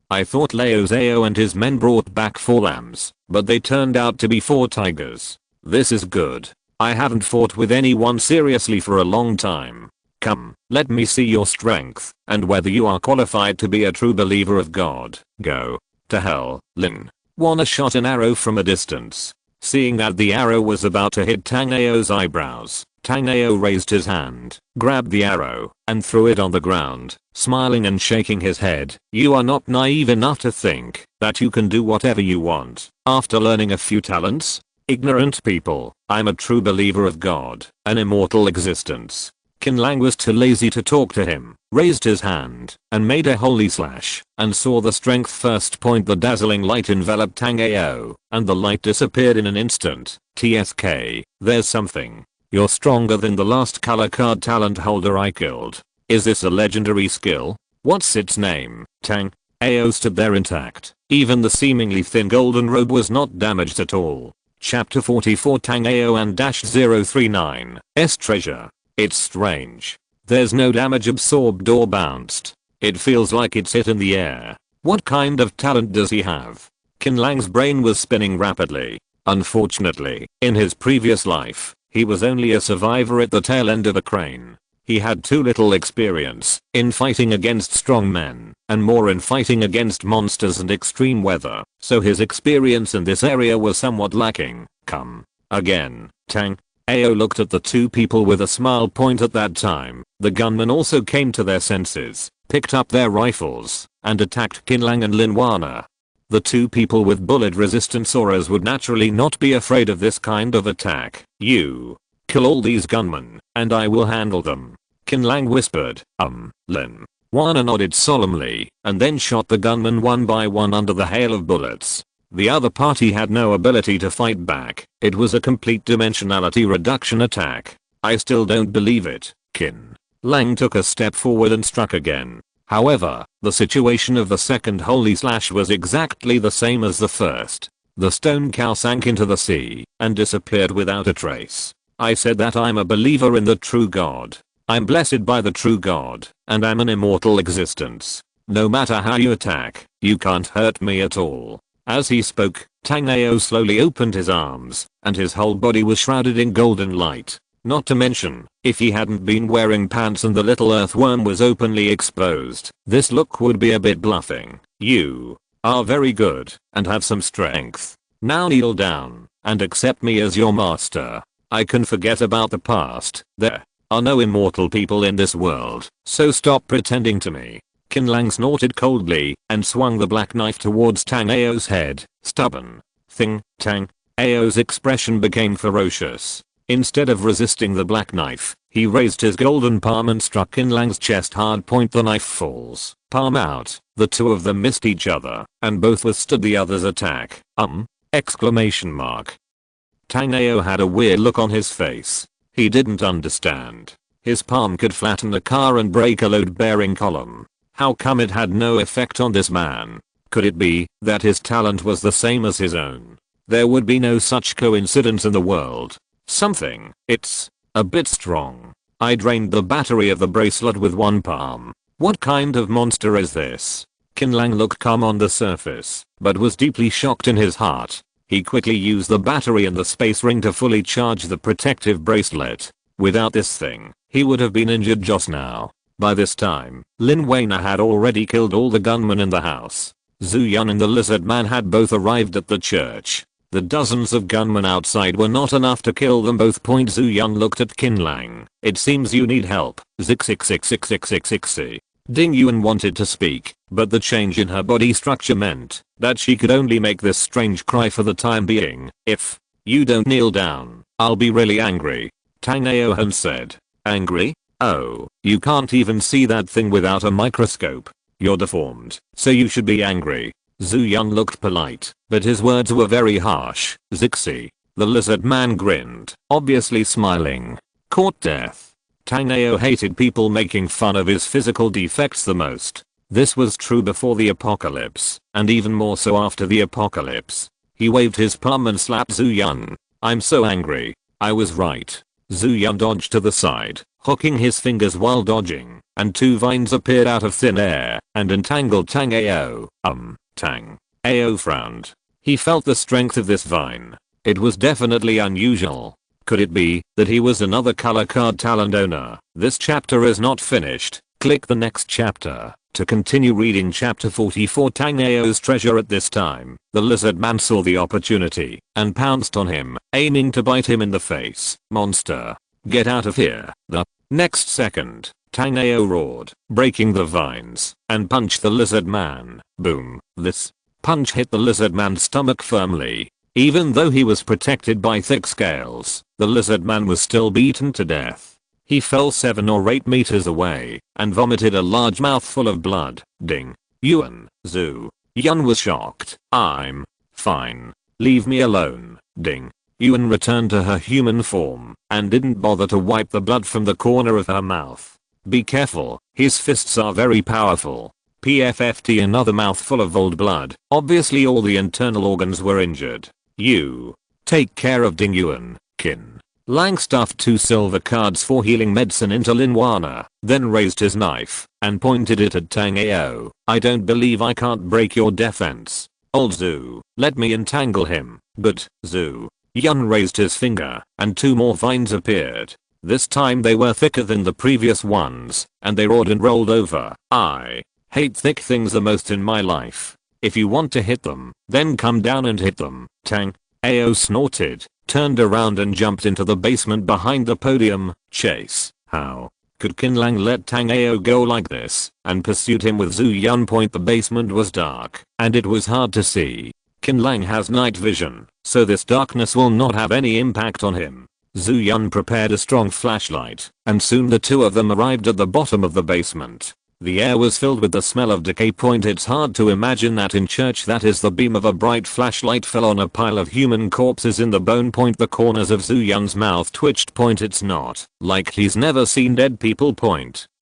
I thought Lao Zhao and his men brought back 4 lambs, but they turned out to be 4 tigers. This is good. I haven't fought with anyone seriously for a long time. Come, let me see your strength, and whether you are qualified to be a true believer of God. Go to hell, Lin. Wana shot an arrow from a distance. Seeing that the arrow was about to hit Tang Ao's eyebrows, Tang Ao raised his hand, grabbed the arrow, and threw it on the ground, smiling and shaking his head. You are not naive enough to think that you can do whatever you want after learning a few talents? Ignorant people, I'm a true believer of God, an immortal existence. Qin Lang was too lazy to talk to him, raised his hand, and made a holy slash, and saw the strength first. The dazzling light enveloped Tang Ao, and the light disappeared in an instant. TSK, there's something. You're stronger than the last color card talent holder I killed. Is this a legendary skill? What's its name? Tang Ao stood there intact. Even the seemingly thin golden robe was not damaged at all. Chapter 44 Tang Ao and -039 S treasure. It's strange. There's no damage absorbed or bounced. It feels like it's hit in the air. What kind of talent does he have? Qin Lang's brain was spinning rapidly. Unfortunately, in his previous life, he was only a survivor at the tail end of a crane. He had too little experience in fighting against strong men, and more in fighting against monsters and extreme weather, so his experience in this area was somewhat lacking. Come again. Tang Ao looked at the two people with a smile. At that time, the gunmen also came to their senses, picked up their rifles, and attacked Qin Lang and Lin Wana. The two people with bullet resistance auras would naturally not be afraid of this kind of attack. You kill all these gunmen, and I will handle them. Qin Lang whispered. Lin Wana nodded solemnly, and then shot the gunmen one by one under the hail of bullets. The other party had no ability to fight back. It was a complete dimensionality reduction attack. I still don't believe it. Qin Lang took a step forward and struck again. However, the situation of the second holy slash was exactly the same as the first. The stone cow sank into the sea and disappeared without a trace. I said that I'm a believer in the true God. I'm blessed by the true God, and I'm an immortal existence. No matter how you attack, you can't hurt me at all. As he spoke, Tang Ao slowly opened his arms, and his whole body was shrouded in golden light. Not to mention, if he hadn't been wearing pants and the little earthworm was openly exposed, this look would be a bit bluffing. You are very good, and have some strength. Now kneel down, and accept me as your master. I can forget about the past. There are no immortal people in this world, so stop pretending to me. Qin Lang snorted coldly, and swung the black knife towards Tang Ao's head. Stubborn thing. Tang Ao's expression became ferocious. Instead of resisting the black knife, he raised his golden palm and struck Qin Lang's chest hard. The knife falls, palm out. The two of them missed each other, and both withstood the other's attack. Exclamation mark. Tang Ao had a weird look on his face. He didn't understand. His palm could flatten a car and break a load-bearing column. How come it had no effect on this man? Could it be that his talent was the same as his own? There would be no such coincidence in the world. It's a bit strong. I drained the battery of the bracelet with one palm. What kind of monster is this? Qin Lang looked calm on the surface, but was deeply shocked in his heart. He quickly used the battery and the space ring to fully charge the protective bracelet. Without this thing, he would have been injured just now. By this time, Lin Wana had already killed all the gunmen in the house. Zhu Yun and the lizard man had both arrived at the church. The dozens of gunmen outside were not enough to kill them both. Zhu Yun looked at Qin Lang. It seems you need help. Zix. Ding Yuan wanted to speak, but the change in her body structure meant that she could only make this strange cry for the time being. If you don't kneel down, I'll be really angry, Tang Aohan said. Angry? Oh, you can't even see that thing without a microscope. You're deformed, so you should be angry. Zhu Yun looked polite, but his words were very harsh. Zixi. The lizard man grinned, obviously smiling. Caught death. Tang Ao hated people making fun of his physical defects the most. This was true before the apocalypse, and even more so after the apocalypse. He waved his palm and slapped Zhu Yun. I'm so angry. I was right. Zhu Yun dodged to the side, hooking his fingers while dodging, and 2 vines appeared out of thin air and entangled Tang Ao. Tang Ao frowned. He felt the strength of this vine. It was definitely unusual. Could it be that he was another color card talent owner? This chapter is not finished. Click the next chapter to continue reading chapter 44. Tang Ao's treasure. At this time, the lizard man saw the opportunity and pounced on him, aiming to bite him in the face. Monster, get out of here. The next second, Tang Ao roared, breaking the vines, and punched the lizard man. Boom. This punch hit the lizard man's stomach firmly. Even though he was protected by thick scales, the lizard man was still beaten to death. He fell 7 or 8 meters away and vomited a large mouthful of blood. Ding Yuan. Zhu Yun was shocked. I'm fine. Leave me alone. Ding Yuan returned to her human form and didn't bother to wipe the blood from the corner of her mouth. Be careful, his fists are very powerful. PFFT. Another mouthful of old blood. Obviously all the internal organs were injured. You take care of Ding Yuan. Qin Lang stuffed 2 silver cards for healing medicine into Linwana, then raised his knife and pointed it at Tang Ao. I don't believe I can't break your defense. Old Zhu, let me entangle him. But Zhu Yun raised his finger and 2 more vines appeared. This time they were thicker than the previous ones, and they roared and rolled over. I hate thick things the most in my life. If you want to hit them, then come down and hit them. Tang Ao snorted, turned around and jumped into the basement behind the podium. Chase. How could Qin Lang let Tang Ao go like this? And pursued him with Zhu Yun. The basement was dark, and it was hard to see. Qin Lang has night vision, so this darkness will not have any impact on him. Zhu Yun prepared a strong flashlight, and soon the 2 of them arrived at the bottom of the basement. The air was filled with the smell of decay. It's hard to imagine that in church. That is, the beam of a bright flashlight fell on a pile of human corpses in the bone. The corners of Zhu Yun's mouth twitched. It's not like he's never seen dead people.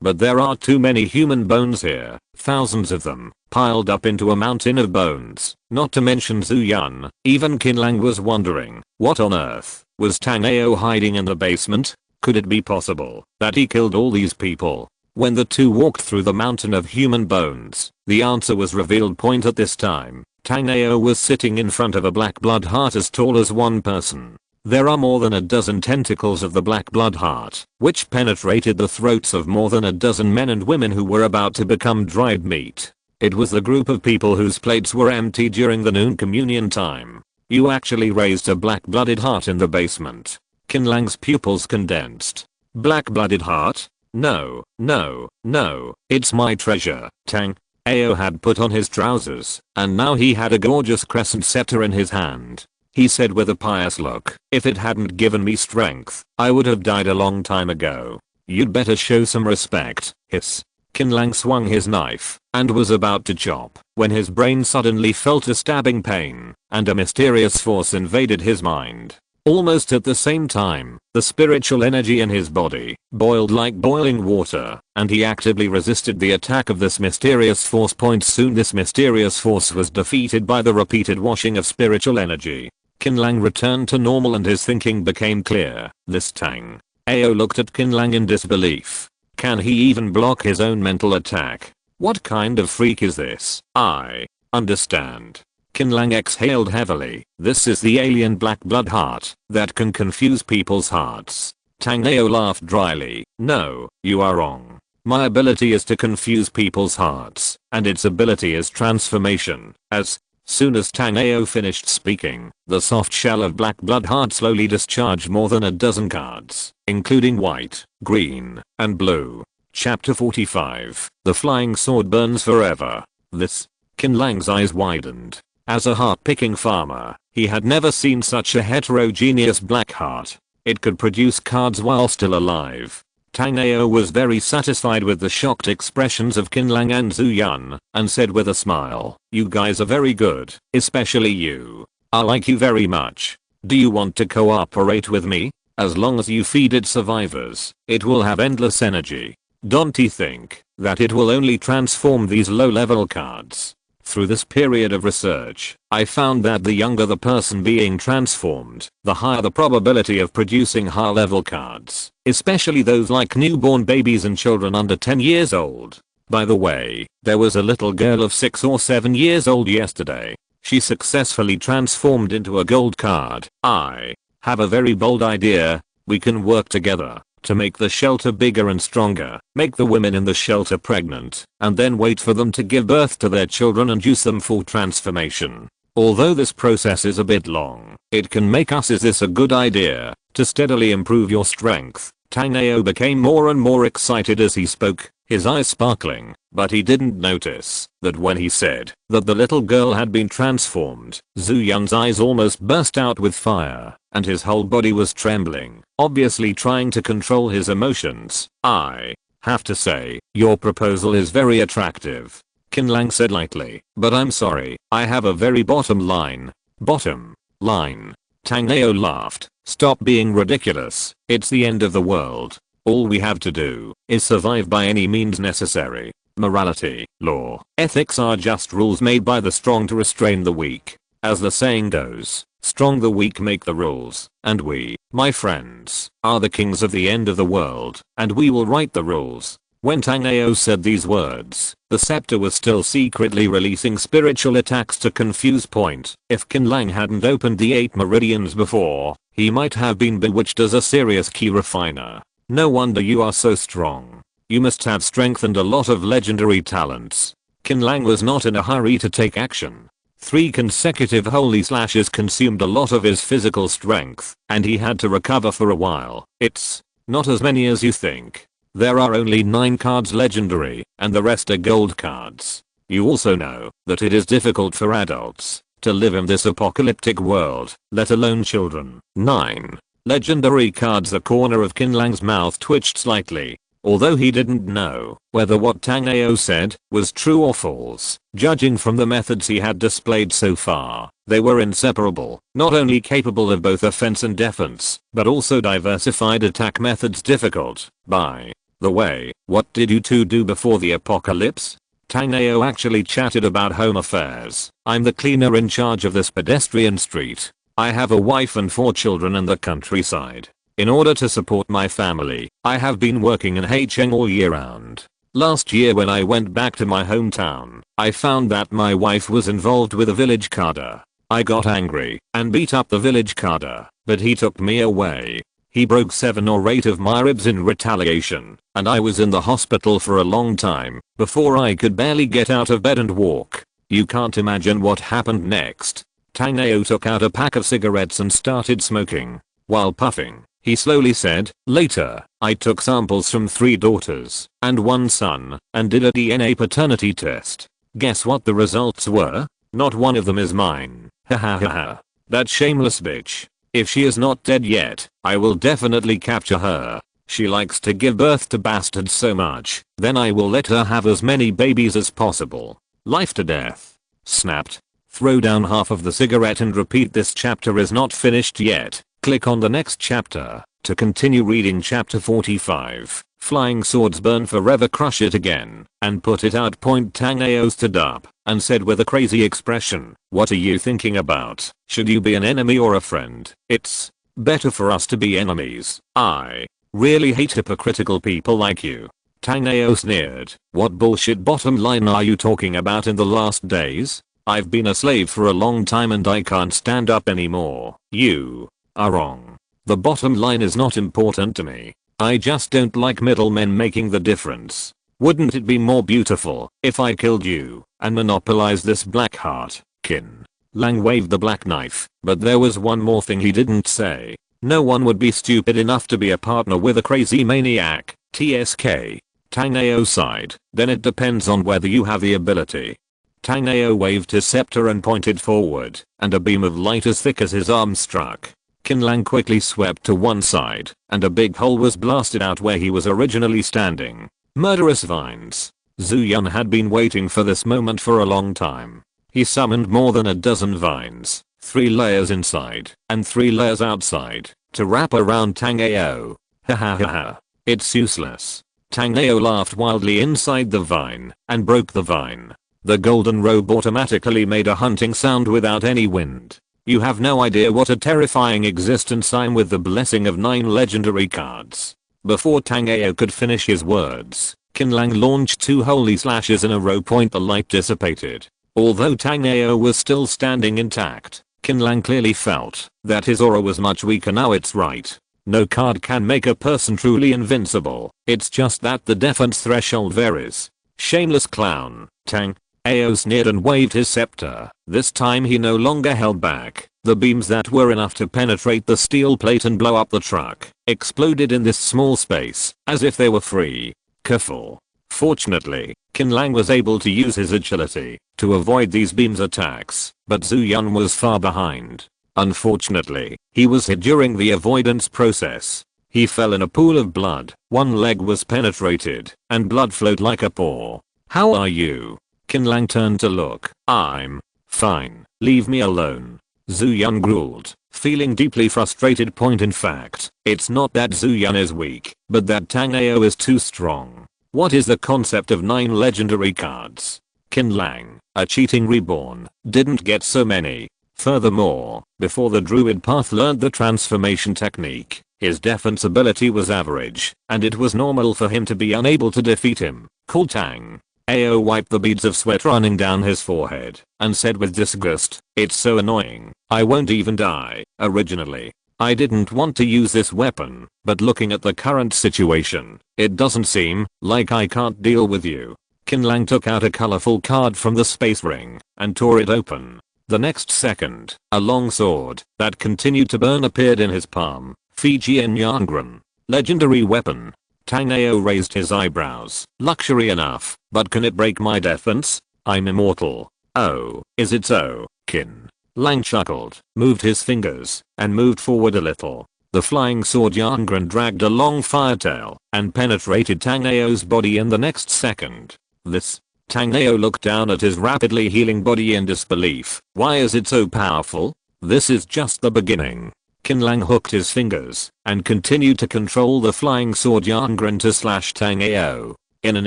But there are too many human bones here. Thousands of them, piled up into a mountain of bones. Not to mention Zhu Yun. Even Qin Lang was wondering, what on earth was Tang Ao hiding in the basement? Could it be possible that he killed all these people? When the 2 walked through the mountain of human bones, the answer was revealed. At this time, Tang Ao was sitting in front of a black blood heart as tall as 1 person. There are more than a dozen tentacles of the black blood heart, which penetrated the throats of more than a dozen men and women who were about to become dried meat. It was the group of people whose plates were empty during the noon communion time. You actually raised a black-blooded heart in the basement. Qin Lang's pupils condensed. Black-blooded heart? No, no, no, it's my treasure. Tang Ao had put on his trousers, and now he had a gorgeous crescent scepter in his hand. He said with a pious look, if it hadn't given me strength, I would have died a long time ago. You'd better show some respect. Hiss. Qin Lang swung his knife and was about to chop when his brain suddenly felt a stabbing pain, and a mysterious force invaded his mind. Almost at the same time, the spiritual energy in his body boiled like boiling water, and he actively resisted the attack of this mysterious force. Soon this mysterious force was defeated by the repeated washing of spiritual energy. Qin Lang returned to normal and his thinking became clear. This Tang Ao looked at Qin Lang in disbelief. Can he even block his own mental attack? What kind of freak is this? I understand. Qin Lang exhaled heavily. This is the alien black blood heart that can confuse people's hearts. Tang Ao laughed dryly. No, you are wrong. My ability is to confuse people's hearts, and its ability is transformation. As soon as Tang Ao finished speaking, the soft shell of black blood heart slowly discharged more than a dozen cards, including white, green, and blue. Chapter 45. The flying sword burns forever. Qin Lang's eyes widened. As a heart-picking farmer, he had never seen such a heterogeneous black heart. It could produce cards while still alive. Tang Ao was very satisfied with the shocked expressions of Qin Lang and Zhu Yun, and said with a smile, "You guys are very good, especially you. I like you very much. Do you want to cooperate with me? As long as you feed it survivors, it will have endless energy. Don't you think that it will only transform these low-level cards?" Through this period of research, I found that the younger the person being transformed, the higher the probability of producing high-level cards, especially those like newborn babies and children under 10 years old. By the way, there was a little girl of 6 or 7 years old yesterday. She successfully transformed into a gold card. I have a very bold idea. We can work together to make the shelter bigger and stronger, make the women in the shelter pregnant, and then wait for them to give birth to their children and use them for transformation. Although this process is a bit long, it can make us. Is this a good idea? To steadily improve your strength. Tang Ao became more and more excited as he spoke, his eyes sparkling, but he didn't notice that when he said that the little girl had been transformed, Zhu Yun's eyes almost burst out with fire, and his whole body was trembling, obviously trying to control his emotions. "I have to say, your proposal is very attractive," Qin Lang said lightly, "but I'm sorry, I have a very bottom line." Bottom line? Tang Ao laughed. "Stop being ridiculous. It's the end of the world. All we have to do is survive by any means necessary. Morality, law, ethics are just rules made by the strong to restrain the weak. As the saying goes, strong the weak make the rules, and we, my friends, are the kings of the end of the world, and we will write the rules." When Tang Ao said these words, the scepter was still secretly releasing spiritual attacks to confuse point. If Qin Lang hadn't opened the 8 meridians before, he might have been bewitched as a serious key refiner. "No wonder you are so strong. You must have strength and a lot of legendary talents." Qin Lang was not in a hurry to take action. 3 consecutive holy slashes consumed a lot of his physical strength, and he had to recover for a while. "It's not as many as you think. There are only 9 cards legendary, and the rest are gold cards. You also know that it is difficult for adults to live in this apocalyptic world, let alone children." 9 legendary cards. The corner of Qin Lang's mouth twitched slightly. Although he didn't know whether what Tang Ao said was true or false, judging from the methods he had displayed so far, they were inseparable, not only capable of both offense and defense, but also diversified attack methods. Difficult. By the way, what did you two do before the apocalypse? Tang Ao actually chatted about home affairs. "I'm the cleaner in charge of this pedestrian street. I have a wife and 4 children in the countryside. In order to support my family, I have been working in Haicheng all year round. Last year when I went back to my hometown, I found that my wife was involved with a village carder. I got angry and beat up the village carder, but he took me away. He broke 7 or 8 of my ribs in retaliation, and I was in the hospital for a long time before I could barely get out of bed and walk. You can't imagine what happened next." Tang Ao took out a pack of cigarettes and started smoking. While puffing, he slowly said, "Later, I took samples from 3 daughters and 1 son and did a DNA paternity test. Guess what the results were? Not one of them is mine. Ha ha ha ha. That shameless bitch. If she is not dead yet, I will definitely capture her. She likes to give birth to bastards so much, then I will let her have as many babies as possible. Life to death." Snapped. Throw down half of the cigarette and repeat. This chapter is not finished yet. Click on the next chapter to continue reading chapter 45. Flying swords burn forever. Crush it again and put it out. Tang Ao stood up and said with a crazy expression, "What are you thinking about? Should you be an enemy or a friend? It's better for us to be enemies. I really hate hypocritical people like you." Tang Ao sneered. "What bullshit bottom line are you talking about? In the last days, I've been a slave for a long time and I can't stand up anymore." "You are wrong. The bottom line is not important to me. I just don't like middlemen making the difference. Wouldn't it be more beautiful if I killed you and monopolized this black heart?" Qin Lang waved the black knife, but there was one more thing he didn't say. No one would be stupid enough to be a partner with a crazy maniac. TSK. Tang Ao sighed. Then it depends on whether you have the ability. Tang Ao waved his scepter and pointed forward, and a beam of light as thick as his arm struck. Qin Lang quickly swept to one side, and a big hole was blasted out where he was originally standing. Murderous vines. Zhu Yun had been waiting for this moment for a long time. He summoned more than a dozen vines, 3 layers inside and 3 layers outside, to wrap around Tang Ao. Ha ha ha ha. It's useless. Tang Ao laughed wildly inside the vine and broke the vine. The golden robe automatically made a hunting sound without any wind. You have no idea what a terrifying existence I'm with the blessing of 9 legendary cards. Before Tang Ao could finish his words, Qin Lang launched 2 holy slashes in a row. The light dissipated. Although Tang Ao was still standing intact, Qin Lang clearly felt that his aura was much weaker now. It's right. No card can make a person truly invincible. It's just that the defense threshold varies. Shameless clown. Tang Ao sneered and waved his scepter. This time he no longer held back. The beams that were enough to penetrate the steel plate and blow up the truck exploded in this small space as if they were free. Kerfuffle. Fortunately, Qin Lang was able to use his agility to avoid these beams attacks, but Zhu Yun was far behind. Unfortunately, he was hit during the avoidance process. He fell in a pool of blood. One leg was penetrated, and blood flowed like a paw. How are you? Qin Lang turned to look. I'm fine. Leave me alone. Zhu Yun growled, feeling deeply frustrated. In fact, it's not that Zhu Yun is weak, but that Tang Ao is too strong. What is the concept of 9 legendary cards? Qin Lang, a cheating reborn, didn't get so many. Furthermore, before the druid path learned the transformation technique, his defense ability was average, and it was normal for him to be unable to defeat him. Cool. Tang Ao wiped the beads of sweat running down his forehead and said with disgust, "It's so annoying. I won't even die. Originally, I didn't want to use this weapon, but looking at the current situation, it doesn't seem like I can't deal with you." Qin Lang took out a colorful card from the space ring and tore it open. The next second, a long sword that continued to burn appeared in his palm. Fijian Yangren. Legendary weapon. Tang Ao raised his eyebrows. Luxury enough, but can it break my defense? I'm immortal. Oh, is it so? Qin Lang chuckled, moved his fingers, and moved forward a little. The flying sword Yangren dragged a long firetail and penetrated Tang Ao's body in the next second. This. Tang Ao looked down at his rapidly healing body in disbelief. Why is it so powerful? This is just the beginning. Qin Lang hooked his fingers and continued to control the flying sword Yangren to slash Tang Ao. In an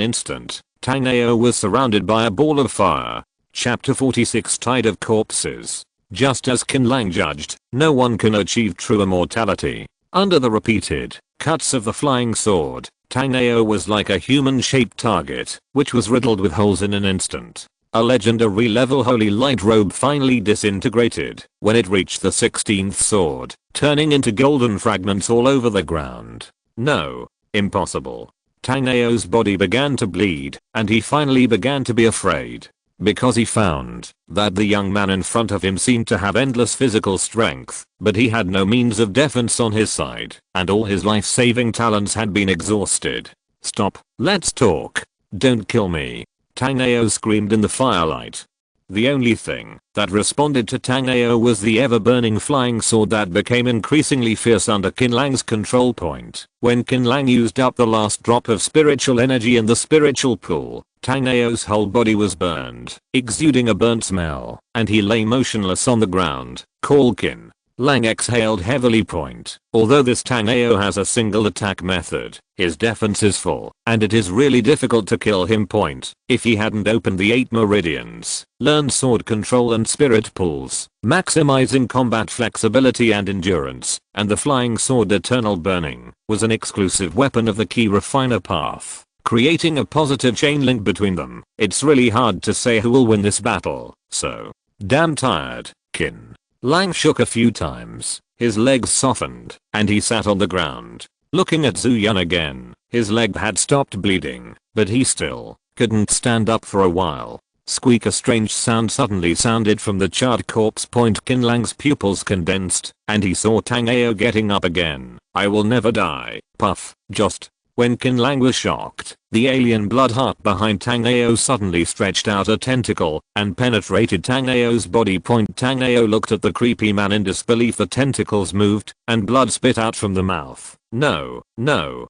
instant, Tang Ao was surrounded by a ball of fire. Chapter 46 Tide of Corpses. Just as Qin Lang judged, no one can achieve true immortality. Under the repeated cuts of the flying sword, Tang Ao was like a human-shaped target, which was riddled with holes in an instant. A legendary level holy light robe finally disintegrated when it reached the 16th sword, turning into golden fragments all over the ground. No. Impossible. Tang Ao's body began to bleed, and he finally began to be afraid. Because he found that the young man in front of him seemed to have endless physical strength, but he had no means of defense on his side, and all his life-saving talents had been exhausted. Stop. Let's talk. Don't kill me. Tang Ao screamed in the firelight. The only thing that responded to Tang Ao was the ever-burning flying sword that became increasingly fierce under Qin Lang's control point. When Qin Lang used up the last drop of spiritual energy in the spiritual pool, Tang Ao's whole body was burned, exuding a burnt smell, and he lay motionless on the ground. Qin Lang exhaled heavily. Although this Tang Ao has a single attack method, his defense is full, and it is really difficult to kill him. If he hadn't opened the 8 meridians, learned sword control and spirit pools, maximizing combat flexibility and endurance, and the flying sword eternal burning was an exclusive weapon of the key refiner path, creating a positive chain link between them, it's really hard to say who will win this battle. So damn tired. Qin Lang shook a few times, his legs softened, and he sat on the ground, looking at Zhu Yun again. His leg had stopped bleeding, but he still couldn't stand up for a while. Squeak. A strange sound suddenly sounded from the charred corpse. Qin Lang's pupils condensed, and he saw Tang Ao getting up again. I will never die. Puff. Just When Qin Lang was shocked, the alien blood heart behind Tang Ao suddenly stretched out a tentacle and penetrated Tang Ao's body. Tang Ao looked at the creepy man in disbelief. The tentacles moved and blood spit out from the mouth. No, no,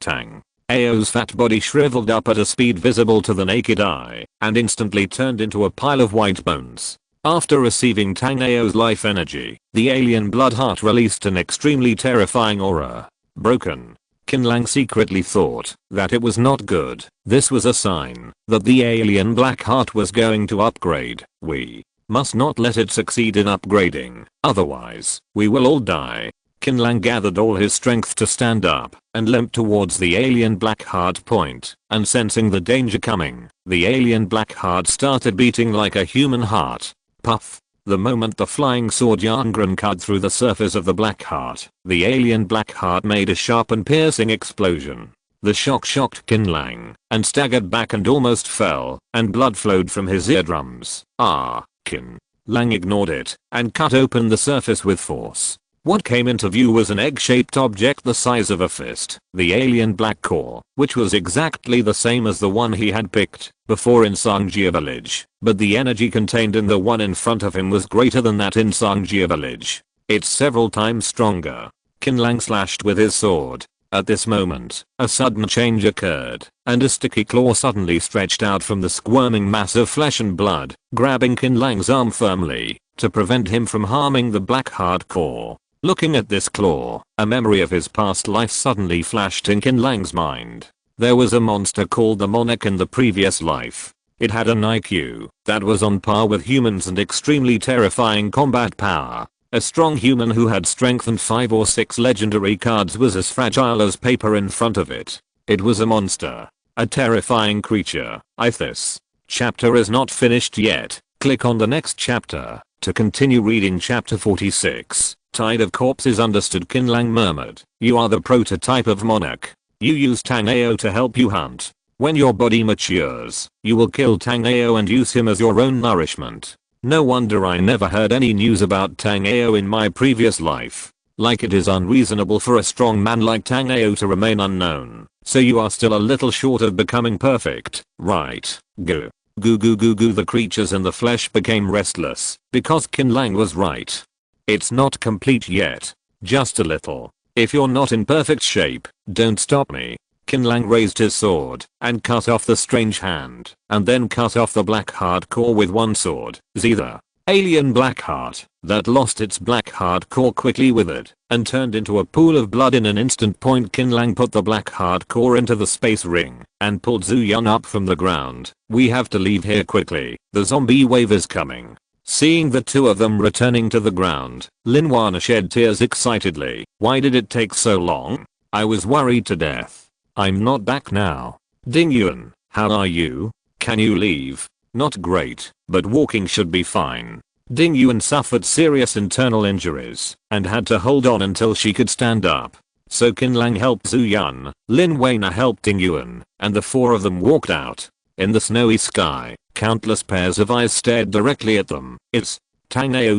Tang Ao's fat body shriveled up at a speed visible to the naked eye and instantly turned into a pile of white bones. After receiving Tang Ao's life energy, the alien blood heart released an extremely terrifying aura. Broken. Qin Lang secretly thought that it was not good. This was a sign that the alien black heart was going to upgrade. We must not let it succeed in upgrading, otherwise we will all die. Qin Lang gathered all his strength to stand up and limped towards the alien black heart point, and sensing the danger coming, the alien black heart started beating like a human heart. Puff. The moment the flying sword Yangren cut through the surface of the black heart, the alien black heart made a sharp and piercing explosion. The shock shocked Qin Lang and staggered back and almost fell, and blood flowed from his eardrums. Qin Lang ignored it and cut open the surface with force. What came into view was an egg-shaped object the size of a fist, the alien black core, which was exactly the same as the one he had picked before in Songjia village, but the energy contained in the one in front of him was greater than that in Songjia village. It's several times stronger. Qin Lang slashed with his sword. At this moment, a sudden change occurred, and a sticky claw suddenly stretched out from the squirming mass of flesh and blood, grabbing Qin Lang's arm firmly to prevent him from harming the black heart core. Looking at this claw, a memory of his past life suddenly flashed in Qin Lang's mind. There was a monster called the Monarch in the previous life. It had an IQ that was on par with humans and extremely terrifying combat power. A strong human who had strength and 5 or 6 legendary cards was as fragile as paper in front of it. It was a monster. A terrifying creature. This chapter is not finished yet. Click on the next chapter to continue reading chapter 46. Tide of corpses. Understood. Qin Lang murmured. You are the prototype of monarch. You use Tang Ao to help you hunt. When your body matures, you will kill Tang Ao and use him as your own nourishment. No wonder I never heard any news about Tang Ao in my previous life. Like it is unreasonable for a strong man like Tang Ao to remain unknown. So you are still a little short of becoming perfect, right? Goo. Goo goo goo goo. The creatures in the flesh became restless because Qin Lang was right. It's not complete yet. Just a little. If you're not in perfect shape, don't stop me. Qin Lang raised his sword and cut off the strange hand, and then cut off the black heart core with one sword. The alien black heart that lost its black heart core quickly withered and turned into a pool of blood in an instant. Qin Lang put the black heart core into the space ring and pulled Zhu Yun up from the ground. We have to leave here quickly. The zombie wave is coming. Seeing the two of them returning to the ground, Lin Wana shed tears excitedly. Why did it take so long? I was worried to death. I'm not back now. Ding Yun, how are you? Can you leave? Not great, but walking should be fine. Ding Yun suffered serious internal injuries and had to hold on until she could stand up. So Qin Lang helped Zhu Yun, Lin Wana helped Ding Yun, and the four of them walked out. In the snowy sky, countless pairs of eyes stared directly at them. Is Tang Ao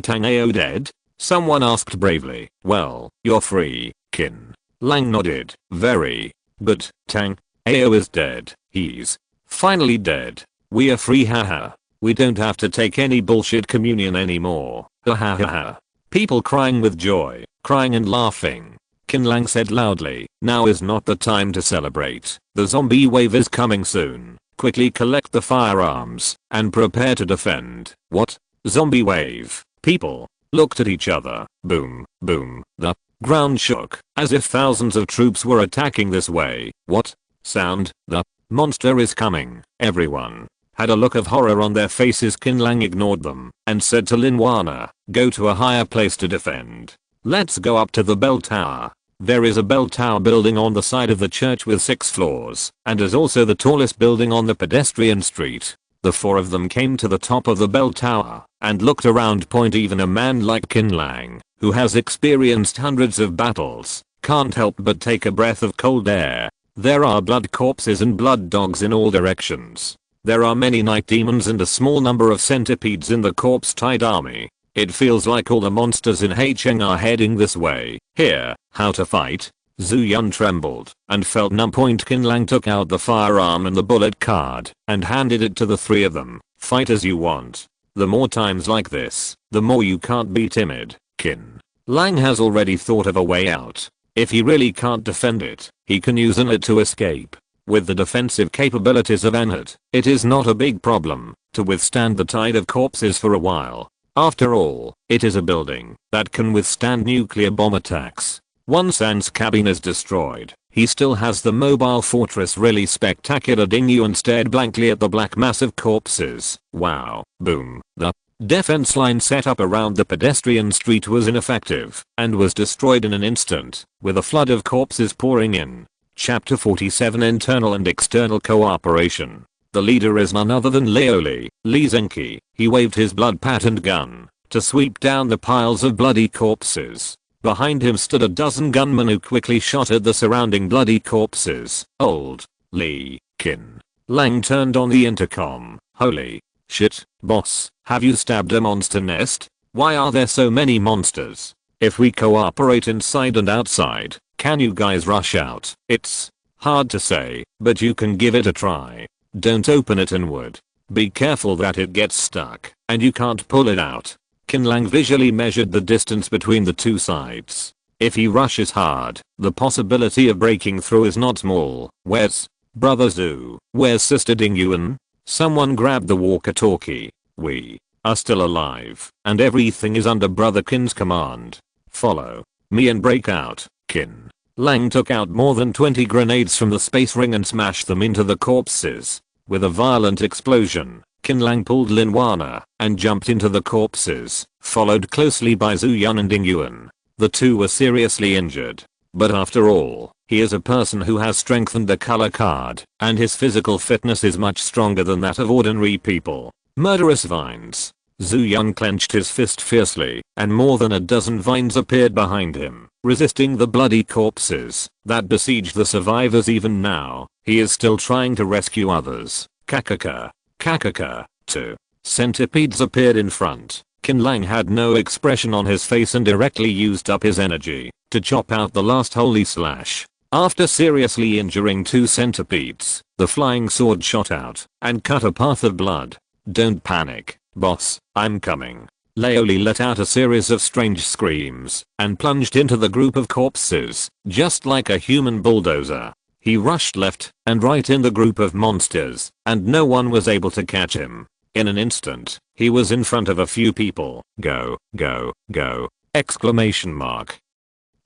dead? Someone asked bravely. Well, you're free. Qin Lang nodded. Very. But Tang Ao is dead. He's finally dead. We are free, haha. We don't have to take any bullshit communion anymore. Ha. People crying with joy, crying and laughing. Qin Lang said loudly. Now is not the time to celebrate. The zombie wave is coming soon. Quickly collect the firearms and prepare to defend. What? Zombie wave? People looked at each other. Boom, boom. The ground shook as if thousands of troops were attacking this way. What sound? The monster is coming. Everyone had a look of horror on their faces. Qin Lang ignored them and said to Lin Wana, go to a higher place to defend. Let's go up to the bell tower. There is a bell tower building on the side of the church with 6 floors and is also the tallest building on the pedestrian street. The four of them came to the top of the bell tower and looked around. Even a man like Qin Lang, who has experienced hundreds of battles, can't help but take a breath of cold air. There are blood corpses and blood dogs in all directions. There are many night demons and a small number of centipedes in the corpse-tide army. It feels like all the monsters in Haicheng are heading this way. Here, how to fight? Zhu Yun trembled and felt numb. Qin Lang took out the firearm and the bullet card and handed it to the three of them. Fight as you want. The more times like this, the more you can't be timid. Qin Lang has already thought of a way out. If he really can't defend it, he can use an it to escape. With the defensive capabilities of an it is not a big problem to withstand the tide of corpses for a while. After all, it is a building that can withstand nuclear bomb attacks. Once An's cabin is destroyed, he still has the mobile fortress. Really spectacular. Ding Yuan stared blankly at the black mass of corpses. Wow. Boom. The defense line set up around the pedestrian street was ineffective and was destroyed in an instant, with a flood of corpses pouring in. Chapter 47 Internal and External Cooperation. The leader is none other than Li Zengqi. He waved his blood-patterned gun to sweep down the piles of bloody corpses. Behind him stood a dozen gunmen who quickly shot at the surrounding bloody corpses. Old Qin Lang turned on the intercom. Holy shit, boss, have you stabbed a monster nest? Why are there so many monsters? If we cooperate inside and outside, can you guys rush out? It's hard to say, but you can give it a try. Don't open it inward. Be careful that it gets stuck and you can't pull it out. Qin Lang visually measured the distance between the two sides. If he rushes hard, the possibility of breaking through is not small. Where's Brother Zhu? Where's Sister Ding Yuan? Someone grabbed the walkie-talkie. We are still alive, and everything is under Brother Qin's command. Follow me and break out. Qin Lang took out more than 20 grenades from the space ring and smashed them into the corpses. With a violent explosion, Qin Lang pulled Lin Wana and jumped into the corpses, followed closely by Zhu Yun and Ding Yuan. The two were seriously injured. But after all, he is a person who has strengthened the color card, and his physical fitness is much stronger than that of ordinary people. Murderous vines. Zhu Yun clenched his fist fiercely, and more than a dozen vines appeared behind him, resisting the bloody corpses that besiege the survivors. Even now, he is still trying to rescue others. Kakaka. Kakaka. 2 centipedes appeared in front. Qin Lang had no expression on his face and directly used up his energy to chop out the last holy slash. After seriously injuring 2 centipedes, the flying sword shot out and cut a path of blood. Don't panic, boss, I'm coming. Li let out a series of strange screams and plunged into the group of corpses, just like a human bulldozer. He rushed left and right in the group of monsters, and no one was able to catch him. In an instant, he was in front of a few people. Go, go, go! Exclamation mark.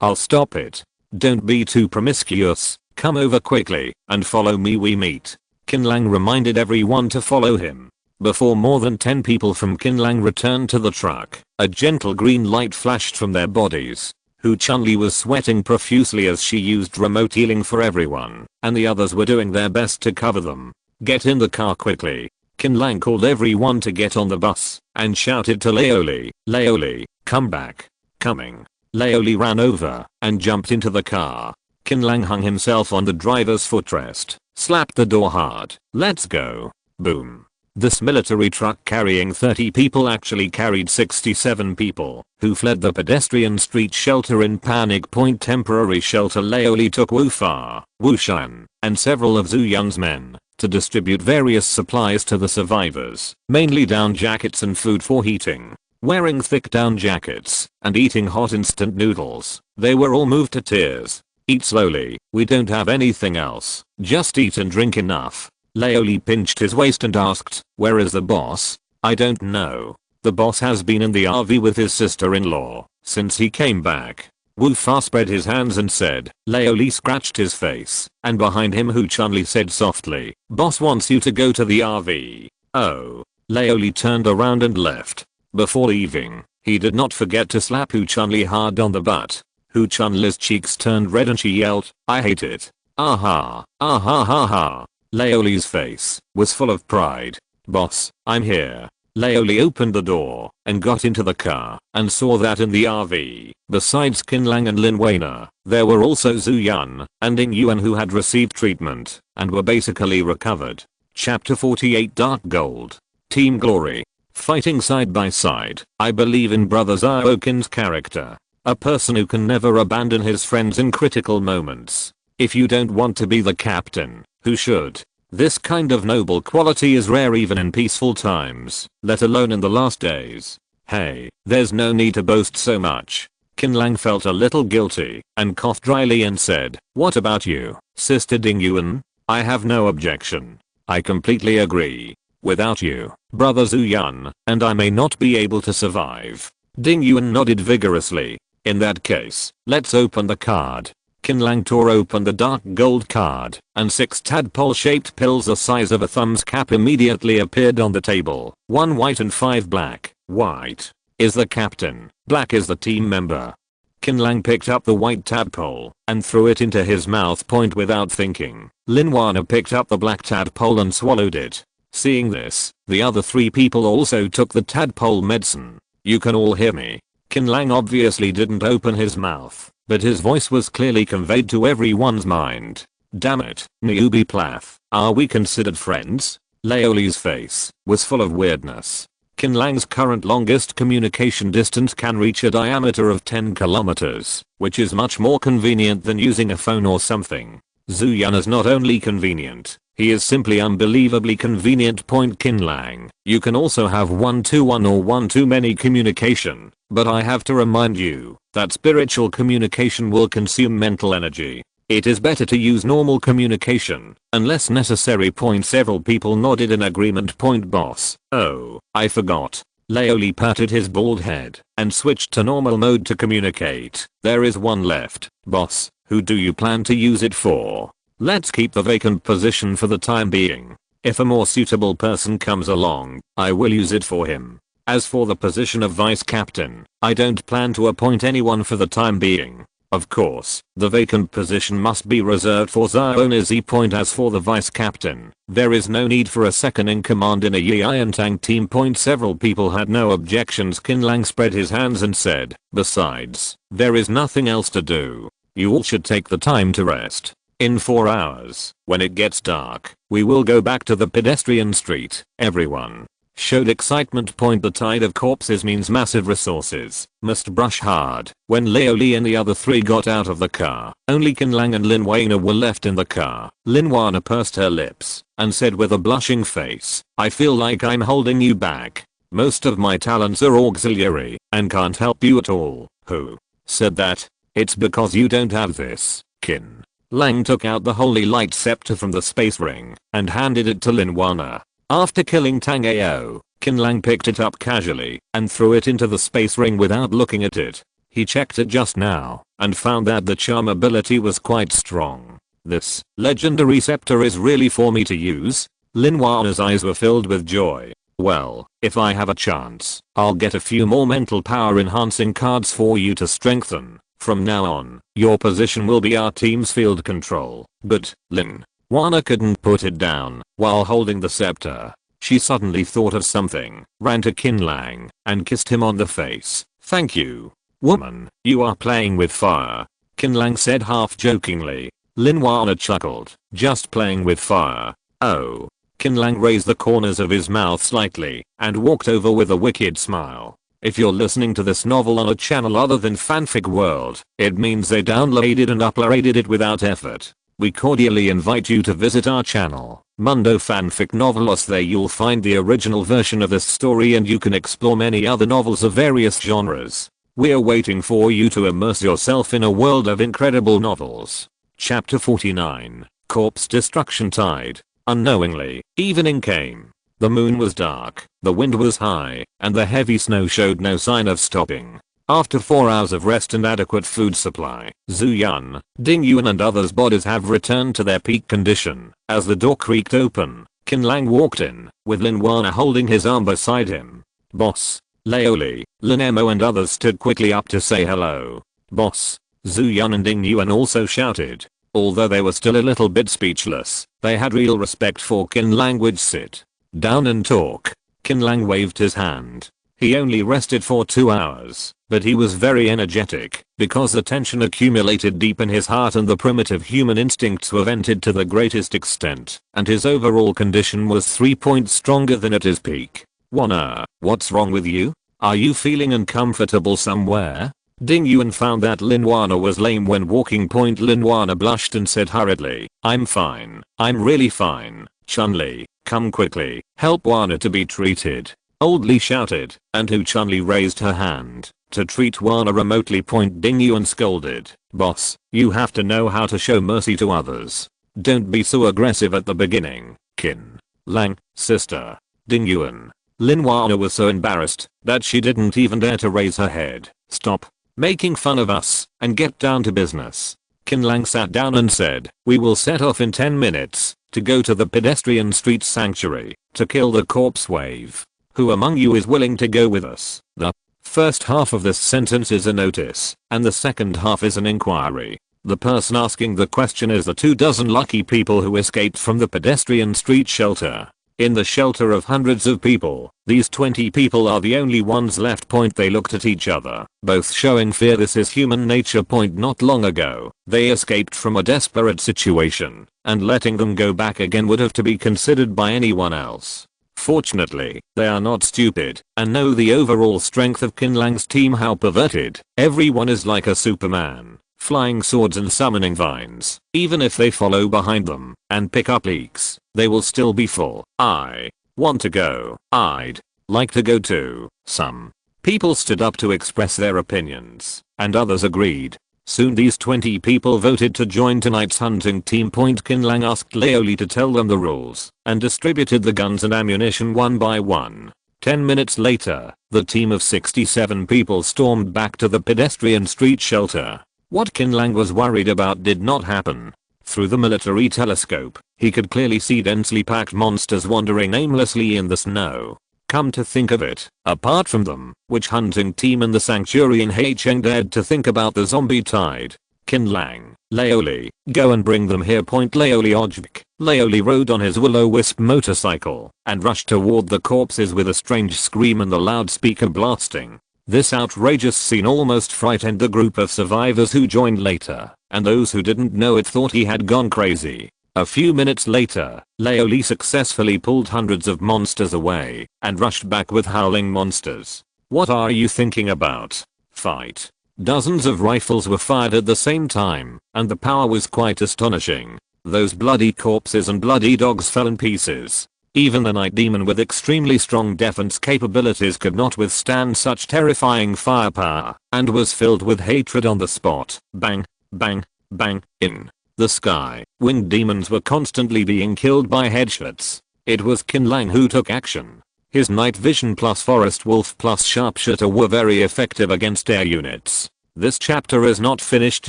I'll stop it. Don't be too promiscuous. Come over quickly and follow me. We meet. Qin Lang reminded everyone to follow him. Before more than 10 people from Qin Lang returned to the truck, a gentle green light flashed from their bodies. Chun-Li was sweating profusely as she used remote healing for everyone, and the others were doing their best to cover them. Get in the car quickly. Qin Lang called everyone to get on the bus and shouted to Li, come back. Coming. Li ran over and jumped into the car. Qin Lang hung himself on the driver's footrest, slapped the door hard. Let's go. Boom. This military truck carrying 30 people actually carried 67 people, who fled the pedestrian street shelter in panic. Temporary shelter. Li took Wu Fa, Wu Shan, and several of Zhu Yun's men to distribute various supplies to the survivors, mainly down jackets and food for heating. Wearing thick down jackets and eating hot instant noodles, they were all moved to tears. Eat slowly, we don't have anything else, just eat and drink enough. Li pinched his waist and asked, where is the boss? I don't know. The boss has been in the RV with his sister-in-law since he came back. Wu Fa spread his hands and said. Li scratched his face, and behind him Chun-Li said softly, boss wants you to go to the RV. Oh. Li turned around and left. Before leaving, he did not forget to slap Chun-Li hard on the butt. Chun-Li's cheeks turned red and she yelled, I hate it. Aha, aha ha ha. Li's face was full of pride. Boss, I'm here. Li opened the door and got into the car and saw that in the RV, besides Qin Lang and Lin Wana, there were also Zhu Yun and Ding Yuan who had received treatment and were basically recovered. Chapter 48 Dark Gold. Team Glory. Fighting side by side. I believe in Brother Awakens' character. A person who can never abandon his friends in critical moments. If you don't want to be the captain, who should? This kind of noble quality is rare even in peaceful times, let alone in the last days. Hey, there's no need to boast so much. Qin Lang felt a little guilty and coughed dryly and said, "What about you, Sister Ding Yuan? I have no objection. I completely agree. Without you, Brother Zhu Yan, and I may not be able to survive." Ding Yuan nodded vigorously. "In that case, let's open the card." Qin Lang tore open the dark gold card, and 6 tadpole-shaped pills the size of a thumb's cap immediately appeared on the table. 1 white and 5 black. White is the captain, black is the team member. Qin Lang picked up the white tadpole and threw it into his mouth point without thinking. Lin Wana picked up the black tadpole and swallowed it. Seeing this, the other 3 people also took the tadpole medicine. "You can all hear me." Qin Lang obviously didn't open his mouth, but his voice was clearly conveyed to everyone's mind. "Damn it, newbie Plath, are we considered friends?" Laoli's face was full of weirdness. Qin Lang's current longest communication distance can reach a diameter of 10 kilometers, which is much more convenient than using a phone or something. Zhu Yan is not only convenient, he is simply unbelievably convenient. Qin Lang, you can also have one-to-one or one-to-many communication, but I have to remind you that spiritual communication will consume mental energy. It is better to use normal communication, unless necessary. Several people nodded in agreement. Boss, oh, I forgot. Laoli patted his bald head and switched to normal mode to communicate. "There is one left, boss. Who do you plan to use it for?" "Let's keep the vacant position for the time being. If a more suitable person comes along, I will use it for him. As for the position of vice captain, I don't plan to appoint anyone for the time being. Of course, the vacant position must be reserved for Xiaonazi. As for the vice captain, there is no need for a second in command in a Yiantang team. Several people had no objections. Qin Lang spread his hands and said, "Besides, there is nothing else to do. You all should take the time to rest. In 4 hours, when it gets dark, we will go back to the pedestrian street." Everyone showed excitement. The tide of corpses means massive resources must brush hard. When Laoli and the other 3 got out of the car, only Qin Lang and Lin Wana were left in the car. Lin Wana pursed her lips and said with a blushing face, "I feel like I'm holding you back. Most of my talents are auxiliary and can't help you at all." "Who said that?" "It's because you don't have this." Qin Lang took out the holy light scepter from the space ring and handed it to Lin Wana. After killing Tang Ao, Qin Lang picked it up casually and threw it into the space ring without looking at it. He checked it just now and found that the charm ability was quite strong. "This legendary scepter is really for me to use?" Lin Wana's eyes were filled with joy. "Well, if I have a chance, I'll get a few more mental power enhancing cards for you to strengthen. From now on, your position will be our team's field control." But Lin Wana couldn't put it down while holding the scepter. She suddenly thought of something, ran to Qin Lang, and kissed him on the face. "Thank you. Woman, you are playing with fire," Qin Lang said half jokingly. Lin Wana chuckled. "Just playing with fire? Oh." Qin Lang raised the corners of his mouth slightly and walked over with a wicked smile. If you're listening to this novel on a channel other than Fanfic World, it means they downloaded and uploaded it without effort. We cordially invite you to visit our channel, Mundo Fanfic Novelos. There you'll find the original version of this story and you can explore many other novels of various genres. We're waiting for you to immerse yourself in a world of incredible novels. Chapter 49, Corpse Destruction Tide. Unknowingly, evening came. The moon was dark, the wind was high, and the heavy snow showed no sign of stopping. After 4 hours of rest and adequate food supply, Zhu Yan, Ding Yuan and others' bodies have returned to their peak condition. As the door creaked open, Qin Lang walked in, with Lin Wana holding his arm beside him. "Boss." Laoli, Lin Emo and others stood quickly up to say hello. "Boss." Zhu Yan and Ding Yuan also shouted. Although they were still a little bit speechless, they had real respect for Qin Lang. "Sit down and talk." Qin Lang waved his hand. He only rested for 2 hours, but he was very energetic because the tension accumulated deep in his heart and the primitive human instincts were vented to the greatest extent, and his overall condition was 3 points stronger than at his peak. "Wana, what's wrong with you? Are you feeling uncomfortable somewhere?" Ding Yuan found that Linwana was lame when walking. Linwana blushed and said hurriedly, "I'm fine. I'm really fine. Chun-Li, come quickly, help Wana to be treated." Old Li shouted, and Chun-Li raised her hand to treat Wana remotely. Ding Yuan scolded, "Boss, you have to know how to show mercy to others. Don't be so aggressive at the beginning, Qin Lang, sister." Ding Yuan. Linwana was so embarrassed that she didn't even dare to raise her head. "Stop making fun of us and get down to business." Qin Lang sat down and said, "We will set off in 10 minutes to go to the pedestrian street sanctuary to kill the corpse wave. Who among you is willing to go with us?" The first half of this sentence is a notice, and the second half is an inquiry. The person asking the question is the 24 lucky people who escaped from the pedestrian street shelter. In the shelter of hundreds of people, these 20 people are the only ones left. They looked at each other, both showing fear. This is human nature. Not long ago, they escaped from a desperate situation, and letting them go back again would have to be considered by anyone else. Fortunately, they are not stupid, and know the overall strength of Qin Lang's team. How perverted. Everyone is like a Superman, flying swords and summoning vines. Even if they follow behind them and pick up leaks, they will still be full. "I want to go. I'd like to go too." Some people stood up to express their opinions, and others agreed. Soon these 20 people voted to join tonight's hunting team. Qin Lang asked Laoli to tell them the rules and distributed the guns and ammunition one by one. 10 minutes later, the team of 67 people stormed back to the pedestrian street shelter. What Qin Lang was worried about did not happen. Through the military telescope, he could clearly see densely packed monsters wandering aimlessly in the snow. Come to think of it, apart from them, which hunting team in the sanctuary in Haicheng dared to think about the zombie tide? Qin Lang, Laoli, go and bring them here. Laoli Ojvik. Laoli rode on his will-o-wisp motorcycle and rushed toward the corpses with a strange scream and the loudspeaker blasting. This outrageous scene almost frightened the group of survivors who joined later, and those who didn't know it thought he had gone crazy. A few minutes later, Laoli successfully pulled hundreds of monsters away and rushed back with howling monsters. What are you thinking about? Fight. Dozens of rifles were fired at the same time, and the power was quite astonishing. Those bloody corpses and bloody dogs fell in pieces. Even the night demon with extremely strong defense capabilities could not withstand such terrifying firepower, and was filled with hatred on the spot. Bang, bang, bang. In the sky, winged demons were constantly being killed by headshots. It was Qin Lang who took action. His night vision plus forest wolf plus sharpshooter were very effective against air units. This chapter is not finished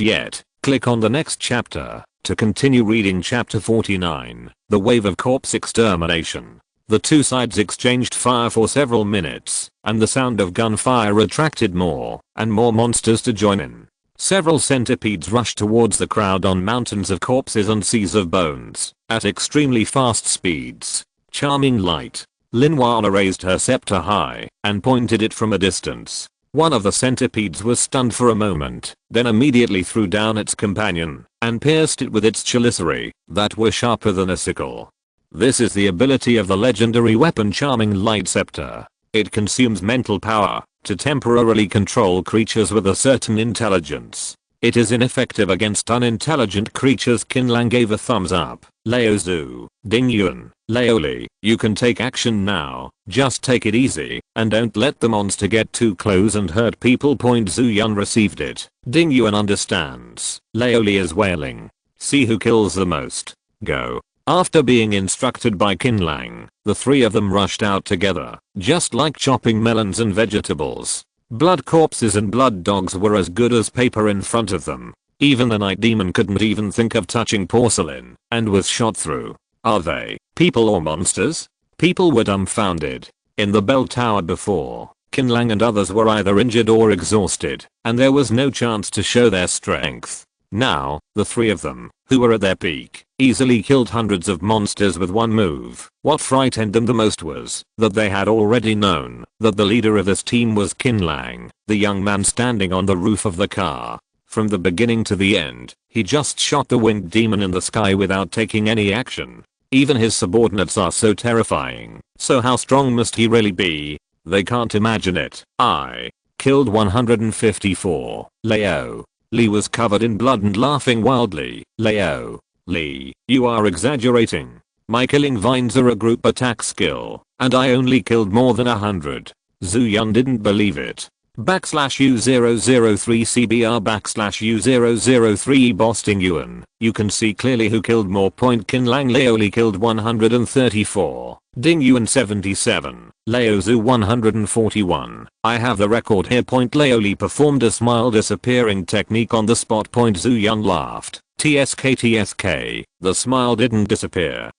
yet. Click on the next chapter to continue reading chapter 49, The Wave of Corpse Extermination. The two sides exchanged fire for several minutes, and the sound of gunfire attracted more and more monsters to join in. Several centipedes rushed towards the crowd on mountains of corpses and seas of bones, at extremely fast speeds. Charming light. Linwana raised her scepter high and pointed it from a distance. One of the centipedes was stunned for a moment, then immediately threw down its companion and pierced it with its chelicerae that were sharper than a sickle. This is the ability of the legendary weapon Charming Light Scepter. It consumes mental power to temporarily control creatures with a certain intelligence. It is ineffective against unintelligent creatures. Qin Lang gave a thumbs up. Lao Zhu, Ding Yuan, Laoli, you can take action now. Just take it easy and don't let the monster get too close and hurt people. Zhu Yun received it. Ding Yuan understands. Laoli is wailing. See who kills the most. Go. After being instructed by Qin Lang, the three of them rushed out together, just like chopping melons and vegetables. Blood corpses and blood dogs were as good as paper in front of them. Even the night demon couldn't even think of touching porcelain, and was shot through. Are they people or monsters? People were dumbfounded. In the bell tower before, Qin Lang and others were either injured or exhausted, and there was no chance to show their strength. Now, the three of them, who were at their peak, easily killed hundreds of monsters with one move. What frightened them the most was that they had already known that the leader of this team was Qin Lang, the young man standing on the roof of the car. From the beginning to the end, he just shot the winged demon in the sky without taking any action. Even his subordinates are so terrifying, so how strong must he really be? They can't imagine it. I killed 154. Leo. Lee was covered in blood and laughing wildly. Leo. Lee, you are exaggerating. My killing vines are a group attack skill, and I only killed more than 100. Zuyun didn't believe it. /U003CBR /U003 Bosting Yuan. You can see clearly who killed more. Qin Lang Leoli killed 134. Ding Yuan 77. Leo Zhu 141. I have the record here. Leoli performed a smile disappearing technique on the spot. Zhu Yun laughed. TSK. The smile didn't disappear.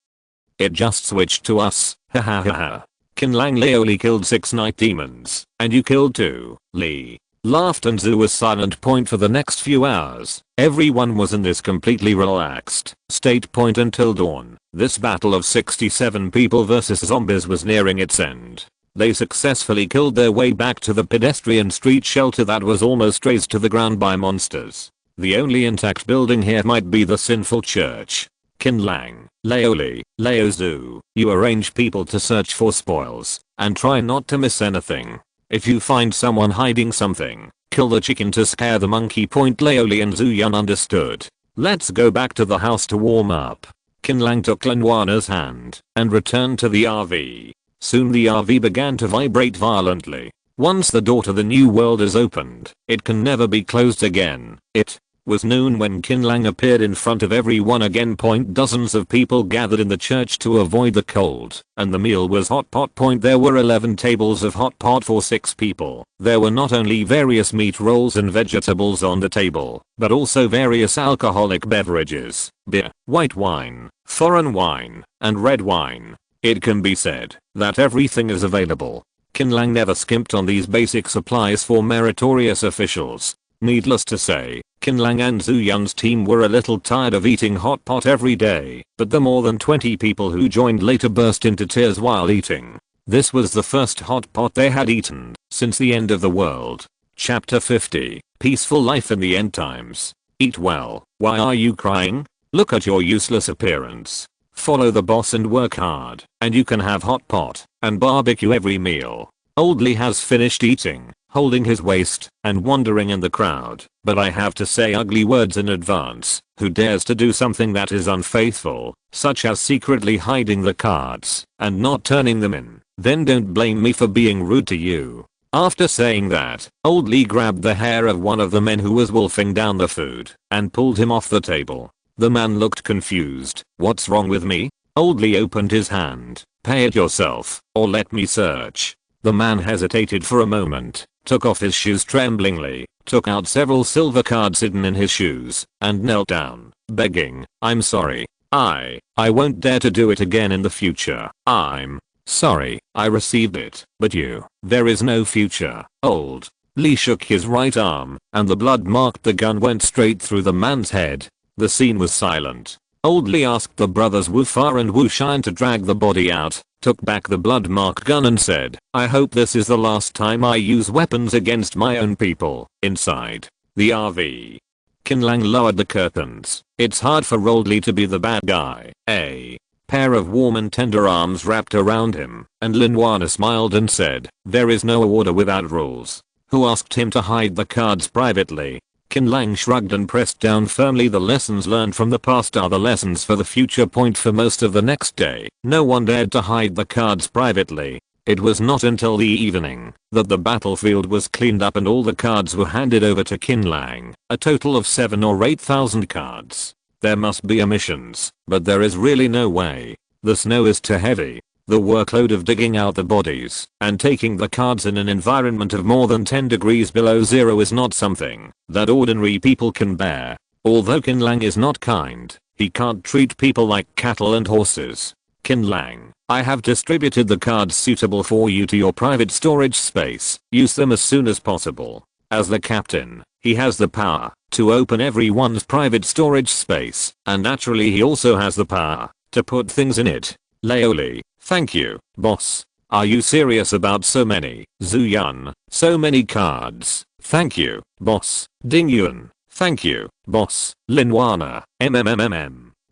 It just switched to us. Ha ha ha ha. Qin Lang Leoli killed 6 night demons, and you killed 2. Lee laughed and Zhu was silent. For the next few hours, everyone was in this completely relaxed state until dawn. This battle of 67 people versus zombies was nearing its end. They successfully killed their way back to the pedestrian street shelter that was almost razed to the ground by monsters. The only intact building here might be the sinful church. Qin Lang, Leoli, Leo Zhu, you arrange people to search for spoils, and try not to miss anything. If you find someone hiding something, kill the chicken to scare the monkey. Leoli and Zhu Yun understood. Let's go back to the house to warm up. Qin Lang took Lenwana's hand, and returned to the RV. Soon the RV began to vibrate violently. Once the door to the new world is opened, it can never be closed again. It was noon when Qin Lang appeared in front of everyone again. Dozens of people gathered in the church to avoid the cold, and the meal was hot pot. There were 11 tables of hot pot for 6 people. There were not only various meat rolls and vegetables on the table, but also various alcoholic beverages, beer, white wine, foreign wine, and red wine. It can be said that everything is available. Qin Lang never skimped on these basic supplies for meritorious officials. Needless to say, Qin Lang and Zhu Yun's team were a little tired of eating hot pot every day, but the more than 20 people who joined later burst into tears while eating. This was the first hot pot they had eaten since the end of the world. Chapter 50. Peaceful life in the end times. Eat well. Why are you crying? Look at your useless appearance. Follow the boss and work hard, and you can have hot pot and barbecue every meal. Old Lee has finished eating, holding his waist and wandering in the crowd, but I have to say ugly words in advance. Who dares to do something that is unfaithful, such as secretly hiding the cards and not turning them in, then don't blame me for being rude to you. After saying that, Old Lee grabbed the hair of one of the men who was wolfing down the food and pulled him off the table. The man looked confused. What's wrong with me? Old Lee opened his hand. Pay it yourself, or let me search. The man hesitated for a moment, took off his shoes tremblingly, took out several silver cards hidden in his shoes, and knelt down, begging, I'm sorry. I won't dare to do it again in the future. I'm sorry, I received it, but there is no future. Old Lee shook his right arm, and the blood marked the gun went straight through the man's head. The scene was silent. Old Lee asked the brothers Wu Fa and Wu Shine to drag the body out, took back the blood-marked gun and said, I hope this is the last time I use weapons against my own people. Inside the RV, Qin Lang lowered the curtains. It's hard for Old Lee to be the bad guy. A pair of warm and tender arms wrapped around him, and Linwana smiled and said, there is no order without rules. Who asked him to hide the cards privately? Qin Lang shrugged and pressed down firmly. The lessons learned from the past are the lessons for the future. For most of the next day, no one dared to hide the cards privately. It was not until the evening that the battlefield was cleaned up and all the cards were handed over to Qin Lang, a total of 7 or 8,000 cards. There must be omissions, but there is really no way. The snow is too heavy. The workload of digging out the bodies and taking the cards in an environment of more than 10 degrees below zero is not something that ordinary people can bear. Although Qin Lang is not kind, he can't treat people like cattle and horses. Qin Lang, I have distributed the cards suitable for you to your private storage space. Use them as soon as possible. As the captain, he has the power to open everyone's private storage space, and naturally he also has the power to put things in it. Leoli, thank you, boss. Are you serious about so many? Zhu Yun, so many cards. Thank you, boss. Ding Yuan, thank you, boss. Linwana,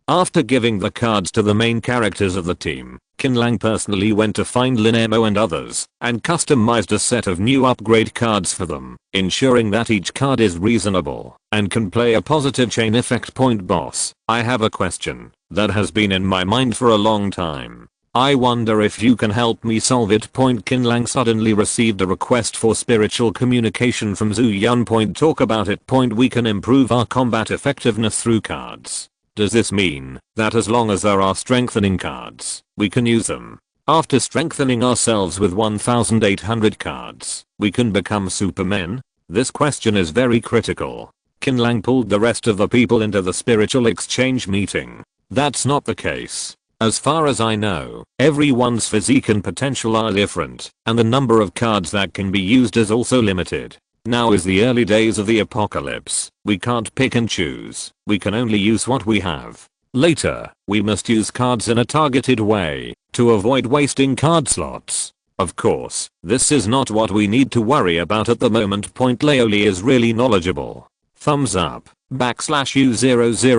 After giving the cards to the main characters of the team, Qin Lang personally went to find Lin Emo and others and customized a set of new upgrade cards for them, ensuring that each card is reasonable and can play a positive chain effect. Point boss, I have a question that has been in my mind for a long time. I wonder if you can help me solve it. Point Qin Lang suddenly received a request for spiritual communication from Zhu Yun. Point talk about it. Point we can improve our combat effectiveness through cards. Does this mean that as long as there are strengthening cards, we can use them? After strengthening ourselves with 1800 cards, we can become supermen? This question is very critical. Qin Lang pulled the rest of the people into the spiritual exchange meeting. That's not the case. As far as I know, everyone's physique and potential are different, and the number of cards that can be used is also limited. Now is the early days of the apocalypse. We can't pick and choose. We can only use what we have. Later, we must use cards in a targeted way to avoid wasting card slots. Of course, this is not what we need to worry about at the moment. Point Laoli is really knowledgeable. Thumbs up. /U003CBR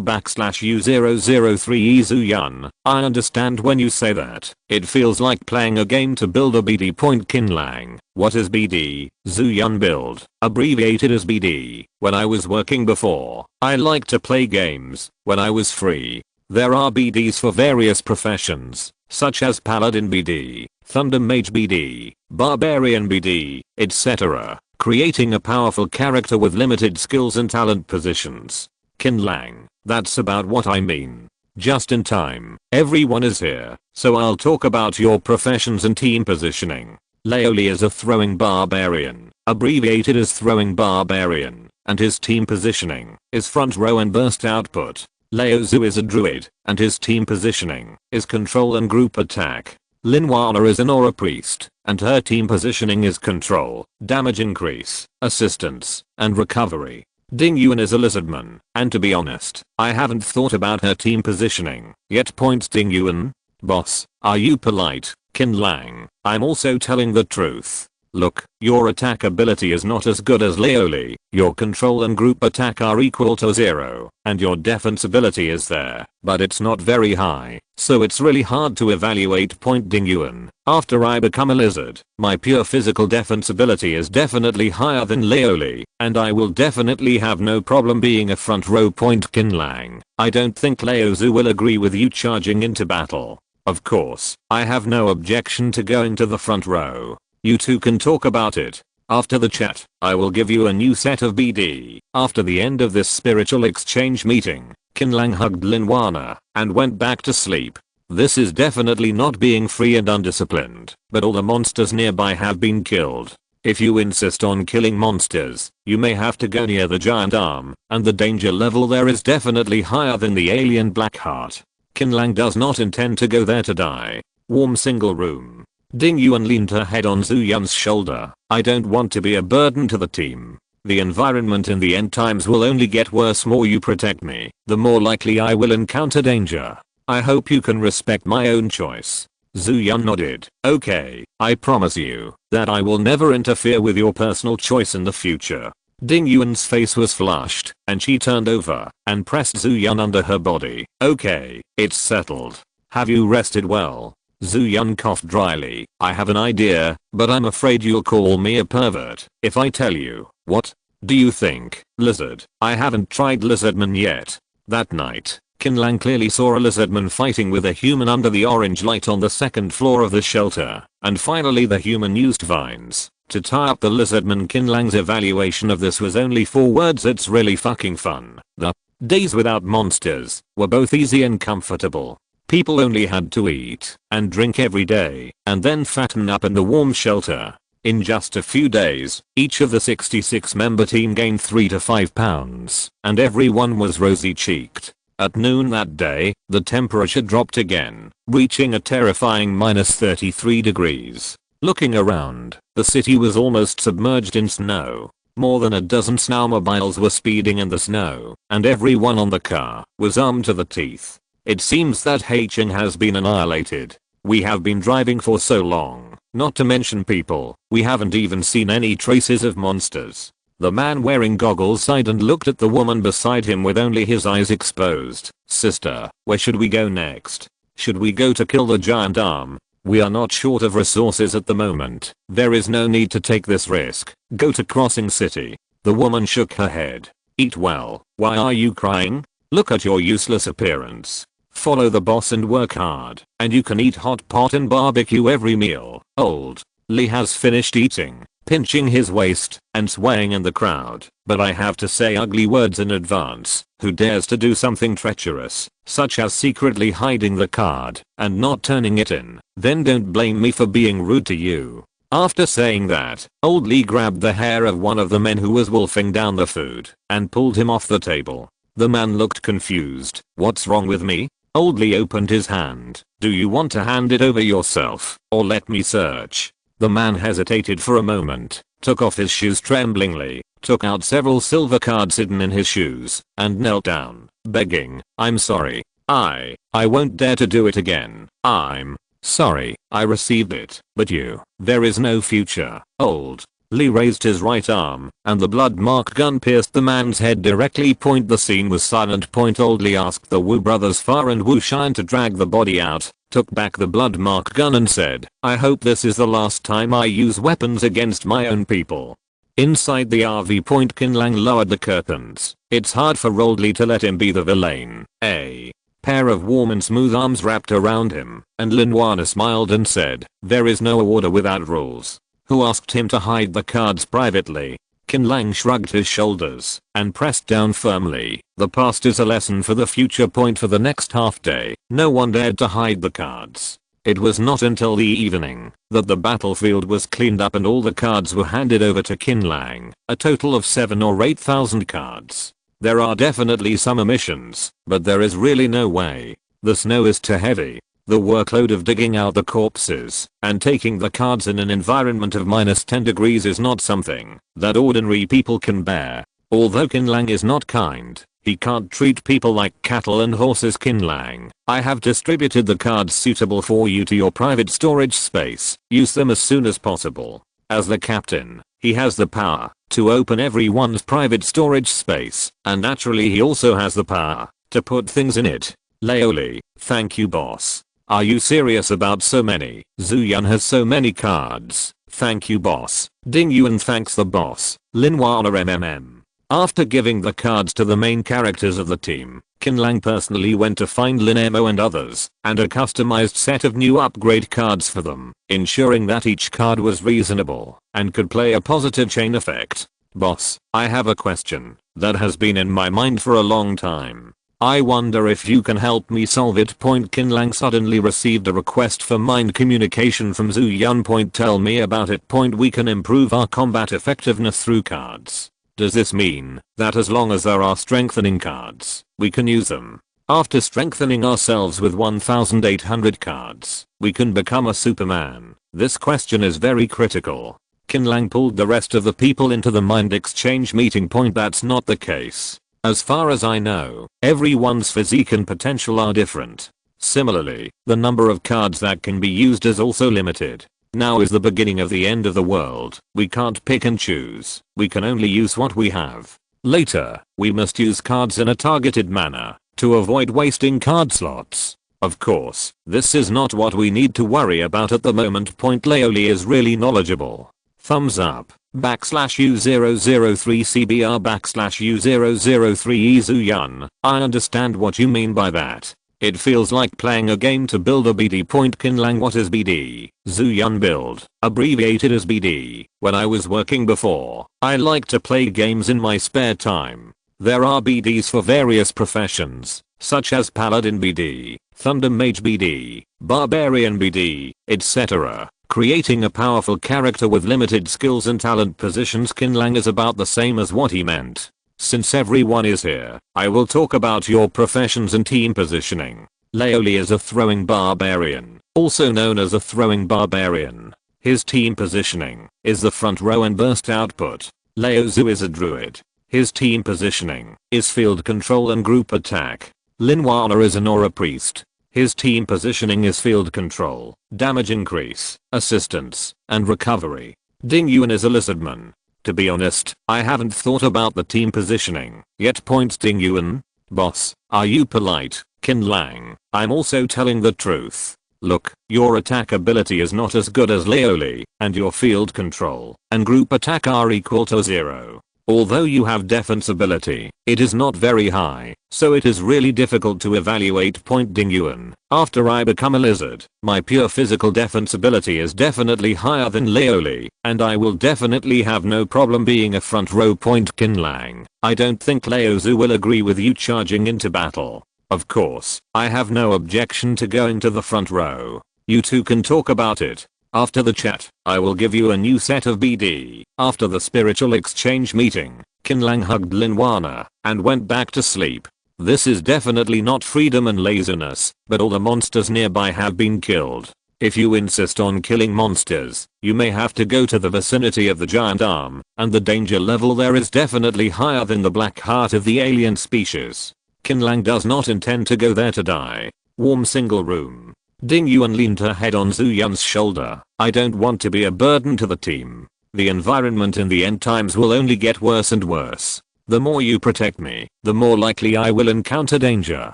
/U003 Zhu Yun. I understand when you say that. It feels like playing a game to build a BD. Point Qin Lang. What is BD? Zhu Yun build, abbreviated as BD. When I was working before, I liked to play games when I was free. There are BDs for various professions, such as Paladin BD, Thunder Mage BD, Barbarian BD, etc. Creating a powerful character with limited skills and talent positions. Qin Lang, that's about what I mean. Just in time, everyone is here, so I'll talk about your professions and team positioning. Laoli is a throwing barbarian, abbreviated as throwing barbarian, and his team positioning is front row and burst output. Laozu is a druid, and his team positioning is control and group attack. Linwana is an aura priest, and her team positioning is control, damage increase, assistance, and recovery. Dingyuan is a lizardman, and to be honest, I haven't thought about her team positioning yet. Points Dingyuan. Boss, are you polite? Qin Lang, I'm also telling the truth. Look, your attack ability is not as good as Laoli, your control and group attack are equal to 0, and your defense ability is there, but it's not very high, so it's really hard to evaluate. Point Dingyuan, after I become a lizard, my pure physical defense ability is definitely higher than Laoli, and I will definitely have no problem being a front row. Point Qin Lang, I don't think Laozu will agree with you charging into battle. Of course, I have no objection to going to the front row. You two can talk about it. After the chat, I will give you a new set of BD. After the end of this spiritual exchange meeting, Qin Lang hugged Linwana and went back to sleep. This is definitely not being free and undisciplined, but all the monsters nearby have been killed. If you insist on killing monsters, you may have to go near the giant arm, and the danger level there is definitely higher than the alien Blackheart. Qin Lang does not intend to go there to die. Warm single room. Dingyuan leaned her head on Zhu Yun's shoulder. I don't want to be a burden to the team. The environment in the end times will only get worse. More you protect me, the more likely I will encounter danger. I hope you can respect my own choice. Zhu Yun nodded. Okay, I promise you that I will never interfere with your personal choice in the future. Dingyuan's face was flushed, and she turned over and pressed Zhu Yun under her body. Okay, it's settled. Have you rested well? Zhu Yun coughed dryly. I have an idea, but I'm afraid you'll call me a pervert if I tell you. What? Do you think, lizard? I haven't tried lizardman yet. That night, Qin Lang clearly saw a lizardman fighting with a human under the orange light on the second floor of the shelter, and finally the human used vines to tie up the lizardman. Qin Lang's evaluation of this was only 4 words. It's really fucking fun. The days without monsters were both easy and comfortable. People only had to eat and drink every day and then fatten up in the warm shelter. In just a few days, each of the 66 member team gained 3 to 5 pounds, and everyone was rosy cheeked. At noon that day, the temperature dropped again, reaching a terrifying -33 degrees. Looking around, the city was almost submerged in snow. More than a dozen snowmobiles were speeding in the snow, and everyone on the car was armed to the teeth. It seems that Haicheng has been annihilated. We have been driving for so long, not to mention people, we haven't even seen any traces of monsters. The man wearing goggles sighed and looked at the woman beside him with only his eyes exposed. Sister, where should we go next? Should we go to kill the giant arm? We are not short of resources at the moment. There is no need to take this risk. Go to Crossing City. The woman shook her head. Eat well. Why are you crying? Look at your useless appearance. Follow the boss and work hard, and you can eat hot pot and barbecue every meal. Old Lee has finished eating, pinching his waist and swaying in the crowd. But I have to say ugly words in advance. Who dares to do something treacherous, such as secretly hiding the card and not turning it in, then don't blame me for being rude to you. After saying that, old Lee grabbed the hair of one of the men who was wolfing down the food and pulled him off the table. The man looked confused. What's wrong with me? Old Lee opened his hand. Do you want to hand it over yourself or let me search? The man hesitated for a moment, took off his shoes tremblingly, took out several silver cards hidden in his shoes, and knelt down, begging, I'm sorry. I won't dare to do it again. I'm sorry. I received it, but there is no future. Old Lee raised his right arm, and the blood mark gun pierced the man's head directly. The scene was silent. Old Lee asked the Wu brothers Far and Wu Shine to drag the body out, took back the blood mark gun and said, I hope this is the last time I use weapons against my own people. Inside the RV. Qin Lang lowered the curtains. It's hard for Old Lee to let him be the villain. A pair of warm and smooth arms wrapped around him, and Lin Wana smiled and said, there is no order without rules. Who asked him to hide the cards privately? Qin Lang shrugged his shoulders and pressed down firmly. The past is a lesson for the future. For the next half day, no one dared to hide the cards. It was not until the evening that the battlefield was cleaned up and all the cards were handed over to Qin Lang, a total of 7,000 or 8,000 cards. There are definitely some omissions, but there is really no way. The snow is too heavy. The workload of digging out the corpses and taking the cards in an environment of -10 degrees is not something that ordinary people can bear. Although Qin Lang is not kind, he can't treat people like cattle and horses. Qin Lang, I have distributed the cards suitable for you to your private storage space. Use them as soon as possible. As the captain, he has the power to open everyone's private storage space, and naturally he also has the power to put things in it. Laoli, thank you boss. Are you serious about so many? Zuyun has so many cards. Thank you boss. Ding Yuan thanks the boss. Lin Wana MMM. After giving the cards to the main characters of the team, Qin Lang personally went to find Lin Emo and others, and a customized set of new upgrade cards for them, ensuring that each card was reasonable and could play a positive chain effect. Boss, I have a question that has been in my mind for a long time. I wonder if you can help me solve it. Qin Lang suddenly received a request for mind communication from Zuyun. Tell me about it. We can improve our combat effectiveness through cards. Does this mean that as long as there are strengthening cards, we can use them? After strengthening ourselves with 1,800 cards, we can become a Superman. This question is very critical. Qin Lang pulled the rest of the people into the mind exchange meeting. That's not the case. As far as I know, everyone's physique and potential are different. Similarly, the number of cards that can be used is also limited. Now is the beginning of the end of the world. We can't pick and choose. We can only use what we have. Later, we must use cards in a targeted manner to avoid wasting card slots. Of course, this is not what we need to worry about at the moment. Laoli is really knowledgeable. Thumbs up. /U003CBR/U003 Zuyun, I understand what you mean by that. It feels like playing a game to build a BD. Qin Lang, what is BD? Zuyun, build, abbreviated as BD. When I was working before, I like to play games in my spare time. There are BDs for various professions, such as Paladin BD, Thunder Mage BD, Barbarian BD, etc. Creating a powerful character with limited skills and talent positions. Qin Lang is about the same as what he meant. Since everyone is here, I will talk about your professions and team positioning. Laoli is a throwing barbarian, also known as a throwing barbarian. His team positioning is the front row and burst output. Laozu is a druid. His team positioning is field control and group attack. Linwana is an aura priest. His team positioning is field control, damage increase, assistance, and recovery. Ding Yuan is a lizardman. To be honest, I haven't thought about the team positioning yet. Ding Yuan. Boss, are you polite? Qin Lang, I'm also telling the truth. Look, your attack ability is not as good as Leoli, and your field control and group attack are equal to 0. Although you have defense ability, it is not very high, so it is really difficult to evaluate Point Ding Yuan. After I become a lizard, my pure physical defense ability is definitely higher than Leoli, and I will definitely have no problem being a front row Point Qin Lang. I don't think Leozu will agree with you charging into battle. Of course, I have no objection to going to the front row. You two can talk about it. After the chat, I will give you a new set of BD. After the spiritual exchange meeting, Qin Lang hugged Linwana and went back to sleep. This is definitely not freedom and laziness, but all the monsters nearby have been killed. If you insist on killing monsters, you may have to go to the vicinity of the giant arm, and the danger level there is definitely higher than the black heart of the alien species. Qin Lang does not intend to go there to die. Warm single room. Ding Yuan leaned her head on Zhu Yun's shoulder. I don't want to be a burden to the team. The environment in the end times will only get worse and worse. The more you protect me, the more likely I will encounter danger.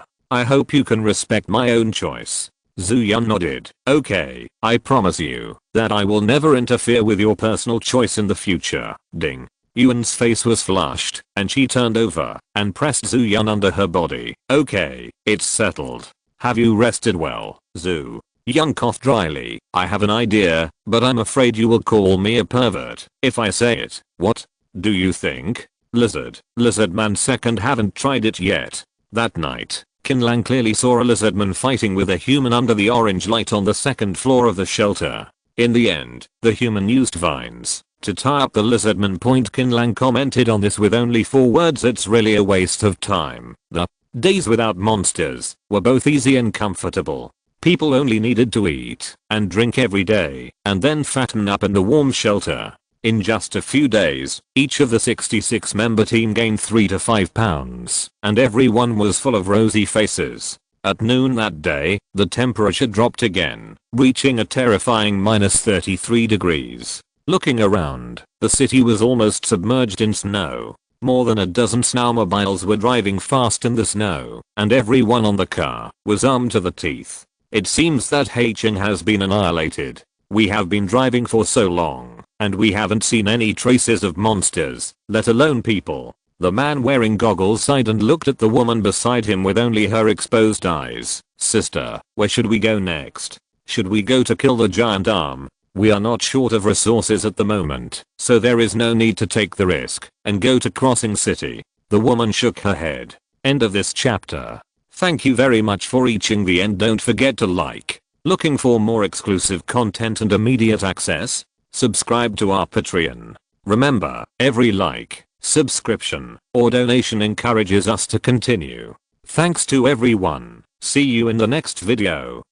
I hope you can respect my own choice. Zhu Yun nodded. Okay, I promise you that I will never interfere with your personal choice in the future. Ding. Yuan's face was flushed, and she turned over and pressed Zhu Yun under her body. Okay, it's settled. Have you rested well, Zhu? Yun coughed dryly. I have an idea, but I'm afraid you will call me a pervert if I say it. What? Do you think? Lizard man second haven't tried it yet. That night, Qin Lang clearly saw a lizardman fighting with a human under the orange light on the second floor of the shelter. In the end, the human used vines to tie up the lizardman. Qin Lang commented on this with only 4 words. It's really a waste of time. The days without monsters were both easy and comfortable. People only needed to eat and drink every day and then fatten up in the warm shelter. In just a few days, each of the 66 member team gained 3 to 5 pounds and everyone was full of rosy faces. At noon that day, the temperature dropped again, reaching a terrifying -33 degrees. Looking around, the city was almost submerged in snow. More than a dozen snowmobiles were driving fast in the snow, and everyone on the car was armed to the teeth. It seems that Haicheng has been annihilated. We have been driving for so long, and we haven't seen any traces of monsters, let alone people. The man wearing goggles sighed and looked at the woman beside him with only her exposed eyes. Sister, where should we go next? Should we go to kill the giant arm? We are not short of resources at the moment, so there is no need to take the risk and go to Crossing City. The woman shook her head. End of this chapter. Thank you very much for reaching the end. Don't forget to like. Looking for more exclusive content and immediate access? Subscribe to our Patreon. Remember, every like, subscription, or donation encourages us to continue. Thanks to everyone. See you in the next video.